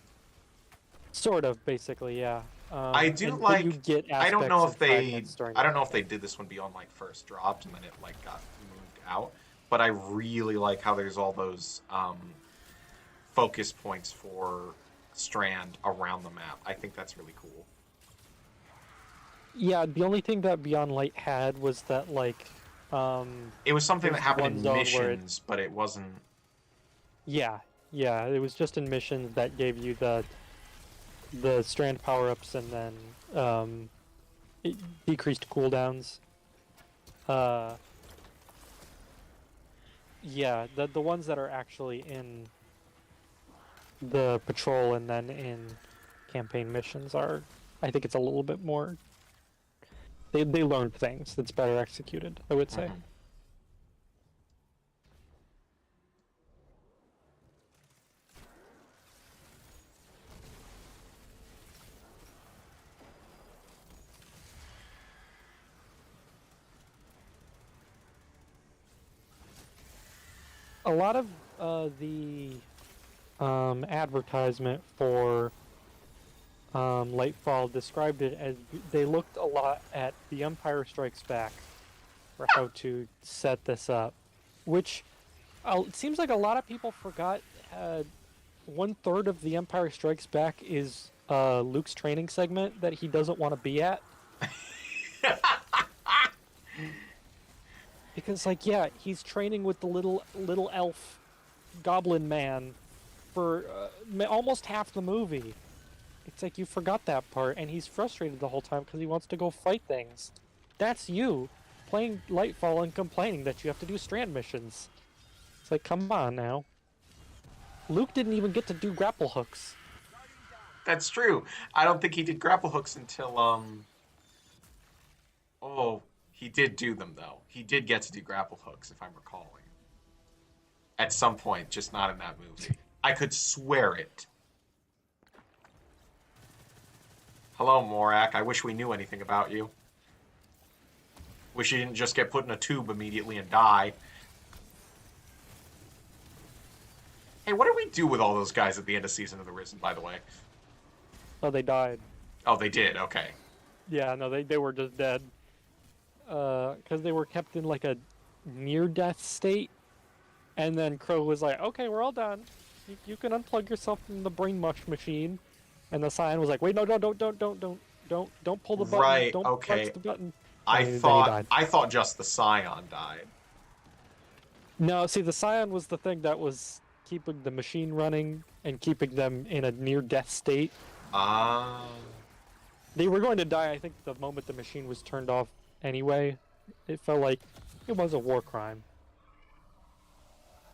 Sort of, basically, yeah. I do and, like. You get I don't know aspects if they. of fragments I don't know if they did this one beyond like first dropped and then it like got moved out. But I really like how there's all those focus points for Strand around the map. I think that's really cool. Yeah, the only thing that Beyond Light had was that like it was something that there's happened one in zone where missions, but it wasn't. Yeah, it was just in missions that gave you the Strand power-ups and then it decreased cooldowns. Yeah, the ones that are actually in the patrol and then in campaign missions are, I think it's a little bit more. They learned things that's better executed, I would say. Mm-hmm. A lot of the advertisement for Lightfall described it as they looked a lot at The Empire Strikes Back for how to set this up, which it seems like a lot of people forgot. 1/3 of The Empire Strikes Back is Luke's training segment that he doesn't want to be at. Because, like, yeah, he's training with the little elf goblin man for almost half the movie. It's like you forgot that part, and he's frustrated the whole time because he wants to go fight things. That's you, playing Lightfall and complaining that you have to do Strand missions. It's like, come on now. Luke didn't even get to do grapple hooks. That's true. I don't think he did grapple hooks until Oh, he did do them though. He did get to do grapple hooks, if I'm recalling. At some point, just not in that movie. I could swear it. Hello, Morak. I wish we knew anything about you. Wish you didn't just get put in a tube immediately and die. Hey, what did we do with all those guys at the end of Season of the Risen, by the way? Oh, they died. Oh, they did? Okay. Yeah, no, they were just dead. Because they were kept in like a near-death state. And then Crow was like, okay, we're all done. You can unplug yourself from the brain mush machine. And the Scion was like, wait, no, don't pull the button. Right, don't okay. press the button. I then he died. thought just the Scion died. No, see, the Scion was the thing that was keeping the machine running and keeping them in a near-death state. They were going to die, I think, the moment the machine was turned off anyway. It felt like it was a war crime.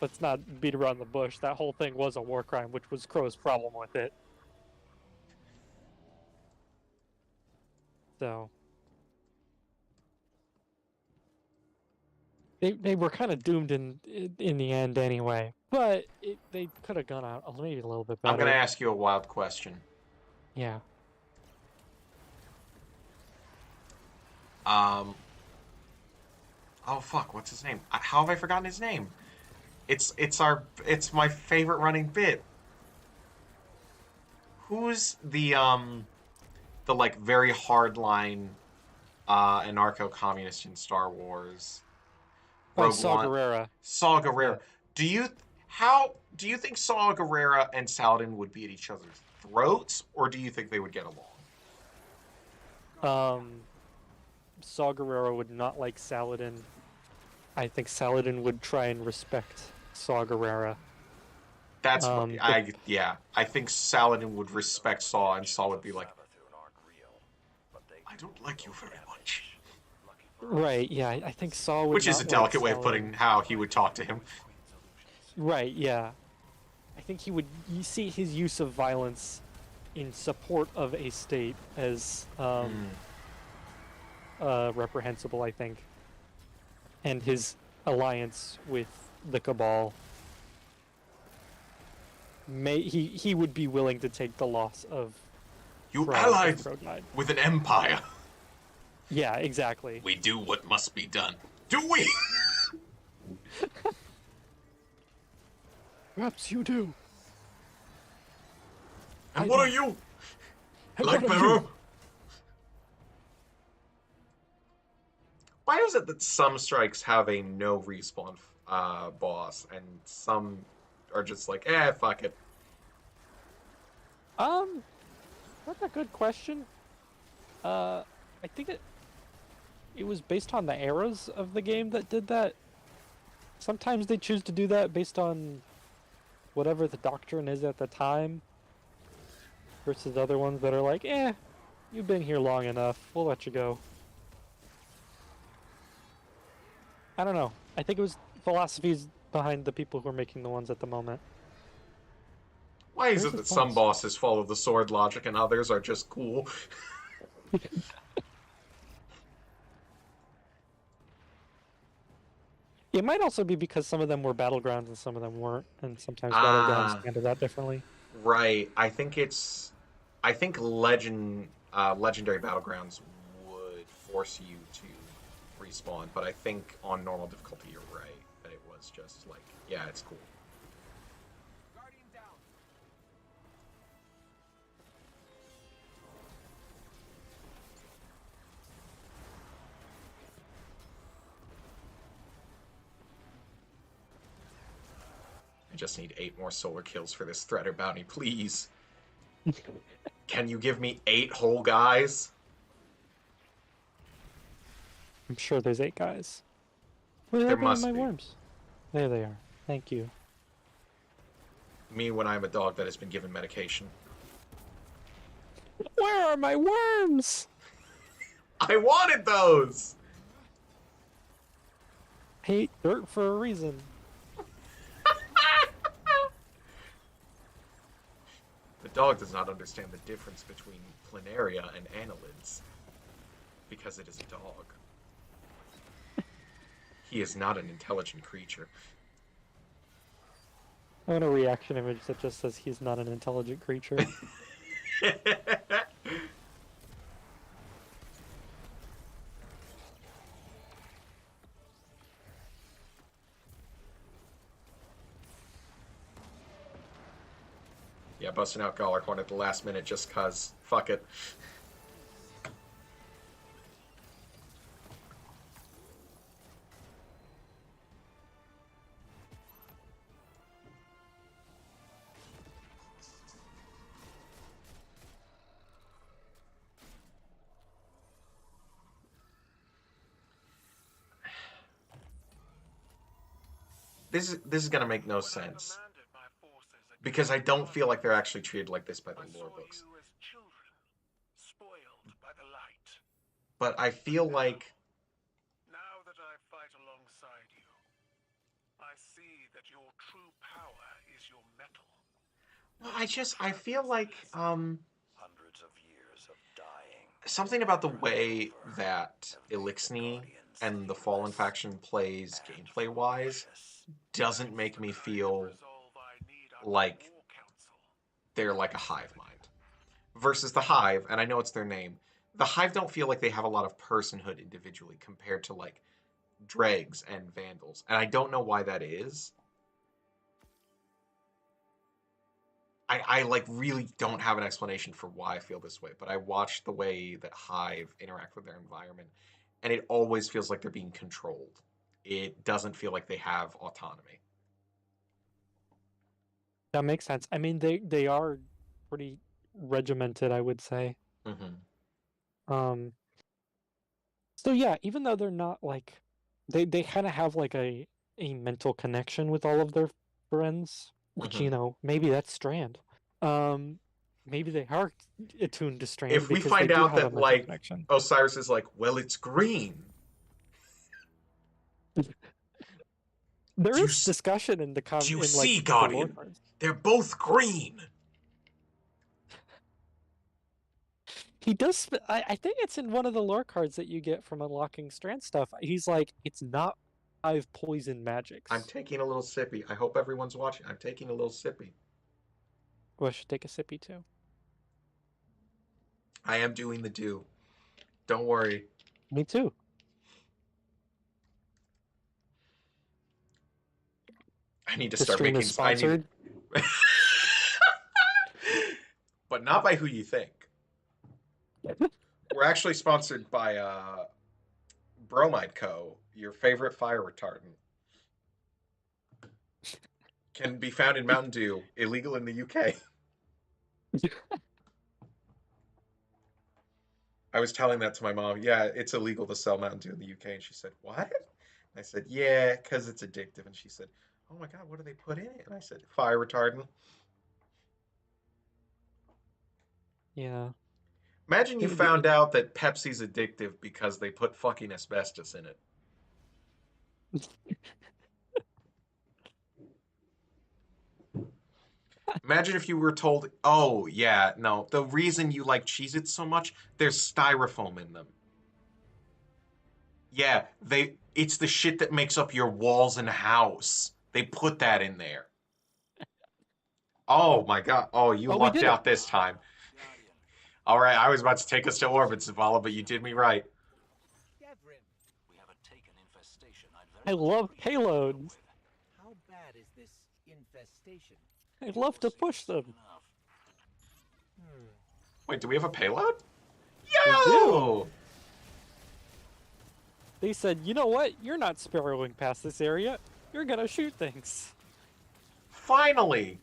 Let's not beat around the bush. That whole thing was a war crime, which was Crow's problem with it. So they were kind of doomed in the end anyway. But they could have gone out maybe a little bit better. I'm going to ask you a wild question. Yeah. Um, oh fuck, what's his name? How have I forgotten his name? It's my favorite running bit. Who's the like very hardline anarcho-communist in Star Wars? Oh, Rogue Saw One. Gerrera. Saw Yeah. Gerrera. Do you how do you think Saw Gerrera and Saladin would be at each other's throats, or do you think they would get along? Saw Gerrera would not like Saladin. I think Saladin would try and respect Saw Gerrera. That's what But I think Saladin would respect Saw, and Saw would be like, I don't like you very much. right, yeah, I think Saw would Which is a not like delicate way of Saladin. putting how he would talk to him. Right, yeah. I think he would see his use of violence in support of a state as reprehensible, I think. And his alliance with the Cabal, he would be willing to take the loss of You Crow allied if Crow died. with an empire. Yeah, exactly. We do what must be done. Do we? Perhaps you do. And what are you? And Like what are better? you? Why is it that some strikes have a no respawn boss and some are just like, fuck it? That's a good question. I think it was based on the eras of the game that did that. Sometimes they choose to do that based on whatever the doctrine is at the time, versus other ones that are like, you've been here long enough, we'll let you go. I don't know. I think it was philosophies behind the people who are making the ones at the moment. Why is Where's it his that some boss? bosses follow the sword logic and others are just cool? It might also be because some of them were battlegrounds and some of them weren't, and sometimes Ah, battlegrounds handle that differently. right. I think legendary battlegrounds would force you to respawn, but I think on normal difficulty you're right that it was just like, yeah, it's cool. Guardian down. I just need 8 more solar kills for this Threader bounty, please. Can you give me 8 whole guys? I'm sure there's 8 guys. Where There are must my be. worms? There they are. Thank you. Me when I'm a dog that has been given medication. Where are my worms? I wanted those! I hate dirt for a reason. The dog does not understand the difference between planaria and annelids. Because it is a dog. He is not an intelligent creature. I want a reaction image that just says he's not an intelligent creature. Yeah, busting out Gallarhorn at the last minute just cause. Fuck it. This is gonna make no sense. Because I don't feel like they're actually treated like this by the lore books. You as children, spoiled by the light. But I feel like Now that I fight alongside you, I see that your true power is your metal. I feel like Hundreds of years of dying. something about the way that Elixni and the Fallen faction plays gameplay wise doesn't make me feel like they're like a hive mind. Versus the Hive, and I know it's their name, the Hive don't feel like they have a lot of personhood individually compared to like Dregs and Vandals, and I don't know why that is. I like really don't have an explanation for why I feel this way, but I watch the way that Hive interact with their environment, and it always feels like they're being controlled. It doesn't feel like they have autonomy. That makes sense. I mean, they are pretty regimented, I would say. Mm-hmm. So yeah, even though they're not like, they kind of have like a mental connection with all of their friends, which Mm-hmm. you know, maybe that's Strand. Maybe they are attuned to Strand If we because they find do out have a that mental like connection. Osiris is like, well, it's green. There Do you is discussion in the do you in like see, the lore Guardian? cards. They're both green. He does. I think it's in one of the lore cards that you get from unlocking Strand stuff. He's like, it's not 5 poison magics. I'm taking a little sippy. I hope everyone's watching. I'm taking a little sippy. Well, I should take a sippy too. I am doing the do. Don't worry. Me too. I need to The start stream making. is sponsored. But not by who you think. We're actually sponsored by Bromide Co., your favorite fire retardant. Can be found in Mountain Dew, illegal in the UK. I was telling that to my mom. Yeah, it's illegal to sell Mountain Dew in the UK. And she said, what? And I said, yeah, because it's addictive. And she said, oh my God, what do they put in it? And I said, fire retardant. Yeah. Imagine you found out that Pepsi's addictive because they put fucking asbestos in it. Imagine if you were told, oh, yeah, no, the reason you like Cheez-Its so much, there's styrofoam in them. Yeah, it's the shit that makes up your walls and house. They put that in there. Oh my God. Oh, you Oh, we lucked did out it. this time. Guardian. All right, I was about to take us to orbit, Zavala, but you did me right. Devrim, We have a taken infestation. I love payloads. how bad is this infestation? I love to push them. Wait, do we have a payload? We Yo! They said, you know what? You're not sparrowing past this area. You're gonna shoot things. Finally!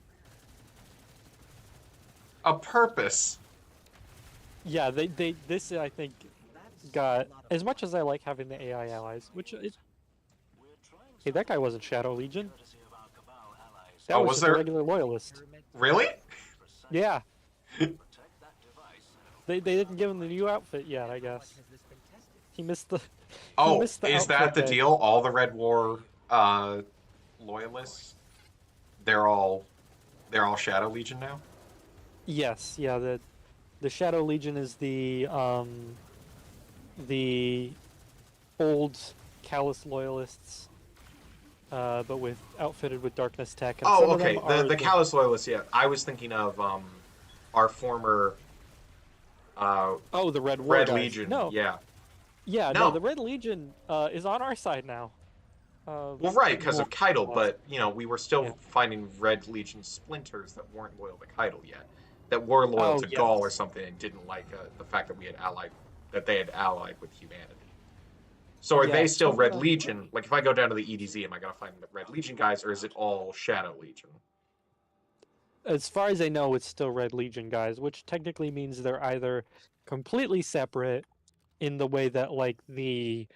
A purpose. Yeah, this I think got, as much as I like having the AI allies, which is, hey, that guy wasn't Shadow Legion. That Oh, was was just there- a regular loyalist. Really? Yeah. They didn't give him the new outfit yet, I guess. He missed the. Oh, missed the is that outfit the day. deal? All the Red War loyalists, they're all Shadow Legion now? Yes, yeah. The Shadow Legion is the old Callous loyalists, but outfitted with darkness tech. And some Oh, of them okay. are The Callous loyalists, yeah. I was thinking of our former Oh, the Red War Red guys. Legion. No. Yeah. Yeah, No. no, the Red Legion is on our side now. Well, right, because of Keitel, lost. but we were still Yeah. finding Red Legion splinters that weren't loyal to Keitel yet, that were loyal Oh, to yes. Gaul or something, and didn't like the fact that they had allied with humanity. So are Yeah, they still some of Red them- Legion? Like, if I go down to the EDZ, am I gonna find the Red Legion guys, or is it all Shadow Legion? As far as I know, it's still Red Legion guys, which technically means they're either completely separate in the way that like the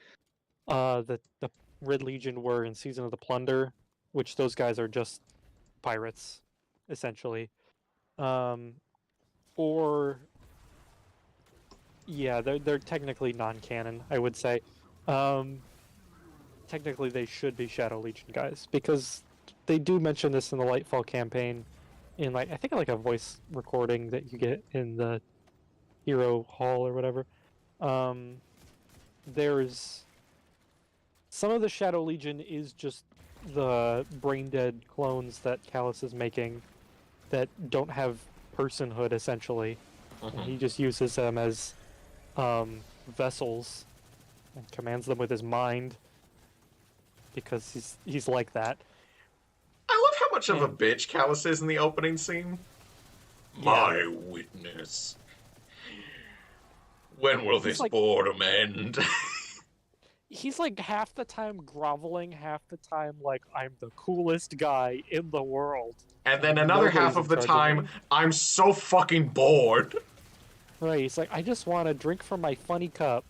Red Legion were in Season of the Plunder, which those guys are just pirates, essentially. Or yeah, they're technically non-canon, I would say. Technically they should be Shadow Legion guys, because they do mention this in the Lightfall campaign in like I think like a voice recording that you get in the Hero Hall or whatever. There's some of the Shadow Legion is just the brain dead clones that Callus is making that don't have personhood essentially. And he just uses them as vessels and commands them with his mind because he's like that. I love how much of a And- bitch Callus is in the opening scene. My witness. When will this like- boredom end? He's like half the time groveling, half the time like I'm the coolest guy in the world. And then another half Nobody's of the in charge of time, me. I'm so fucking bored. Right, he's like, I just want to drink from my funny cup.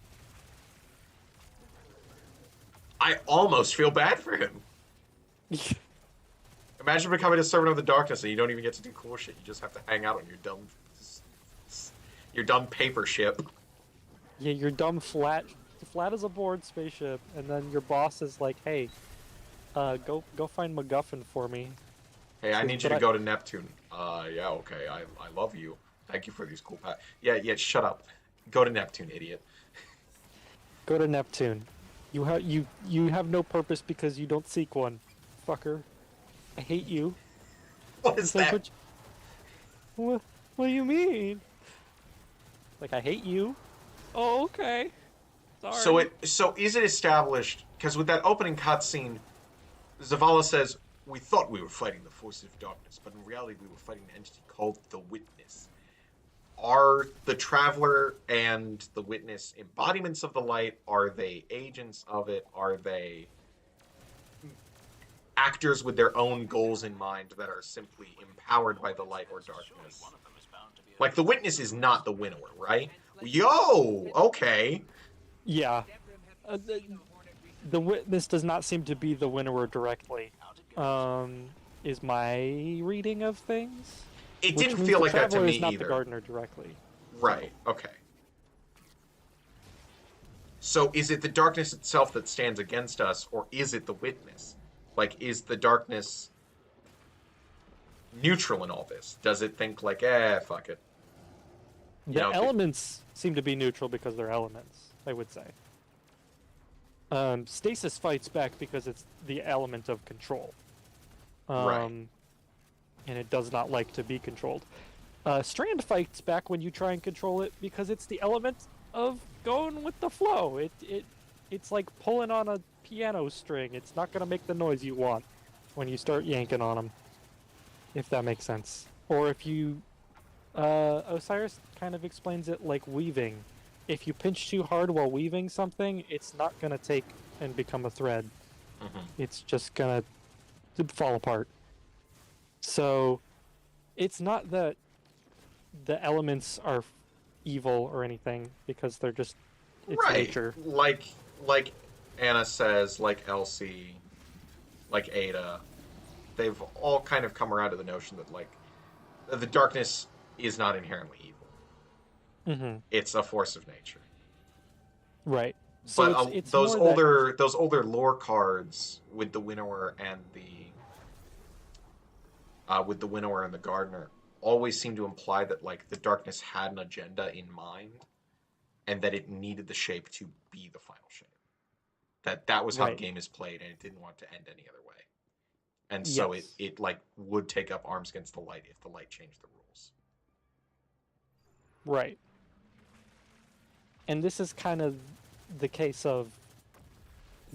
I almost feel bad for him. Imagine becoming a servant of the darkness and you don't even get to do cool shit. You just have to hang out on your dumb paper ship. Yeah, you're dumb flat as a board spaceship, and then your boss is like, "Hey, go find MacGuffin for me." Hey, I So- need you but to go to Neptune. Yeah, okay. I love you. Thank you for these cool packs. Yeah, shut up. Go to Neptune, idiot. Go to Neptune. You have no purpose because you don't seek one, fucker. I hate you. What is It's like, that? what do you mean? Like, I hate you. Oh, okay. Sorry. So is it established? Because with that opening cutscene, Zavala says, "We thought we were fighting the forces of darkness, but in reality we were fighting an entity called the Witness." Are the Traveler and the Witness embodiments of the light? Are they agents of it? Are they actors with their own goals in mind that are simply empowered by the light or darkness? Like, the Witness is not the winnower, right? Yo! Okay. Yeah. The Witness does not seem to be the winnower directly. Is my reading of things? It Which didn't means feel the like that to Traveler me is not either. the gardener directly. Right, okay. So is it the darkness itself that stands against us, or is it the Witness? Like, is the darkness neutral in all this? Does it think like, fuck it? You The know, elements seem to be neutral because they're elements, I would say. Stasis fights back because it's the element of control. Right. And it does not like to be controlled. Strand fights back when you try and control it because it's the element of going with the flow. It's like pulling on a piano string. It's not going to make the noise you want when you start yanking on them, if that makes sense. Or if you... Osiris kind of explains it like weaving. If you pinch too hard while weaving something, it's not going to take and become a thread. It's just going to fall apart. So, it's not that the elements are evil or anything, because they're just... It's right. nature. Like Anna says, like Elsie, like Ada, they've all kind of come around to the notion that, like, the darkness is not inherently evil. It's a force of nature. Right. So But it's those more that- those older lore cards with the Winnower and the Gardener always seem to imply that, like, the darkness had an agenda in mind, and that it needed the shape to be the final shape. That was how the game is played, and it didn't want to end any other way. And so it like would take up arms against the light if the light changed the rules. Right. And this is kind of the case of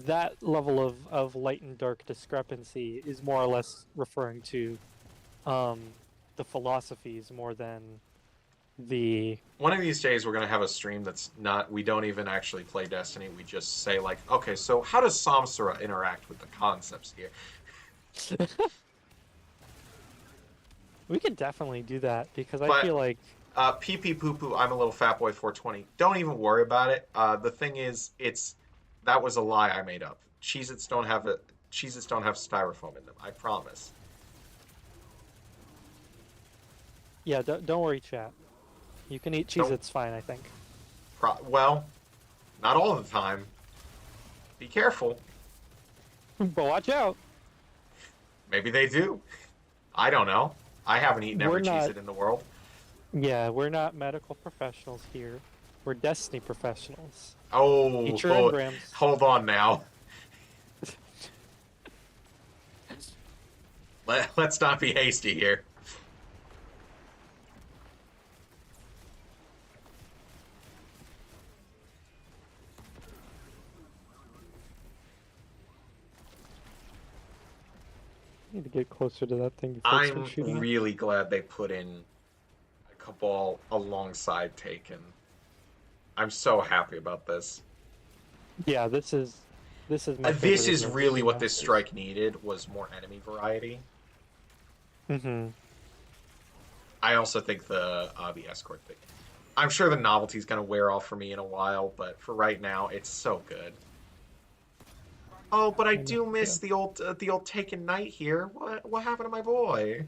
that level of light and dark discrepancy is more or less referring to the philosophies more than the... One of these days we're going to have a stream that's not... We don't even actually play Destiny. We just say, like, okay, so how does Samsara interact with the concepts here? We could definitely do that, because I feel like... PP Poo Poo, I'm a little fat boy 420. Don't even worry about it. The thing is, that was a lie I made up. Cheez-Its don't have styrofoam in them. I promise. Yeah, don't worry, chat. You can eat Cheez-Its fine, I think. Well, not all the time. Be careful. But watch out. Maybe they do. I don't know. I haven't eaten every Cheez-It in the world. Yeah, we're not medical professionals here. We're Destiny professionals. Oh, Eat your engrams. Hold on now. Let's not be hasty here. Need to get closer to that thing before it starts I'm shooting. really glad they put in a Cabal alongside Taken. I'm so happy about this. Yeah, this is my favorite. This of is the really what this remasters. strike needed, was more enemy variety. Mm-hmm. I also think the escort thing. I'm sure the novelty's gonna wear off for me in a while, but for right now, it's so good. Oh, but I do miss the old Taken Knight here. What happened to my boy?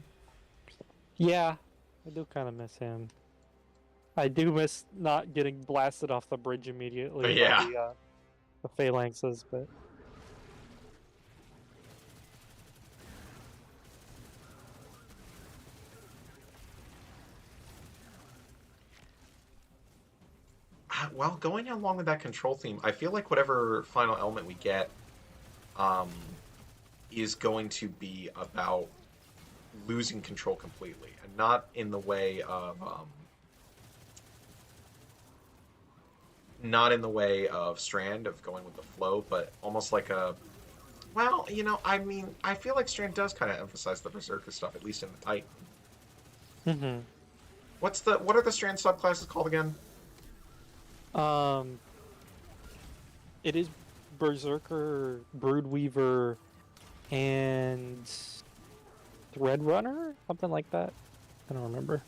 Yeah, I do kind of miss him. I do miss not getting blasted off the bridge immediately Yeah. by the phalanxes, but Well, going along with that control theme, I feel like whatever final element we get um, is going to be about losing control completely, and not in the way of Strand of going with the flow, but almost like a, well, I mean, I feel like Strand does kind of emphasize the Berserker stuff, at least in the Titan. mm-hmm. What are the Strand subclasses called again? It is Berserker, Broodweaver, and Threadrunner, something like that. I don't remember.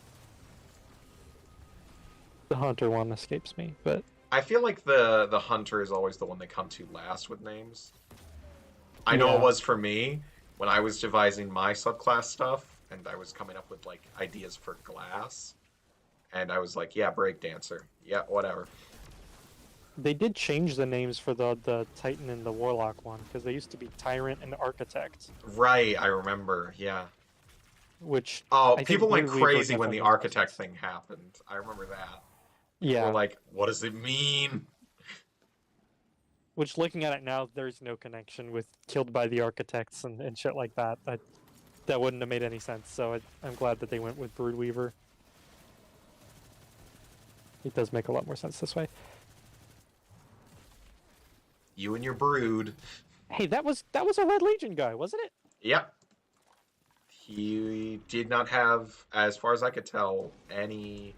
The Hunter one escapes me, but I feel like the Hunter is always the one they come to last with names. I know it was for me when I was devising my subclass stuff, and I was coming up with like ideas for Glass, and I was like, yeah, Breakdancer, yeah, whatever. they did change the names for the Titan and the Warlock one, because they used to be Tyrant and Architect. Right, I remember, yeah. Which Oh, I think people went Broodweaver crazy when definitely the makes more Architect sense. thing happened. I remember that. Yeah. We're like, what does it mean? Which, looking at it now, there's no connection with Killed by the Architects and shit like that. That wouldn't have made any sense, so I'm glad that they went with Broodweaver. It does make a lot more sense this way. You and your brood. Hey, that was a Red Legion guy, wasn't it? Yep. He did not have, as far as I could tell, any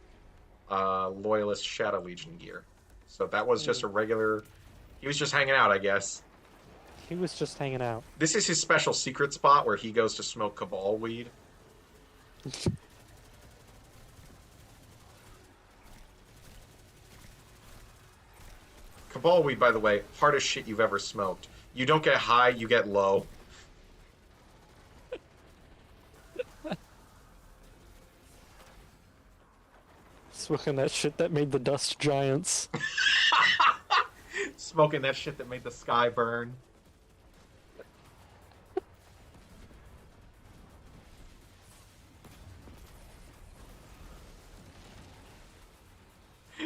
Loyalist Shadow Legion gear. So that was just a regular... He was just hanging out, I guess. He was just hanging out. This is his special secret spot where he goes to smoke Cabal weed. Cabal weed, by the way, hardest shit you've ever smoked. You don't get high, you get low. Smoking that shit that made the dust giants. Smoking that shit that made the sky burn.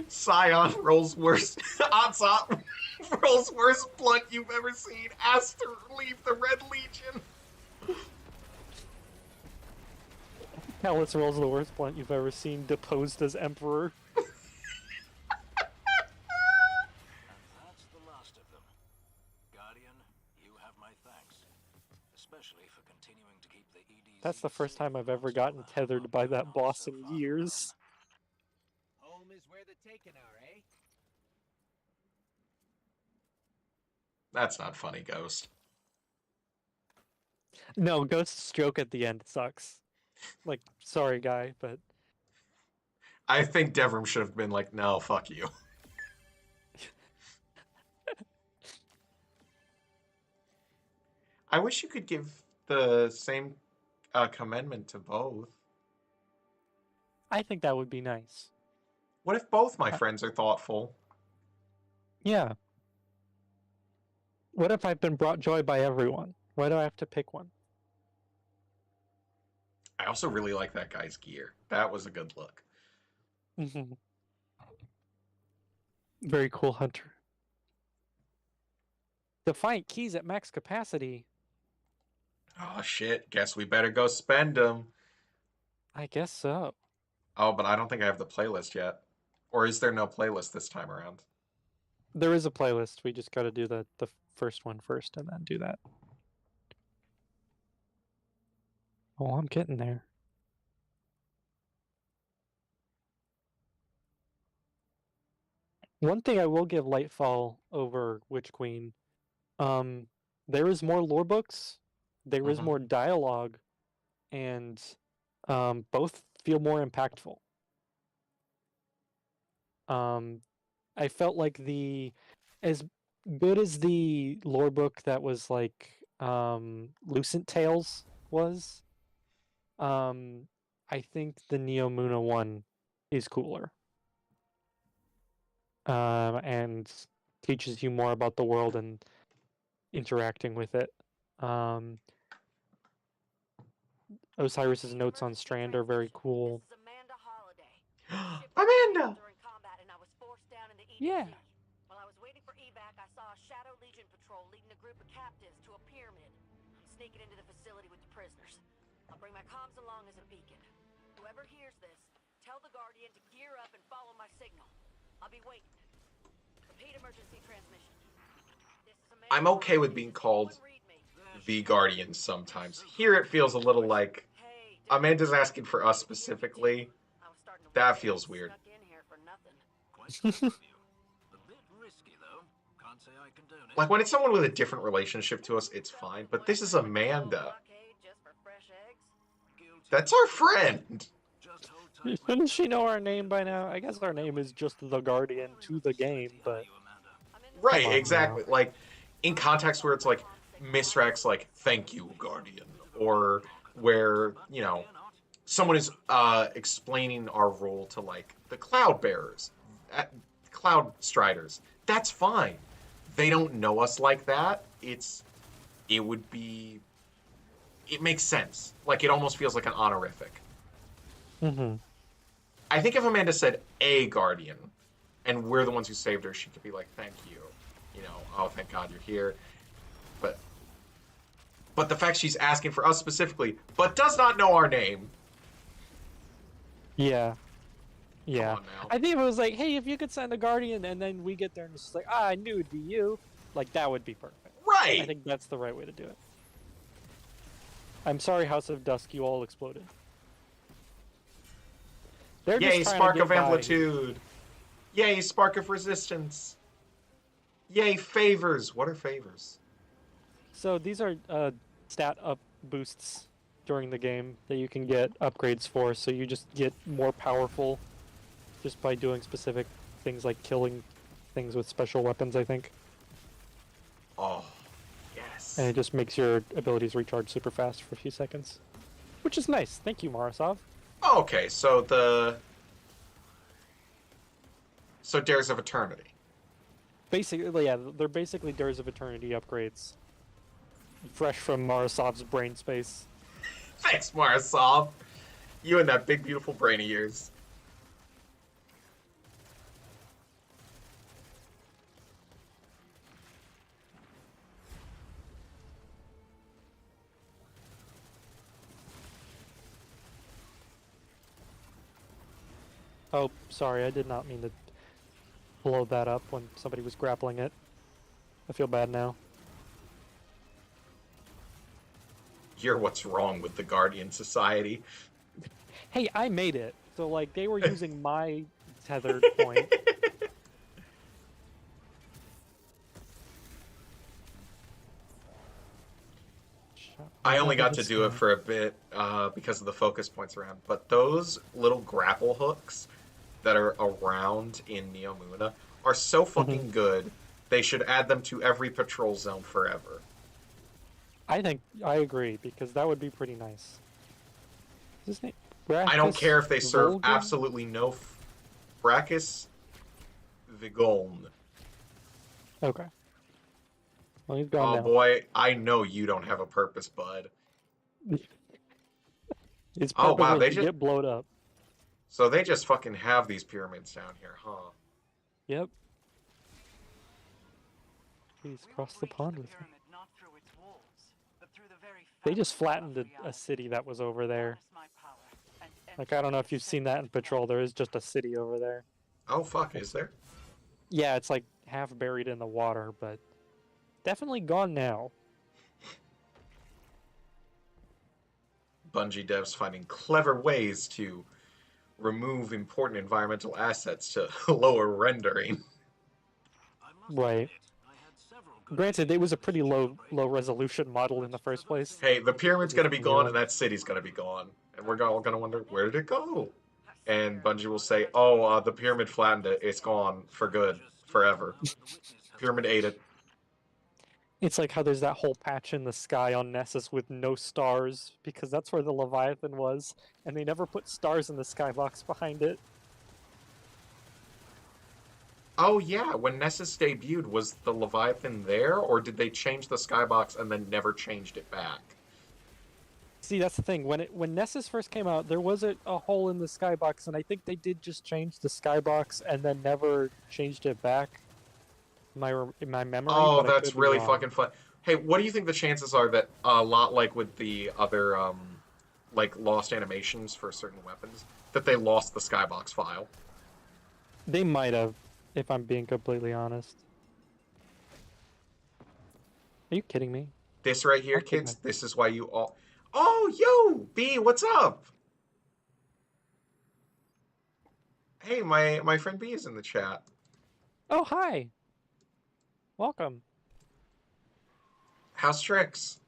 Scion rolls worst. Otsop rolls worst blunt you've ever seen. Asked to leave the Red Legion. Callus rolls the worst blunt you've ever seen, deposed as Emperor. And that's the last of them. Guardian, you have my thanks. Especially for continuing to keep the EDZ. That's the first time I've ever gotten tethered by that boss in years. Home is where the Taken are, eh? That's not funny, Ghost. No, Ghost's joke at the end sucks. Like, sorry, guy, but I think Devrim should have been like, no, fuck you. I wish you could give the same commendment to both. I think that would be nice. What if both my friends are thoughtful? Yeah. What if I've been brought joy by everyone? Why do I have to pick one? I also really like that guy's gear. That was a good look. Mm-hmm. Very cool hunter. Defiant keys at max capacity. Oh shit, guess we better go spend them. I guess so. Oh, but I don't think I have the playlist yet. Or is there no playlist this time around? There is a playlist. We just got to do the first one first and then do that. Oh, I'm getting there. One thing I will give Lightfall over Witch Queen, there is more lore books, there is more dialogue, and both feel more impactful. I felt like as good as the lore book that was like Lucent Tales was, I think the Neomuna one is cooler. And teaches you more about the world and interacting with it. Osiris's notes on Strand are very cool. This is Amanda Holiday. Amanda! During combat, and I was forced down in the EDZ. Yeah. While I was waiting for evac, I saw a Shadow Legion patrol leading a group of captives to a pyramid. I'm sneaking into the facility with the prisoners. I'll bring my comms along as a beacon. Whoever hears this, tell the Guardian to gear up and follow my signal. I'll be waiting. Repeat emergency transmission. This is Amanda I'm okay with being called the Guardian sometimes. Here it feels a little like Amanda's asking for us specifically. That feels weird. Like when it's someone with a different relationship to us, it's fine. But this is Amanda. That's our friend. Shouldn't she know our name by now? I guess our name is just the Guardian to the game, but right, exactly. Now. Like in context where it's like Misrax, like "Thank you, Guardian," or where someone is explaining our role to like the Cloud Bearers, CLOUDSTRIDERs. That's fine. They don't know us like that. It makes sense. Like it almost feels like an honorific. Mm-hmm. I think if Amanda said a Guardian, and we're the ones who saved her, she could be like, "Thank you," "Oh, thank God you're here." But the fact she's asking for us specifically, but does not know our name. Yeah. I think if it was like, "Hey, if you could send a Guardian," and then we get there and it's just like, I knew it'd be you. Like that would be perfect. Right. I think that's the right way to do it. I'm sorry, House of Dusk, you all exploded. Yay, spark of amplitude. Yay, spark of resistance. Yay, favors. What are favors? So these are stat up boosts during the game that you can get upgrades for. So you just get more powerful just by doing specific things like killing things with special weapons, I think. Oh, yes. And it just makes your abilities recharge super fast for a few seconds. Which is nice. Thank you, Marasov. Okay, so Dares of Eternity. Basically, yeah, they're basically Dares of Eternity upgrades. Fresh from Marasov's brain space. Thanks, Marasov. You and that big, beautiful brain of yours. Oh, sorry, I did not mean to blow that up when somebody was grappling it. I feel bad now. You're what's wrong with the Guardian Society. Hey, I made it. So, like, they were using my tethered point. I only got to do it for a bit because of the focus points around. But those little grapple hooks that are around in Neomuna are so fucking good. They should add them to every patrol zone forever. I agree, because that would be pretty nice. Is his name Brachus I don't care if they serve Volgin? absolutely no Brachus Vigoln. Okay. Well, he's gone now. Oh boy, I know you don't have a purpose, bud. It's Oh wow, they to just get blowed up. So they just fucking have these pyramids down here, huh? Yep. Please cross the pond with me. They just flattened a city that was over there. Like, I don't know if you've seen that in Patrol. There is just a city over there. Oh fuck, is there? Yeah, it's like half buried in the water, but definitely gone now. Bungie devs finding clever ways to remove important environmental assets to lower rendering. I must Right. admit, I had several good Granted, it was a pretty ideas low to jailbreak resolution model in the first place. Hey, the pyramid's gonna be New gone one. and that city's gonna be gone, and we're all gonna wonder where did it go. And Bungie will say, "Oh, the pyramid flattened it. It's gone for good, forever. Pyramid ate it." It's like how there's that whole patch in the sky on Nessus with no stars, because that's where the Leviathan was, and they never put stars in the skybox behind it. Oh yeah, when Nessus debuted, was the Leviathan there, or did they change the skybox and then never changed it back? See, that's the thing. When Nessus first came out, there was a hole in the skybox, and I think they did just change the skybox and then never changed it back. In my memory. Oh, but I that's could be really wrong. fucking fun. Hey, what do you think the chances are that a lot like with the other like lost animations for certain weapons, that they lost the skybox file? They might have, if I'm being completely honest. Are you kidding me? This right here, Okay, kids, man. this is why you all... Oh, yo! B, what's up? Hey, my friend B is in the chat. Oh, hi! Welcome. How's Tricks?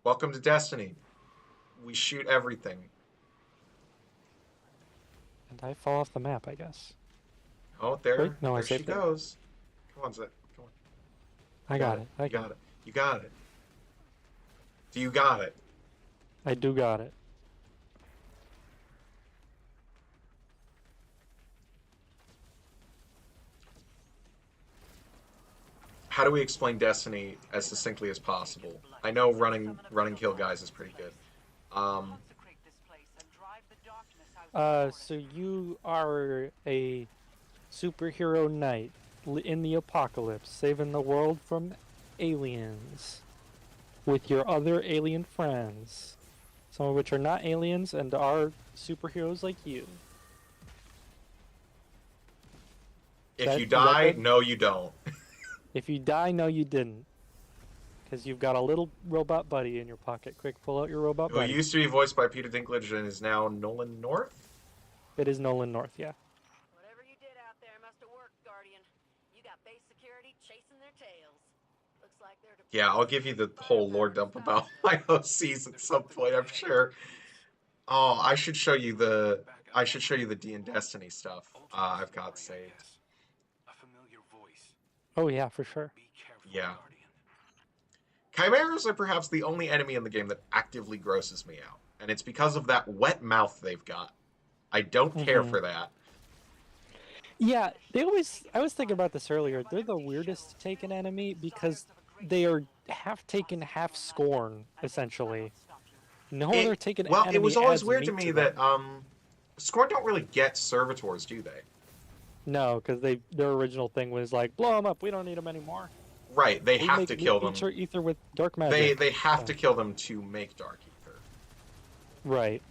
Welcome to Destiny. We shoot everything. And I fall off the map, I guess. Oh, there, Wait, no, I there she saved it. goes. Come on, Zach. Come on. I got it. You got it. You got it. Do you got it? I do got it. How do we explain Destiny as succinctly as possible? I know running kill guys is pretty good. So you are a superhero knight in the apocalypse, saving the world from aliens with your other alien friends, some of which are not aliens and are superheroes like you. If you die, good? no, you don't. If you die, no, you didn't. Because you've got a little robot buddy in your pocket. Quick, pull out your robot Who buddy. used to be voiced by Peter Dinklage and is now Nolan North? It is Nolan North, yeah. Whatever you did out there must have worked, Guardian. You got base security chasing their tails. Looks like they're Yeah, I'll give you the whole lore dump about my OCs at some point, I'm sure. Oh, I should show you the D and Destiny stuff I've got saved. A familiar voice. Oh, yeah, for sure. Be careful, Yeah. Guardian. Chimeras are perhaps the only enemy in the game that actively grosses me out, and it's because of that wet mouth they've got. I don't care for that. Yeah, I was thinking about this earlier. They're the weirdest taken enemy because they are half taken, half scorn, essentially. No other taken enemy. Well, it was always adds weird meat to me them. that Scorn don't really get servitors, do they? No, because their original thing was like, blow them up, we don't need them anymore. Right, they We have make to kill them. ether with dark magic. They have to kill them to make Dark Ether. Right.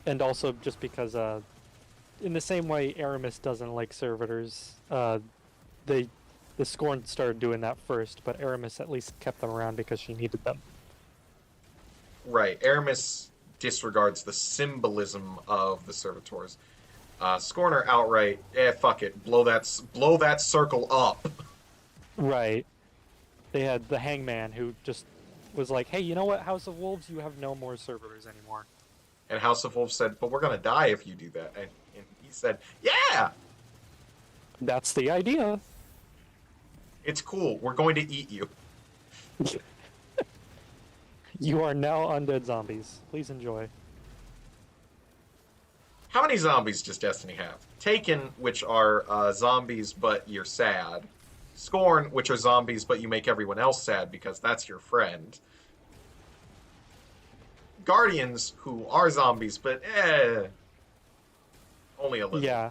And also just because, in the same way Aramis doesn't like servitors, the Scorn started doing that first, but Aramis at least kept them around because she needed them. Right, Aramis disregards the symbolism of the servitors. Scorn are outright, fuck it, blow that circle up. Right. They had the Hangman who just was like, hey, you know what, House of Wolves, you have no more servitors anymore. And House of Wolves said, but we're gonna die if you do that. And he said, yeah! That's the idea. It's cool, we're going to eat you. You are now undead zombies. Please enjoy. How many zombies does Destiny have? Taken, which are zombies but you're sad. Scorn, which are zombies but you make everyone else sad because that's your friend. Guardians, who are zombies, but only a little. Yeah.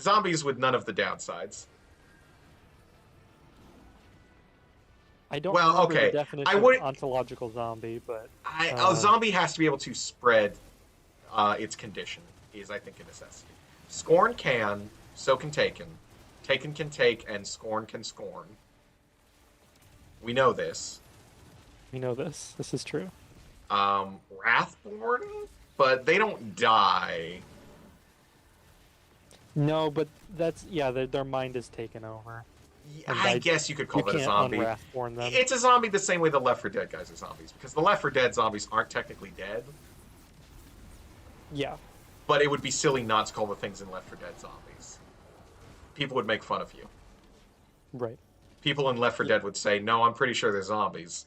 Zombies with none of the downsides. I don't Well, remember okay, the definition I would- of ontological zombie, but... A zombie has to be able to spread its condition, is, I think, a necessity. Scorn can, so can Taken. Taken can take, and Scorn can scorn. We know this. We know this. This is true. Wrathborn, but they don't die. No, but that's their mind is taken over. And I guess you could call that a can't zombie. unwrathborn them. It's a zombie the same way the Left 4 Dead guys are zombies, because the Left 4 Dead zombies aren't technically dead. Yeah. But it would be silly not to call the things in Left 4 Dead zombies. People would make fun of you. Right. People in Left 4 Dead would say, no, I'm pretty sure they're zombies.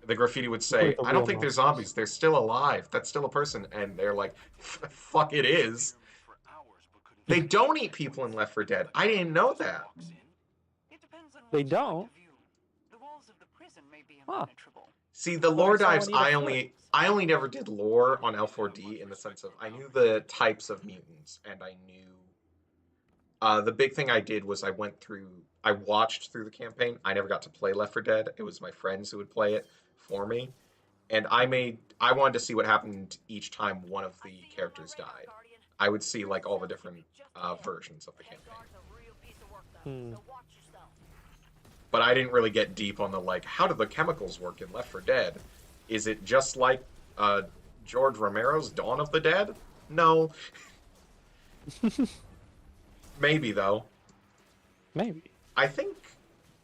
The graffiti would say, I don't think they're zombies. They're still alive. That's still a person. And they're like, fuck, it is. They don't eat people in Left 4 Dead. I didn't know that. They don't? The walls of the prison may be Huh. impenetrable. See, the lore dives, I only never did lore on L4D in the sense of I knew the types of mutants, and I knew the big thing I did was I watched through the campaign. I never got to play Left 4 Dead. It was my friends who would play it for me. And I wanted to see what happened each time one of the characters died. I would see like all the different versions of the campaign. But I didn't really get deep on the like, how do the chemicals work in Left 4 Dead? Is it just like George Romero's Dawn of the Dead? No. Maybe though. Maybe. I think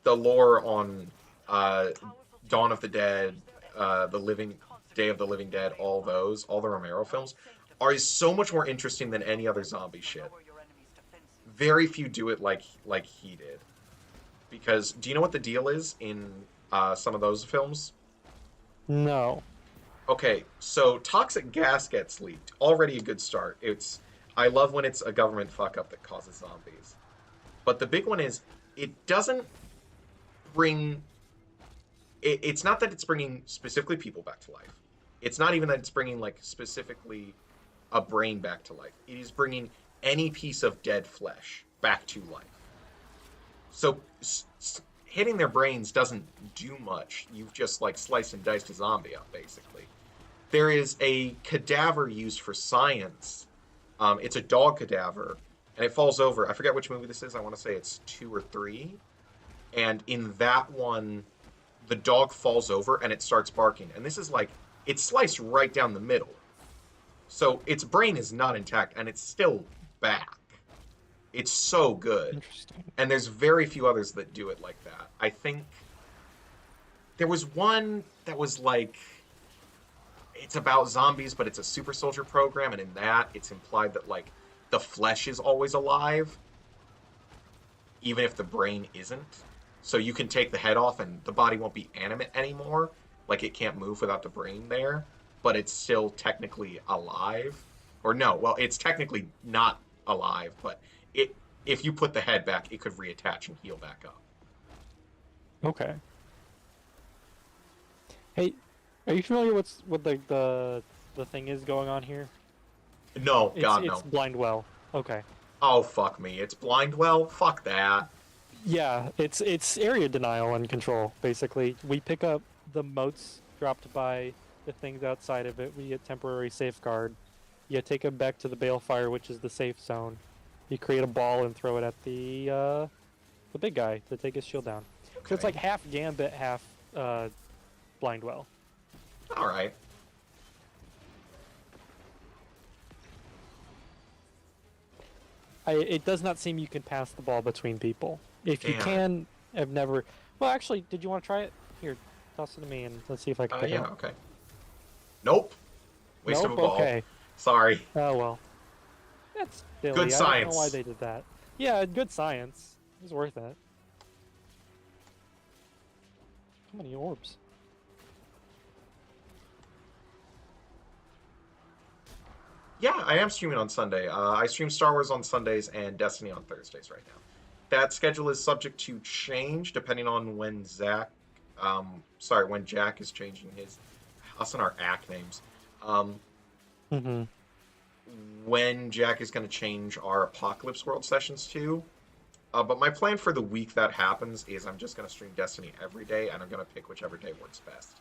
the lore on Dawn of the Dead, the Day of the Living Dead, all the Romero films, are so much more interesting than any other zombie shit. Very few do it like he did. Because, do you know what the deal is in some of those films? No. Okay, so toxic gas gets leaked. Already a good start. I love when it's a government fuck-up that causes zombies. But the big one is, it doesn't bring... It's not that it's bringing specifically people back to life. It's not even that it's bringing, like, specifically a brain back to life. It is bringing any piece of dead flesh back to life. So hitting their brains doesn't do much. You've just like sliced and diced a zombie up, basically. There is a cadaver used for science. It's a dog cadaver, and it falls over. I forget which movie this is. I want to say it's 2 or 3. And in that one, the dog falls over and it starts barking. And this is like, it's sliced right down the middle. So its brain is not intact, and it's still back. It's so good. Interesting. And there's very few others that do it like that. I think there was one that was like, it's about zombies, but it's a super soldier program, and in that, it's implied that like the flesh is always alive, even if the brain isn't. So you can take the head off, and the body won't be animate anymore. Like it can't move without the brain there, but it's still technically alive. Or no, well, it's technically not alive, but if you put the head back, it could reattach and heal back up. Okay. Hey, are you familiar with what the thing is going on here? No, God, no. It's Blindwell. Okay. Oh, fuck me. It's Blindwell? Fuck that. Yeah, it's area denial and control, basically. We pick up the motes dropped by the things outside of it. We get temporary safeguard. You take them back to the balefire, which is the safe zone. You create a ball and throw it at the big guy to take his shield down. Okay. So it's like half Gambit, half Blindwell. All right. It does not seem you can pass the ball between people. If you can, I've never... Well, actually, did you want to try it? Here, toss it to me and let's see if I can pick it up. Okay. Nope. Waste of a ball. Okay. Sorry. Oh, well. That's silly. Good science. I don't know why they did that. Yeah, good science. It was worth it. How many orbs? Yeah, I am streaming on Sunday. I stream Star Wars on Sundays and Destiny on Thursdays right now. That schedule is subject to change depending on when when Jack is changing his... Us and our ACK names. When Jack is going to change our Apocalypse World sessions too. But my plan for the week that happens is I'm just going to stream Destiny every day, and I'm going to pick whichever day works best.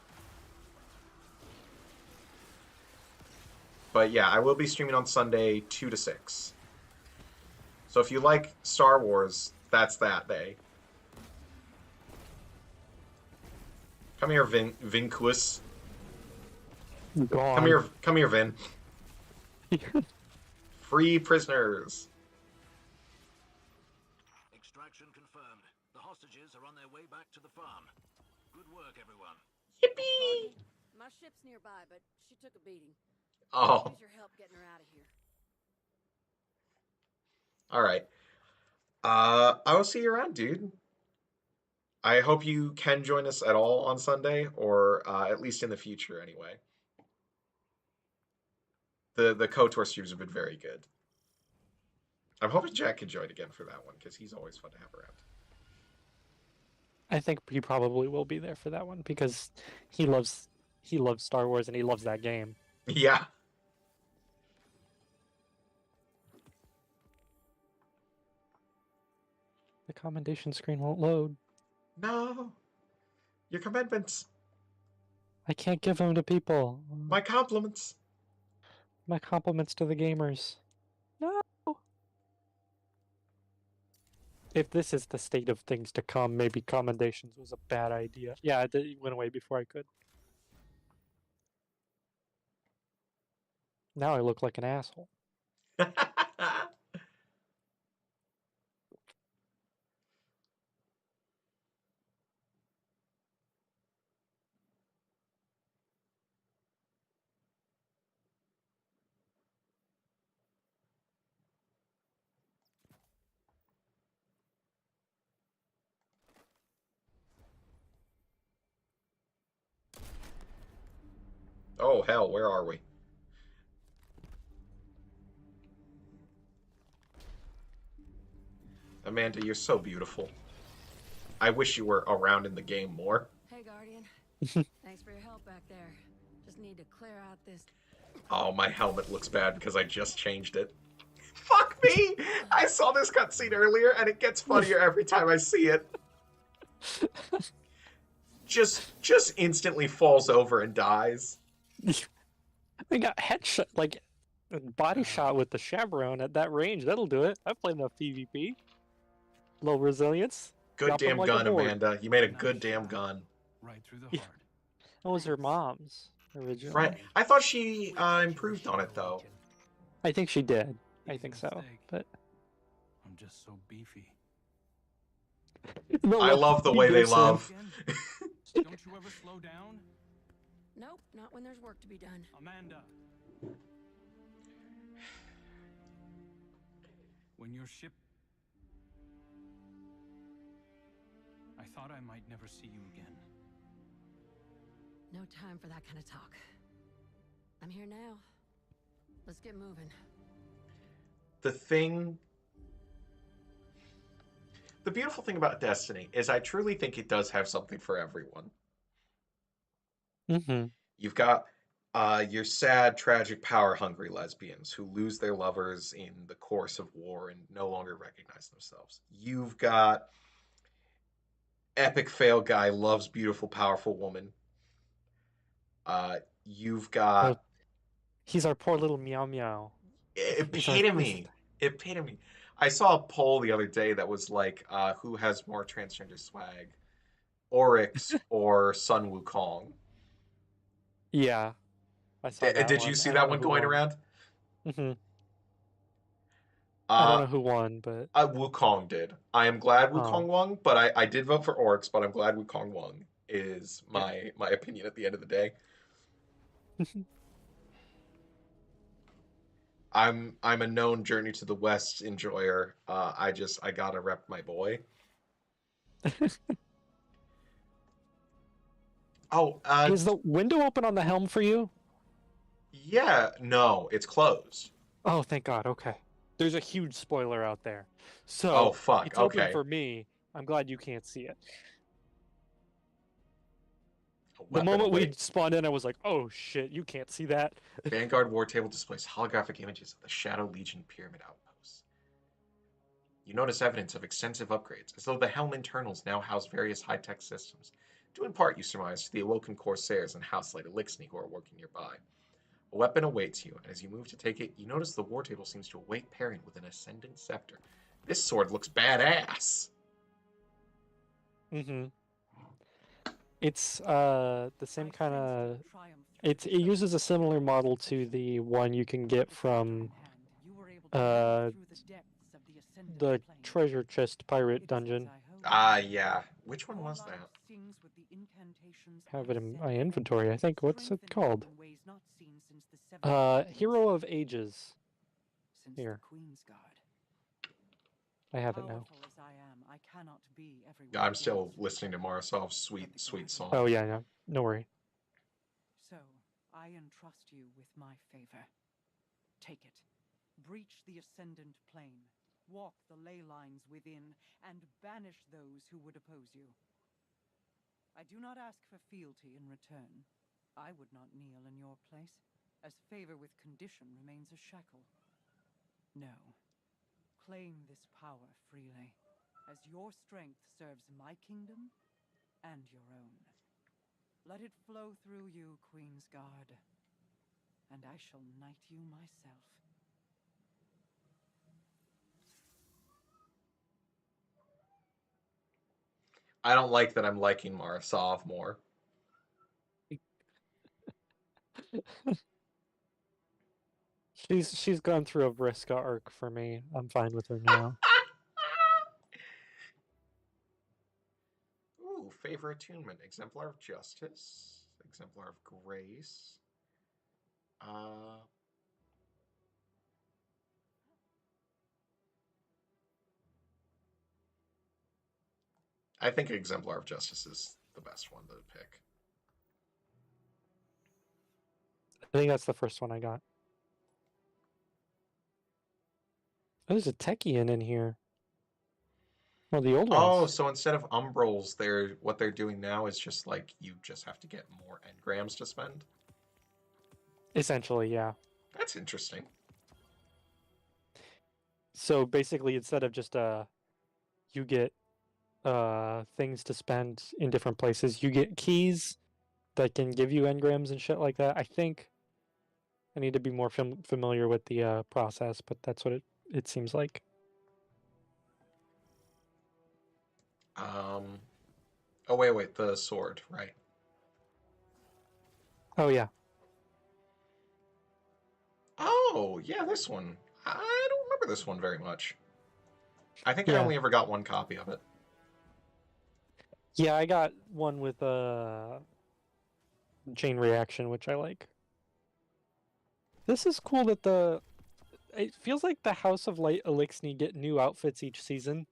But yeah, I will be streaming on Sunday 2 to 6. So if you like Star Wars, that's that day. Come here, Vinquus. Gone. Come here, Vin. Free prisoners. Extraction confirmed. The hostages are on their way back to the farm. Good work, everyone. Yippee! My ship's nearby, but she took a beating. Oh, Use your help getting her out of here. all right. I will see you around, dude. I hope you can join us at all on Sunday, or at least in the future, anyway. The KOTOR streams have been very good. I'm hoping Jack can join again for that one because he's always fun to have around. I think he probably will be there for that one because he loves Star Wars and he loves that game. Yeah. The commendation screen won't load. No. Your commandments. I can't give them to people. My compliments. My compliments to the gamers. No. If this is the state of things to come, maybe commendations was a bad idea. Yeah, it went away before I could. Now I look like an asshole. Oh, hell, where are we? Amanda, you're so beautiful. I wish you were around in the game more. Hey, Guardian. Thanks for your help back there. Just need to clear out this. Oh, my helmet looks bad because I just changed it. Fuck me! I saw this cutscene earlier, and it gets funnier every time I see it. Just instantly falls over and dies. I got headshot, like body shot with the chaperone at that range. That'll do it. I played enough PvP. Low resilience. Good Drop 'em damn like a gun, horde. Amanda. You made a good damn gun. Right through the Yeah. heart. That was her mom's original. Right. I thought she improved on it, though. I think she did. I Easy think so. mistake. But I'm just so beefy. I love the way they love. Again? Don't you ever slow down? Nope, not when there's work to be done. Amanda. When your ship... I thought I might never see you again. No time for that kind of talk. I'm here now. Let's get moving. The beautiful thing about Destiny is I truly think it does have something for everyone. mm-hmm. You've got your sad, tragic, power-hungry lesbians who lose their lovers in the course of war and no longer recognize themselves. You've got epic fail guy loves beautiful, powerful woman. You've got He's our poor little meow meow. epitome. Epitome. I saw a poll the other day that was like, who has more transgender swag, Oryx or Sun Wukong? Yeah, I saw that. Did you see that one going around? Mm-hmm. I don't know who won, but Wukong did. I am glad Oh. Wukong won, but I did vote for Oryx, but I'm glad Wukong won. Is my opinion at the end of the day. I'm a known Journey to the West enjoyer. I gotta rep my boy. Oh, is the window open on the helm for you? Yeah, no, it's closed. Oh, thank God. Okay. There's a huge spoiler out there. So Oh fuck. it's Okay. open for me. I'm glad you can't see it. The moment we spawned in, I was like, "Oh shit, you can't see that." Vanguard War Table displays holographic images of the Shadow Legion pyramid outposts. You notice evidence of extensive upgrades, as though the helm internals now house various high-tech systems. Due in part, you surmise, to the awoken Corsairs and Houselight Elixni who are working nearby. A weapon awaits you, and as you move to take it, you notice the War Table seems to await pairing with an Ascendant Scepter. This sword looks badass! Mm-hmm. It's the same kind of it uses a similar model to the one you can get from the treasure chest pirate dungeon. Yeah. Which one was that? Have it in my inventory, I think. What's it called? Hero of Ages. Here. I have it now. I'm still listening to Marasov's sweet, sweet song. Oh, yeah, no worry. So, I entrust you with my favor. Take it. Breach the Ascendant Plane. Walk the ley lines within, and banish those who would oppose you. I do not ask for fealty in return. I would not kneel in your place, as favor with condition remains a shackle. No. Claim this power freely, as your strength serves my kingdom and your own. Let it flow through you, Queen's Guard, and I shall knight you myself. I don't like that I'm liking Marasov more. She's gone through a Vriska arc for me. I'm fine with her now. Ooh, favor attunement. Exemplar of Justice. Exemplar of Grace. I think Exemplar of Justice is the best one to pick. I think that's the first one I got. Oh, there's a Techian in here. Well, the old ones. Oh, so instead of Umbrals, what they're doing now is just like you just have to get more engrams to spend? Essentially, yeah. That's interesting. So basically, instead of just you get things to spend in different places, you get keys that can give you engrams and shit like that. I think I need to be more familiar with the process, but that's what it seems like. Oh, wait, the sword, right? Oh, yeah. Oh, yeah, this one. I don't remember this one very much. I think I only ever got one copy of it. Yeah, I got one with a chain reaction, which I like. This is cool that it feels like the House of Light Elixni get new outfits each season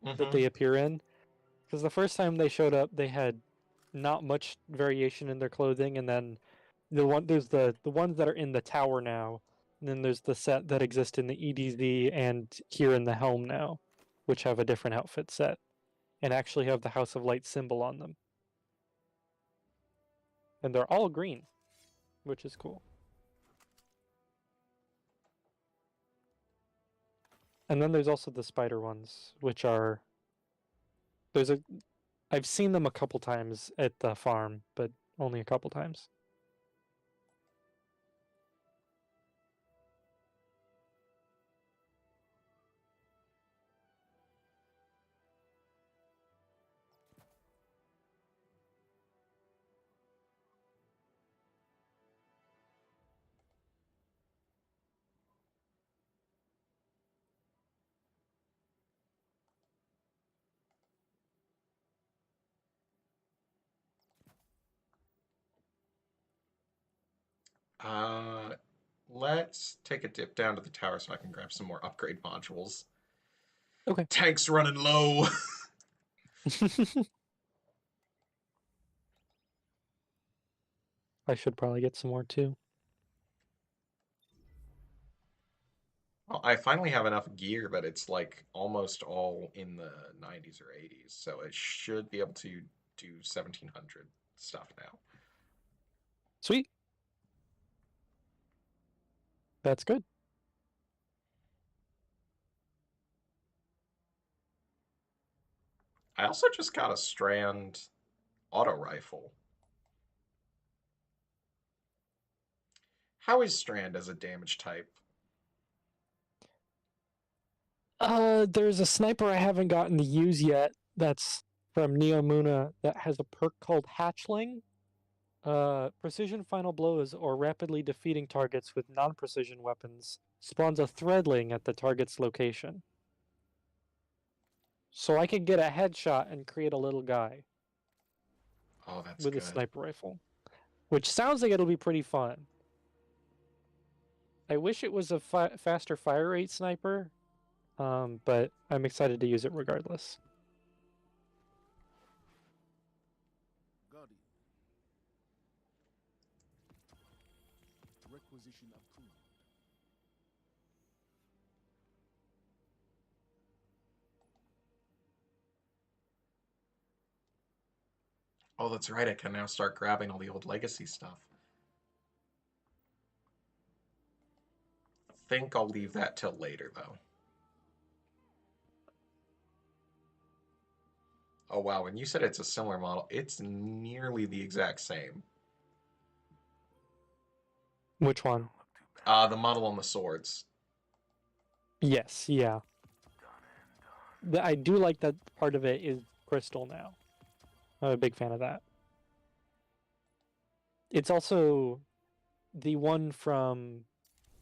that they appear in. Because the first time they showed up, they had not much variation in their clothing, and then there's the ones that are in the tower now, and then there's the set that exist in the EDZ and here in the helm now, which have a different outfit set, and actually have the House of Light symbol on them. And they're all green, which is cool. And then there's also the spider ones, which are I've seen them a couple times at the farm, but only a couple times. Let's take a dip down to the tower so I can grab some more upgrade modules. Okay. Tank's running low. I should probably get some more too. Well, I finally have enough gear that it's like almost all in the 90s or 80s, so it should be able to do 1700 stuff now. Sweet. That's good. I also just got a Strand auto rifle. How is Strand as a damage type? There's a sniper I haven't gotten to use yet that's from Neomuna that has a perk called Hatchling. Precision final blows or rapidly defeating targets with non-precision weapons spawns a threadling at the target's location. So I could get a headshot and create a little guy Oh, that's with a good. sniper rifle, which sounds like it'll be pretty fun. I wish it was a faster fire rate sniper, but I'm excited to use it regardless. Guardian. Requisition approved. Oh, that's right. I can now start grabbing all the old legacy stuff. I think I'll leave that till later, though. Oh, wow. When you said it's a similar model, it's nearly the exact same. Which one? The model on the swords. Yes, yeah. I do like that part of it is crystal now. I'm a big fan of that. It's also the one from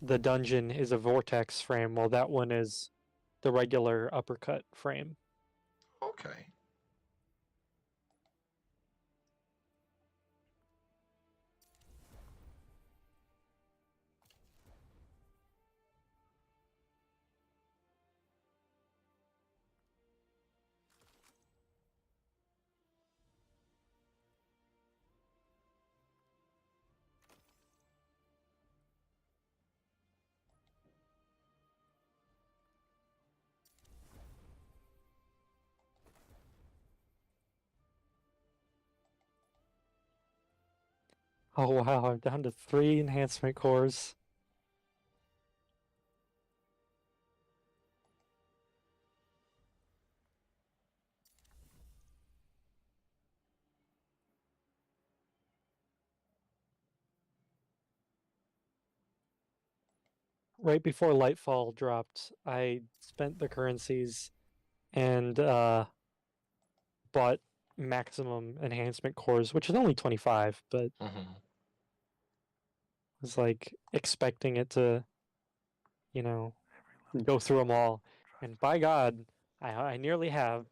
the dungeon is a vortex frame, while that one is the regular uppercut frame. Okay. Oh wow, I'm down to 3 enhancement cores. Right before Lightfall dropped, I spent the currencies and bought maximum enhancement cores, which is only 25, but was like expecting it to, you know, go through them all. And by God, I nearly have.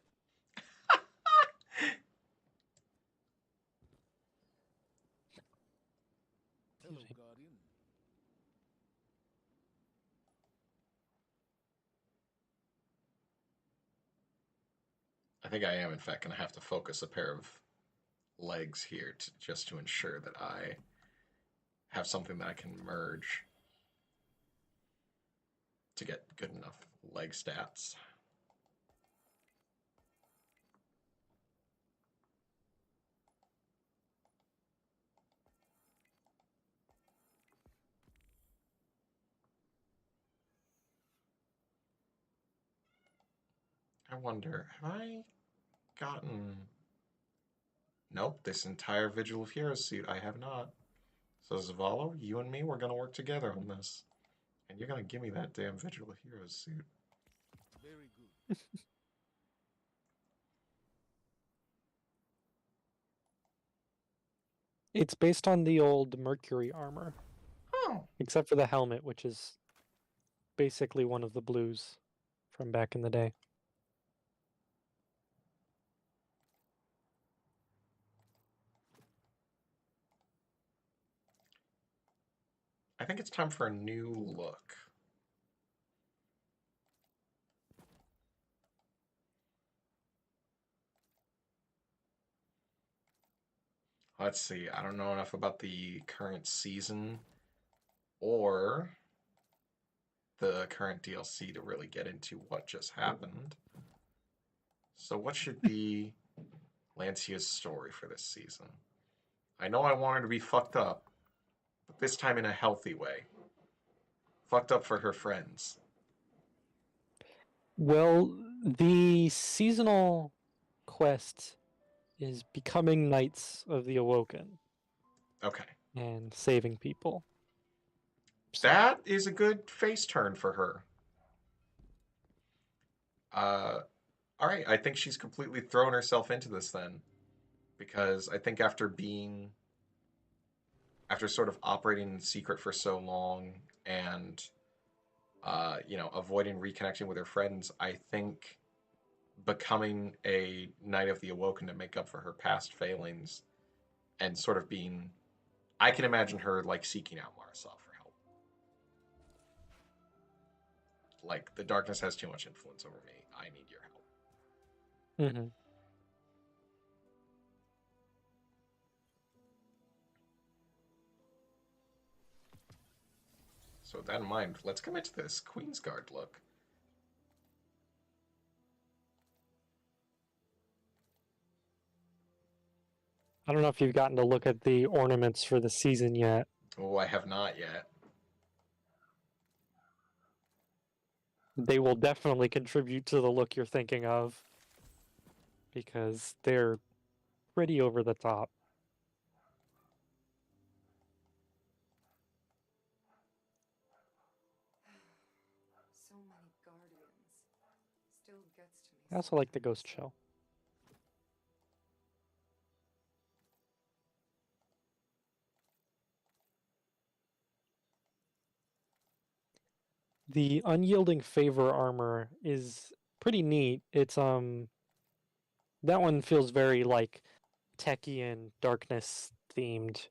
Hello, Guardian. I think I am, in fact, going to have to focus a pair of legs here just to ensure that I have something that I can merge to get good enough leg stats. I wonder, have I gotten... Nope, this entire Vigil of Heroes suit I have not. So Zavalo, you and me, we're going to work together on this. And you're going to give me that damn Vigil of Heroes suit. Very good. It's based on the old Mercury armor. Oh. Except for the helmet, which is basically one of the blues from back in the day. I think it's time for a new look. Let's see, I don't know enough about the current season or the current DLC to really get into what just happened. So what should be Lancia's story for this season? I know I want her to be fucked up, but this time in a healthy way. Fucked up for her friends. Well, the seasonal quest is becoming Knights of the Awoken. Okay. And saving people. So. That is a good face turn for her. All right, I think she's completely thrown herself into this then. Because I think after being after sort of operating in secret for so long and avoiding reconnecting with her friends, I think becoming a Knight of the Awoken to make up for her past failings and sort of being, I can imagine her like seeking out Marisol for help. Like, the darkness has too much influence over me. I need your help. Mm-hmm. So with that in mind, let's commit to this Queensguard look. I don't know if you've gotten to look at the ornaments for the season yet. Oh, I have not yet. They will definitely contribute to the look you're thinking of, because they're pretty over the top. So many guardians. Still gets to me. I also like the ghost shell. The unyielding favor armor is pretty neat. It's that one feels very like techie and darkness themed,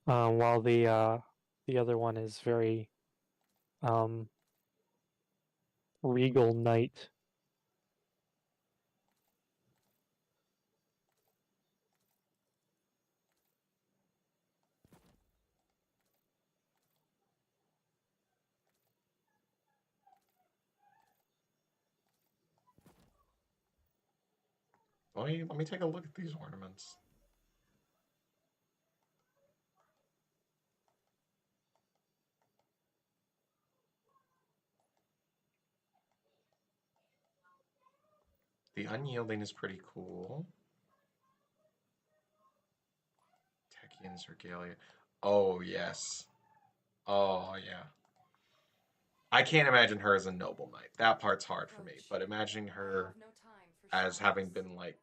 while the other one is very regal knight. Let me take a look at these ornaments. The unyielding is pretty cool. Techian's regalia. Oh, yes. Oh, yeah. I can't imagine her as a noble knight. That part's hard for me. But imagining her as having been, like,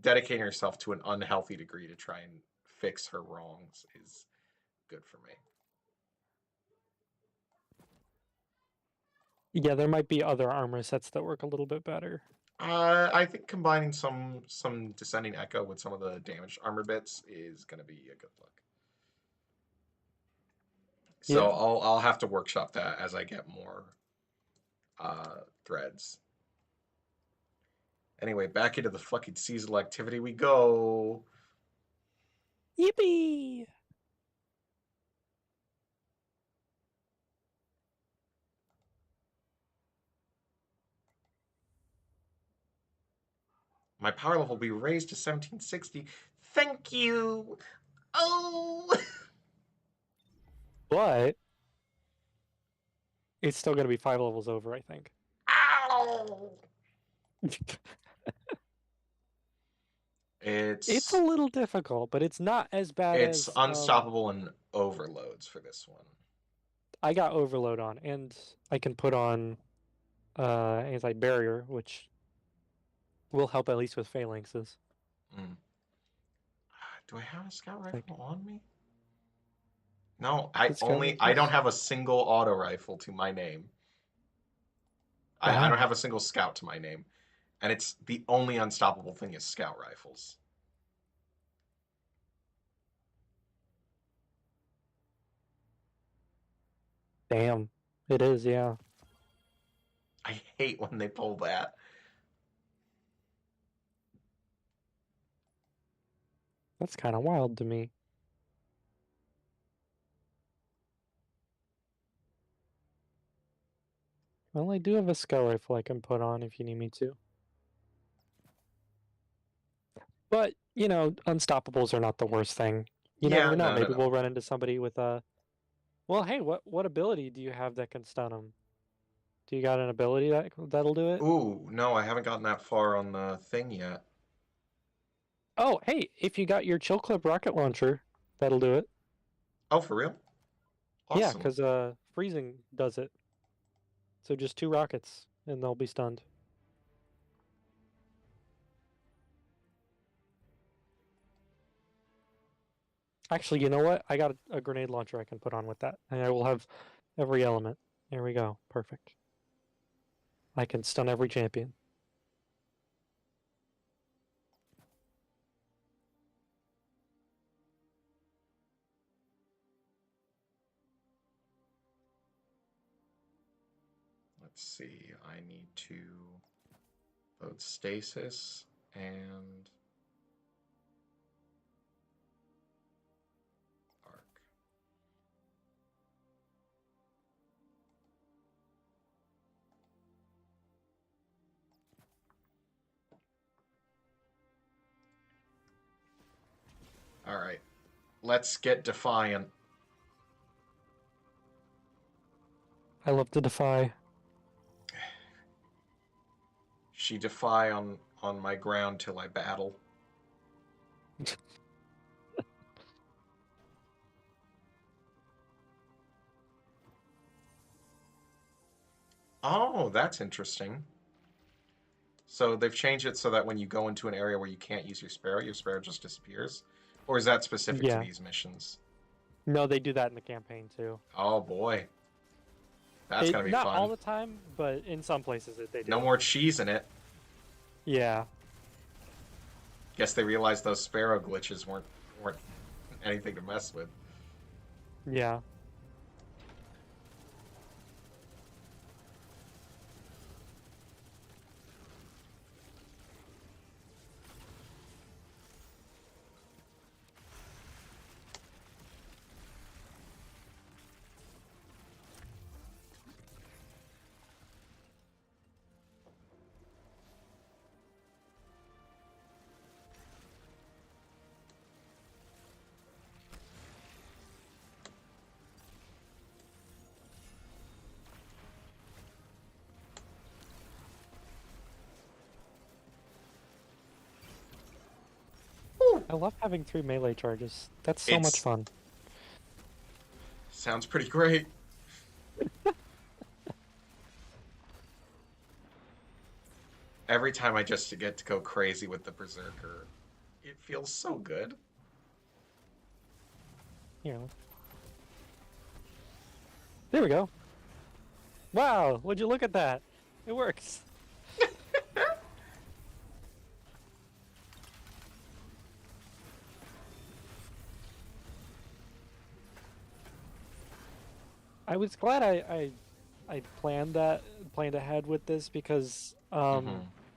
dedicating herself to an unhealthy degree to try and fix her wrongs is good for me. Yeah, there might be other armor sets that work a little bit better. I think combining some Descending Echo with some of the damaged armor bits is going to be a good look. So yeah. I'll have to workshop that as I get more threads. Anyway, back into the fucking seasonal activity we go. Yippee! My power level will be raised to 1760. Thank you. Oh. But it's still going to be 5 levels over, I think. Ow. It's a little difficult, but it's not as bad as... It's unstoppable and overloads for this one. I got overload on, and I can put on anti-barrier, which will help at least with phalanxes. Do I have a scout rifle on me? No, I don't have a single auto rifle to my name. I don't have a single scout to my name. And it's the only unstoppable thing is scout rifles. Damn. It is, yeah. I hate when they pull that. That's kind of wild to me. Well, I do have a scout rifle I can put on if you need me to. But, you know, unstoppables are not the worst thing. You never know. Maybe we'll run into somebody with a... Well, hey, what ability do you have that can stun them? Do you got an ability that'll do it? Ooh, no, I haven't gotten that far on the thing yet. Oh, hey, if you got your Chill Clip rocket launcher, that'll do it. Oh, for real? Awesome. Yeah, because freezing does it. So just 2 rockets, and they'll be stunned. Actually, you know what? I got a grenade launcher I can put on with that, and I will have every element. There we go. Perfect. I can stun every champion. Let's see. I need to both stasis and arc. All right. Let's get Defiant. I love to defy. She defy on my ground till I battle. Oh, that's interesting. So they've changed it so that when you go into an area where you can't use your sparrow just disappears? Or is that specific to these missions? No, they do that in the campaign too. Oh boy. That's gonna be not fun. Not all the time, but in some places they do. No more cheese in it. Yeah. Guess they realized those sparrow glitches weren't anything to mess with. Yeah. I love having 3 melee charges. That's so much fun. Sounds pretty great. Every time I just get to go crazy with the Berserker, it feels so good. You know. There we go. Wow, would you look at that? It works. I was glad I planned ahead with this because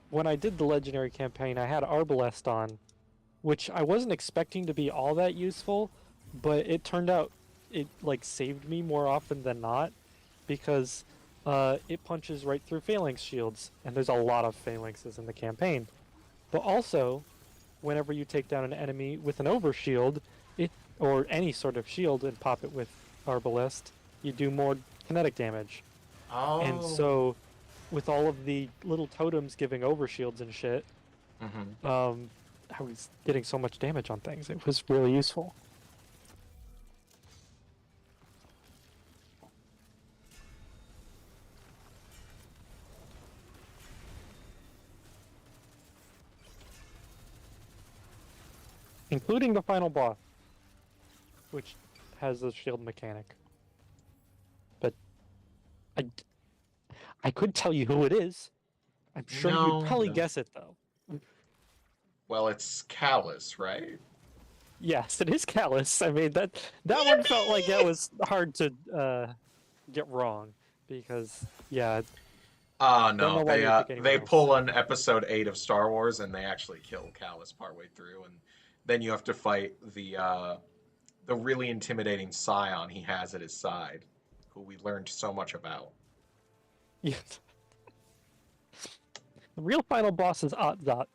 when I did the legendary campaign, I had Arbalest on, which I wasn't expecting to be all that useful, but it turned out it like saved me more often than not because it punches right through phalanx shields, and there's a lot of phalanxes in the campaign. But also, whenever you take down an enemy with an overshield, or any sort of shield and pop it with Arbalest, you do more kinetic damage. Oh. And so, with all of the little totems giving overshields and shit, I was getting so much damage on things. It was really useful. Including the final boss, which has the shield mechanic. But I could tell you who it is. I'm sure you'd probably guess it, though. Well, it's Callus, right? Yes, it is Callus. I mean, that one felt like that was hard to get wrong, because, yeah... no, they pull on episode 8 of Star Wars, and they actually kill Callus partway through, and then you have to fight the really intimidating scion he has at his side, who we learned so much about. Yeah. The real final boss is Atzat.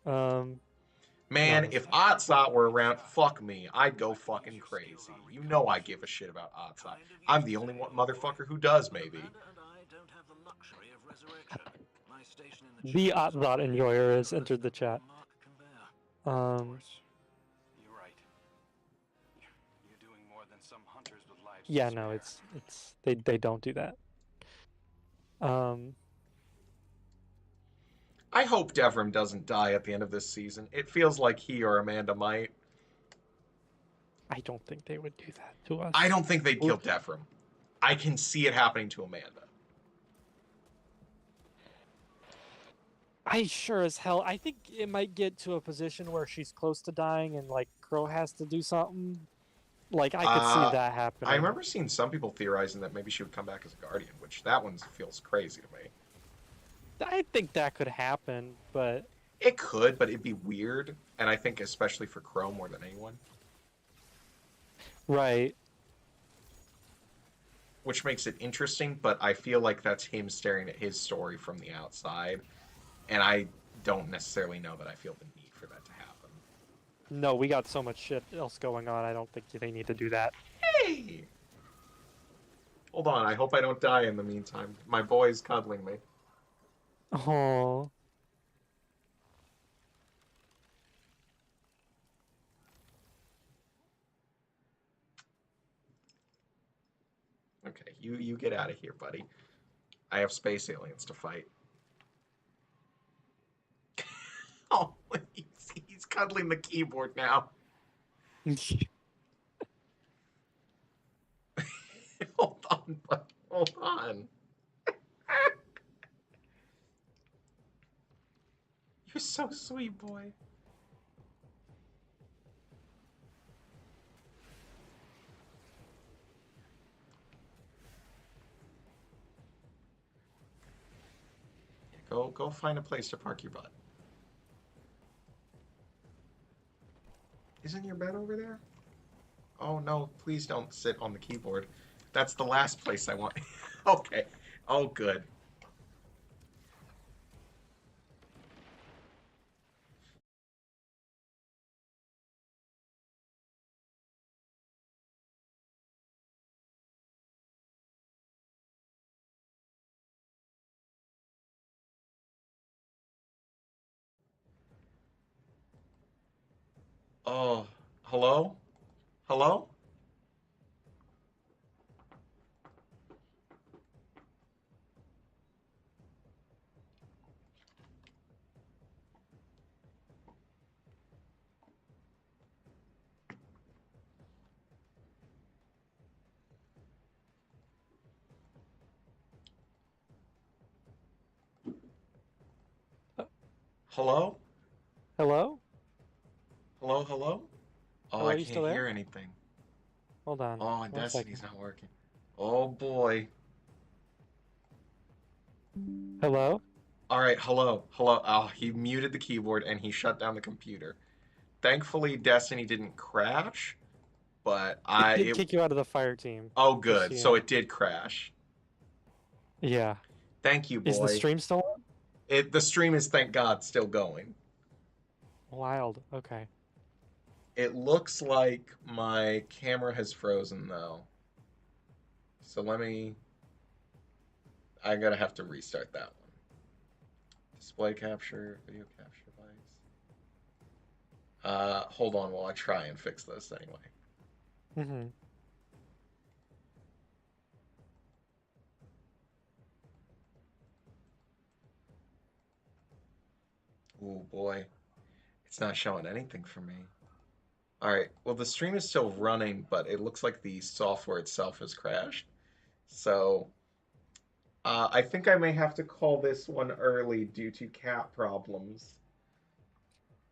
Man, if Atzat were around, fuck me, I'd go fucking crazy. You know I give a shit about Atzat. I'm the only one motherfucker who does, maybe. The Atzat enjoyer has entered the chat. You're right. You're doing more than some hunters with lives. Yeah, no, it's they don't do that. I hope Devrim doesn't die at the end of this season. It feels like he or Amanda might. I don't think they would do that to us. I don't think they'd kill Devrim. I can see it happening to Amanda. I sure as hell. I think it might get to a position where she's close to dying and like Crow has to do something. Like I could see that happening. I remember seeing some people theorizing that maybe she would come back as a guardian, which that one feels crazy to me. I think that could happen, but it could, but it'd be weird, and I think especially for Crow more than anyone. Right. Which makes it interesting, but I feel like that's him staring at his story from the outside, and I don't necessarily know that I feel the need for that to happen. No, we got so much shit else going on, I don't think they need to do that. Hey! Hold on, I hope I don't die in the meantime. My boy's cuddling me. Oh. Okay, you get out of here, buddy. I have space aliens to fight. Oh, he's cuddling the keyboard now. Hold on, buddy. Hold on. You're so sweet, boy. Go find a place to park your butt. Isn't your bed over there? Oh no, please don't sit on the keyboard. That's the last place I want. Okay. Oh, good. Oh, hello? Hello? Hello? Hello? Hello, hello? Oh, Hello, I you still can't there? hear anything. Hold on. Oh, and One Destiny's second. not working. Oh boy. Hello? Alright, hello. Hello. Oh, he muted the keyboard and he shut down the computer. Thankfully, Destiny didn't crash, but It did kick you out of the fire team. Oh, good. So it did crash. Yeah. Thank you, boy. Is the stream still on? The stream is, thank God, still going. Wild. Okay. It looks like my camera has frozen, though. So I'm gonna have to restart that one. Display capture, video capture device. Hold on while I try and fix this anyway. Mm-hmm. Ooh, boy. It's not showing anything for me. Alright, well, the stream is still running, but it looks like the software itself has crashed. So, I think I may have to call this one early due to cat problems.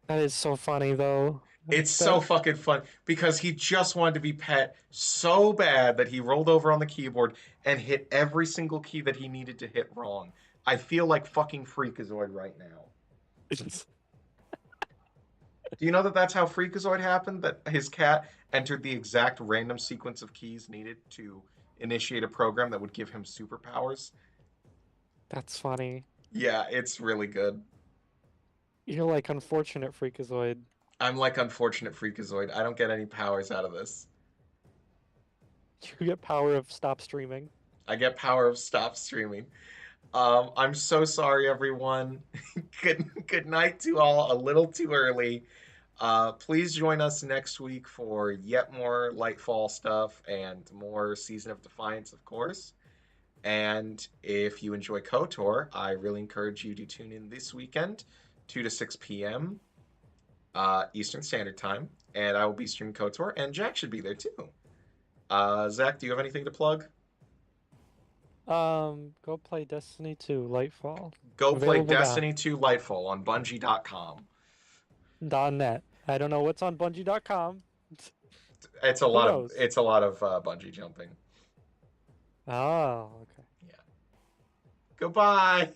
That is so funny, though. It's so fucking fun because he just wanted to be pet so bad that he rolled over on the keyboard and hit every single key that he needed to hit wrong. I feel like fucking Freakazoid right now. Do you know that that's how Freakazoid happened? That his cat entered the exact random sequence of keys needed to initiate a program that would give him superpowers? That's funny. Yeah, it's really good. You're like unfortunate Freakazoid. I'm like unfortunate Freakazoid. I don't get any powers out of this. You get power of stop streaming. I get power of stop streaming. I'm so sorry, everyone. Good night to all. A little too early. Please join us next week for yet more Lightfall stuff and more Season of Defiance, of course. And if you enjoy KOTOR, I really encourage you to tune in this weekend, 2 to 6 p.m. Eastern Standard Time. and I will be streaming KOTOR, and Jack should be there too. Zach, do you have anything to plug? Go play Destiny 2 Lightfall. Go play Available Destiny 2 Lightfall on Bungie.com. .net. I don't know what's on Bungie.com. It's a Who lot knows? of Bungie jumping. Oh, okay. Yeah. Goodbye.